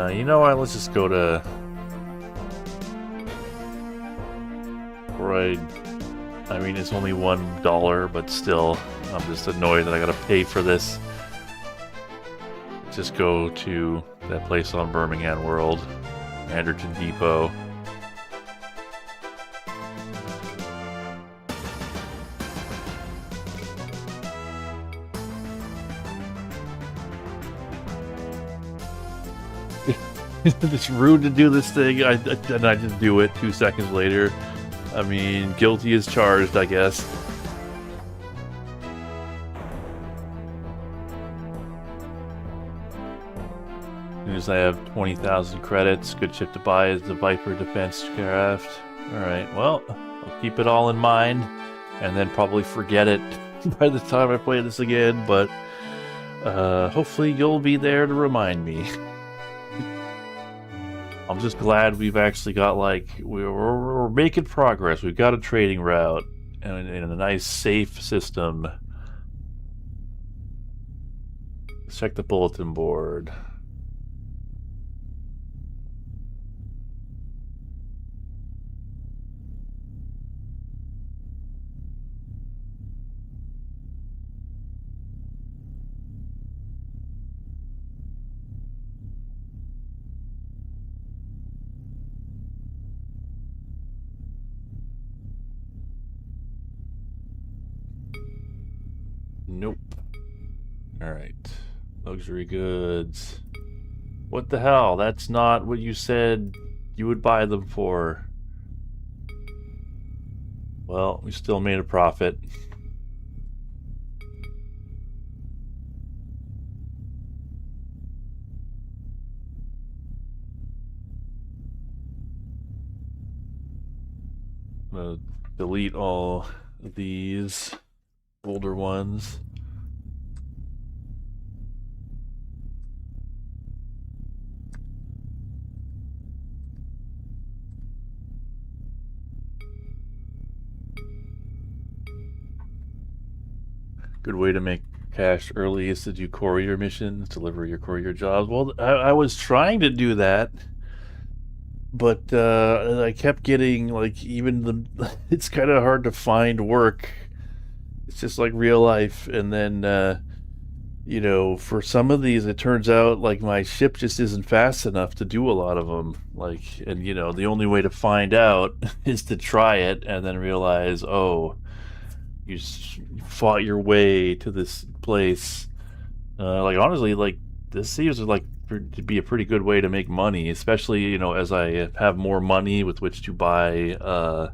You know what? Let's just go to right. I mean, it's only $1, but still, I'm just annoyed that I gotta pay for this. Just go to that place on Birmingham World, Anderton Depot. It's rude to do this thing, and I just do it 2 seconds later. I mean, guilty as charged, I guess. As soon as I have 20,000 credits, good ship to buy is the Viper Defense Craft. Alright, well, I'll keep it all in mind, and then probably forget it by the time I play this again, but hopefully you'll be there to remind me. I'm just glad we've actually got, like, we're making progress. We've got a trading route and a nice, safe system. Let's check the bulletin board. Nope. Alright. Luxury goods. What the hell? That's not what you said you would buy them for. Well, we still made a profit. I'm gonna delete all of these older ones. Good way to make cash early is to do courier missions, deliver your courier jobs. Well, I was trying to do that, but I kept getting, like, even the... It's kind of hard to find work. It's just like real life, and then, you know, for some of these, it turns out, like, my ship just isn't fast enough to do a lot of them. Like, and, you know, the only way to find out is to try it, and then realize, oh, you fought your way to this place. Like, honestly, like, this seems like to be a pretty good way to make money, especially, you know, as I have more money with which to buy,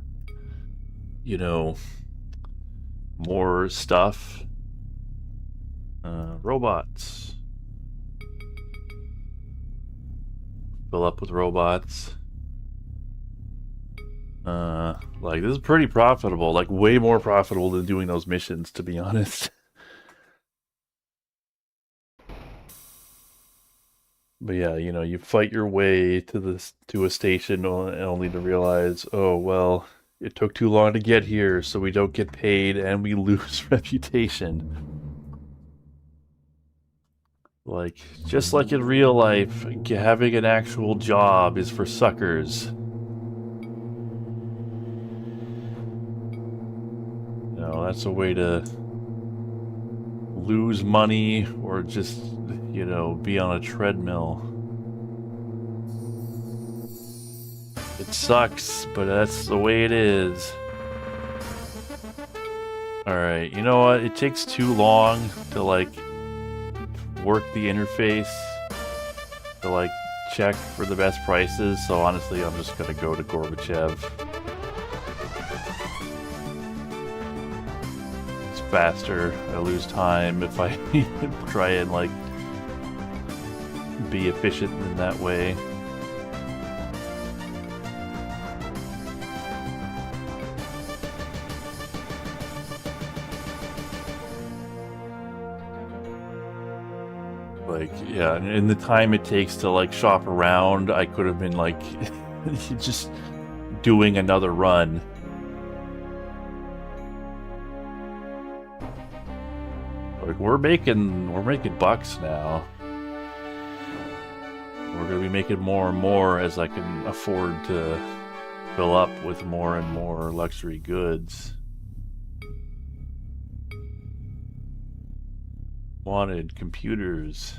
you know, more stuff. Robots. Fill up with robots. Like, this is pretty profitable. Like, way more profitable than doing those missions, to be honest. But yeah, you know, you fight your way to a station only to realize, oh, well, it took too long to get here, so we don't get paid and we lose reputation. Like, just like in real life, having an actual job is for suckers. No, that's a way to lose money or just, you know, be on a treadmill. It sucks, but that's the way it is. Alright, you know what? It takes too long to, like, work the interface to, like, check for the best prices, so honestly, I'm just gonna go to Gorbachev. It's faster. I lose time if I try and, like, be efficient in that way. Like, yeah, in the time it takes to like shop around, I could have been like just doing another run. Like we're making bucks now. We're gonna be making more and more as I can afford to fill up with more and more luxury goods. Wanted computers.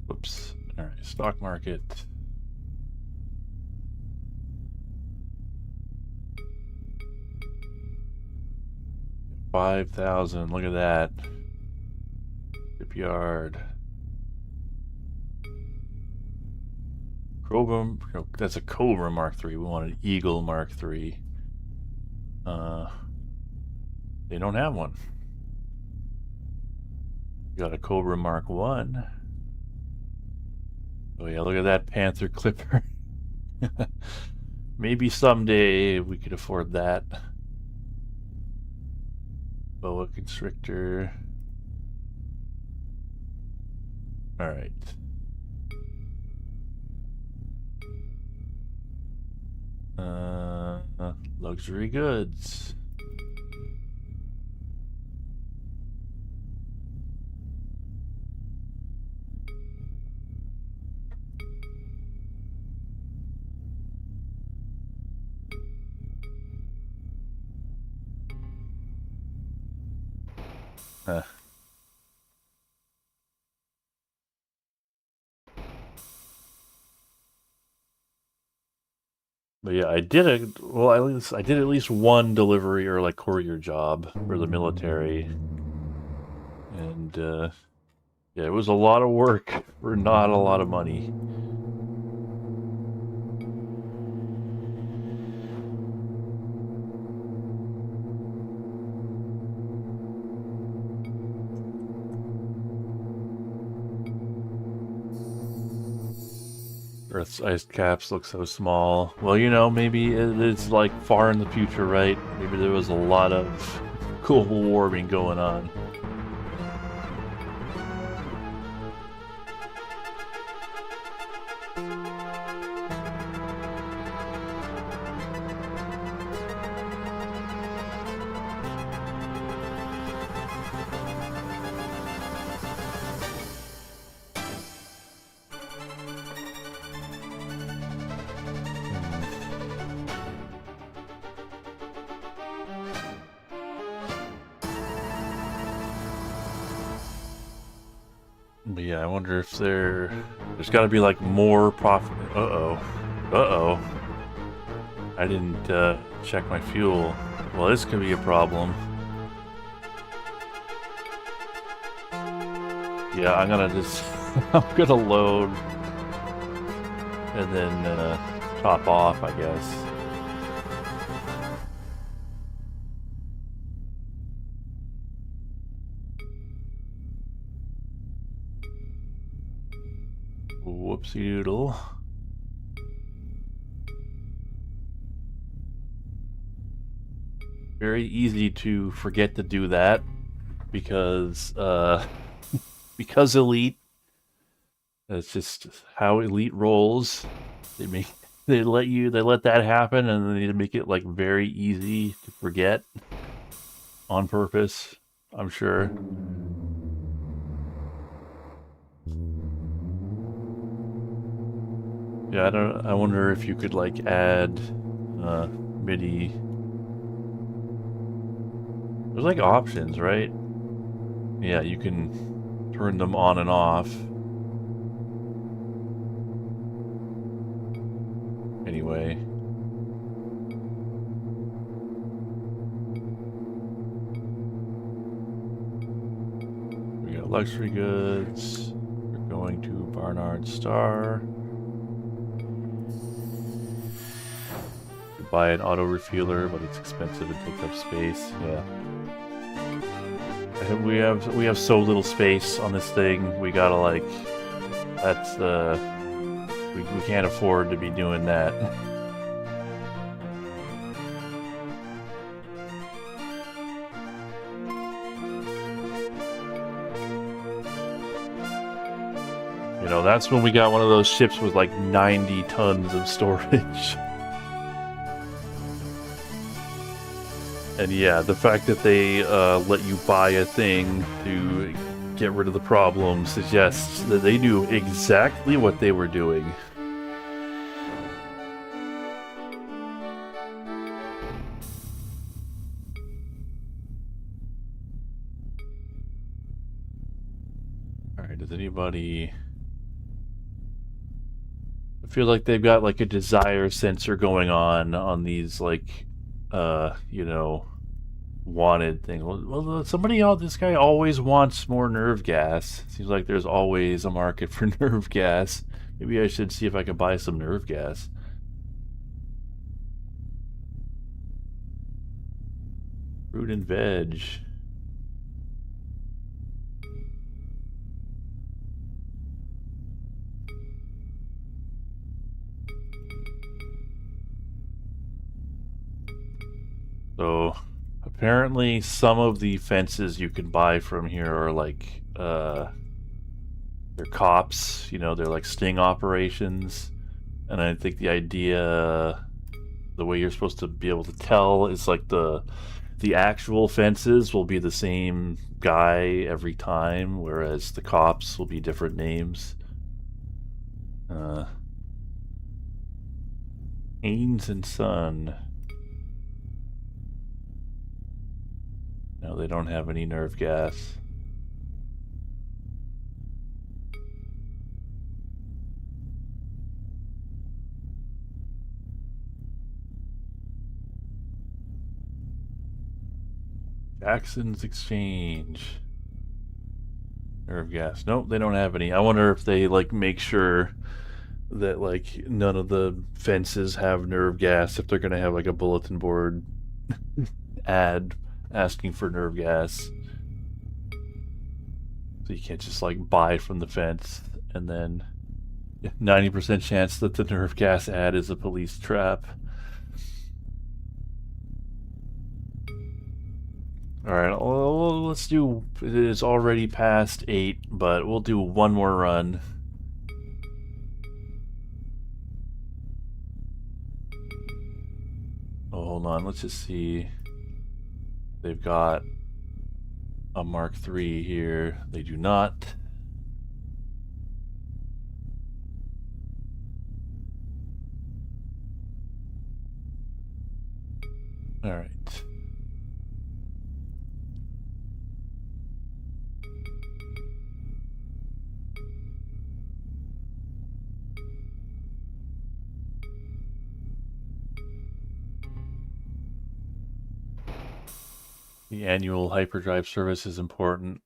Whoops. All right, stock market. $5,000. Look at that. Shipyard. Cobra. No, that's a Cobra Mark III. We want an Eagle Mark III. They don't have one. Got a Cobra Mark I. Oh yeah, look at that Panther Clipper. Maybe someday we could afford that. Boa Constrictor. Alright. Luxury goods. But yeah, I did at least one delivery or like courier job for the military. And yeah, it was a lot of work for not a lot of money. Earth's ice caps look so small. Well, you know, maybe it's like far in the future, right? Maybe there was a lot of global warming going on. But yeah, I wonder if there's got to be like more profit. Uh-oh. I didn't check my fuel. Well, this could be a problem. Yeah, I'm gonna load and then top off, I guess. Whoopsie doodle. Very easy to forget to do that because because Elite. That's just how Elite rolls. They let that happen, and then they make it like very easy to forget on purpose, I'm sure. Yeah, I wonder if you could like add MIDI. There's like options, right? Yeah, you can turn them on and off. Anyway. We got luxury goods. We're going to Barnard Star. Buy an auto refueler, but it's expensive and takes up space. Yeah. we have so little space on this thing. We gotta like, that's we can't afford to be doing that. You know, that's when we got one of those ships with like 90 tons of storage. And yeah, the fact that they let you buy a thing to get rid of the problem suggests that they knew exactly what they were doing. Alright, does anybody... I feel like they've got like a desire sensor going on these like, you know, wanted thing. Well, this guy always wants more nerve gas. Seems like there's always a market for nerve gas. Maybe I should see if I can buy some nerve gas. Fruit and veg. So, apparently some of the fences you can buy from here are like, they're cops, you know, they're like sting operations. And I think the idea, the way you're supposed to be able to tell is like the actual fences will be the same guy every time, whereas the cops will be different names. Haynes and Son. No, they don't have any nerve gas. Jackson's Exchange. Nerve gas. Nope, they don't have any. I wonder if they like make sure that like none of the fences have nerve gas if they're gonna have like a bulletin board ad asking for nerve gas. So you can't just like buy from the fence and then 90% chance that the nerve gas ad is a police trap. Alright, well, let's do... It is already past 8, but we'll do one more run. Oh, hold on, let's just see. They've got a Mark III here. They do not. Alright. The annual hyperdrive service is important.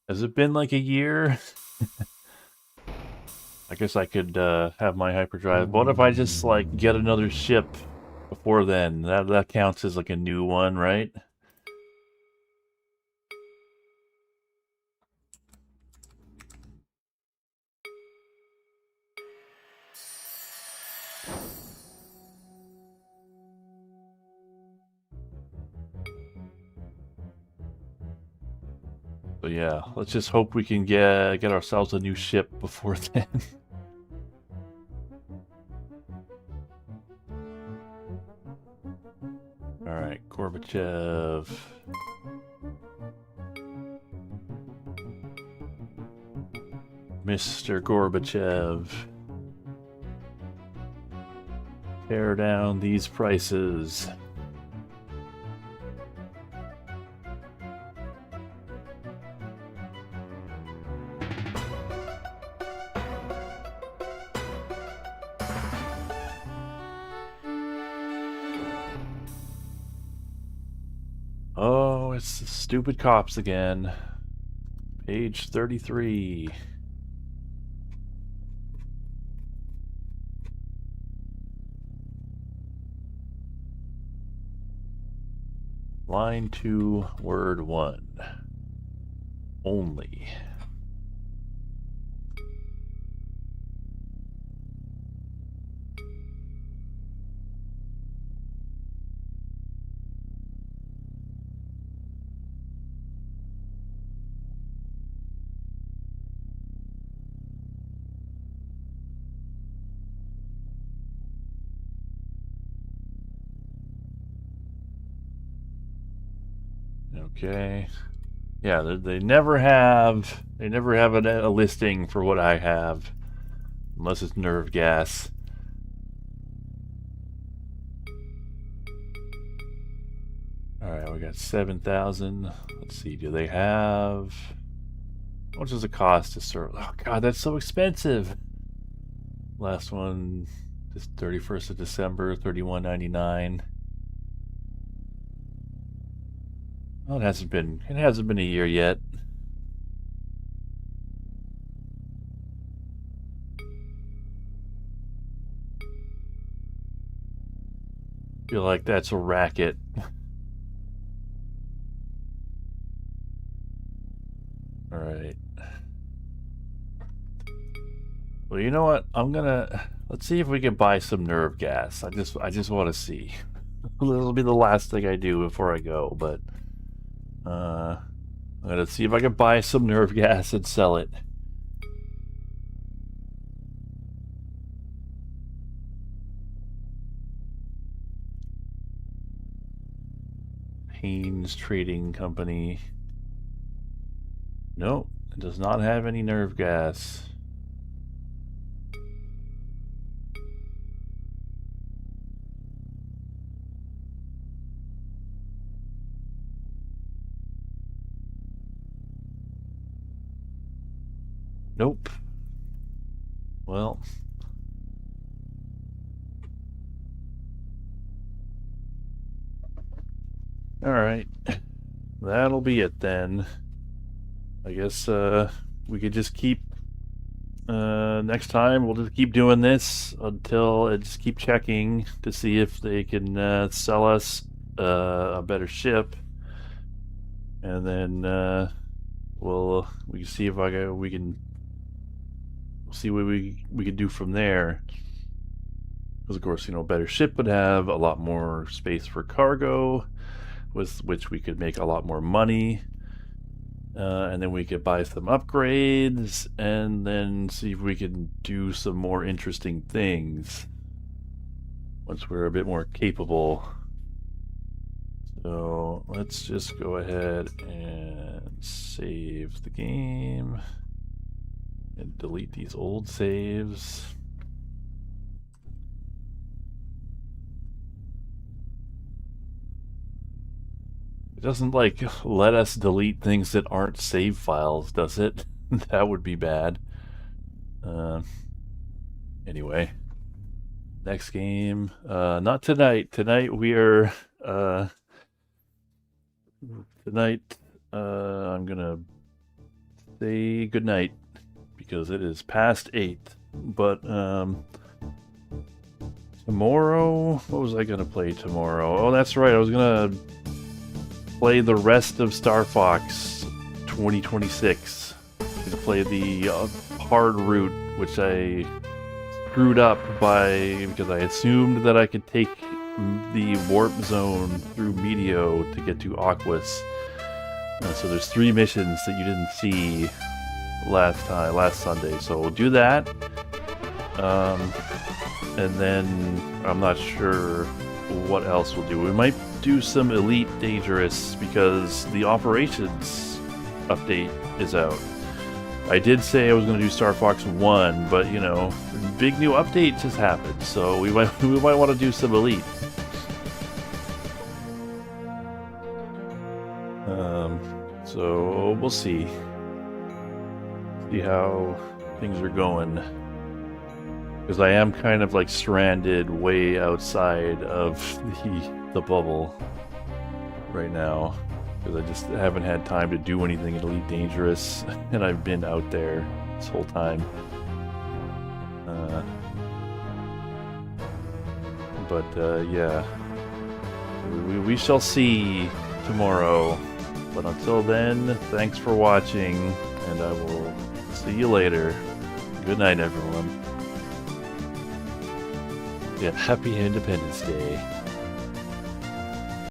Has it been like a year? I guess I could have my hyperdrive. What if I just like get another ship before then? That counts as like a new one, right? So yeah, let's just hope we can get ourselves a new ship before then. Alright, Gorbachev. Mr. Gorbachev. Tear down these prices. Oh, it's the stupid cops again. Page 33. Line 2, word 1. Only. Okay. Yeah, they never have a listing for what I have, unless it's nerve gas. All right, we got 7,000. Let's see, do they have? How much does it cost to serve? Oh God, that's so expensive. Last one, this 31st of December, $31.99. Well, it hasn't been a year yet. Feel like that's a racket. All right. Well, you know what? Let's see if we can buy some nerve gas. I just want to see. This will be the last thing I do before I go, but I'm gonna see if I can buy some nerve gas and sell it. Haynes Trading Company. Nope, it does not have any nerve gas. Nope. Well. Alright. That'll be it then. I guess we could just keep next time we'll just keep doing this until just keep checking to see if they can sell us a better ship, and then we can see if we can see what we can do from there. Because of course, a better ship would have a lot more space for cargo, with which we could make a lot more money. And then we could buy some upgrades and then see if we can do some more interesting things once we're a bit more capable. So let's just go ahead and save the game and delete these old saves. It doesn't let us delete things that aren't save files, does it? That would be bad. Anyway, next game. Not tonight. Tonight we are I'm gonna say goodnight because it is past 8. But tomorrow, what was I gonna play tomorrow? Oh, that's right, I was gonna play the rest of Star Fox 2026. I'm gonna play the hard route, which I screwed up because I assumed that I could take the warp zone through Meteo to get to Aquas. So there's 3 missions that you didn't see last Sunday. So we'll do that. And then I'm not sure what else we'll do. We might do some Elite Dangerous because the Operations update is out. I did say I was going to do Star Fox 1, but big new update just happened, so we might want to do some Elite. So we'll see how things are going, because I am kind of stranded way outside of the bubble right now, because I just haven't had time to do anything in Elite Dangerous, and I've been out there this whole time. But yeah, we shall see tomorrow. But until then, thanks for watching, and I will see you later. Good night, everyone. Yeah, happy Independence Day.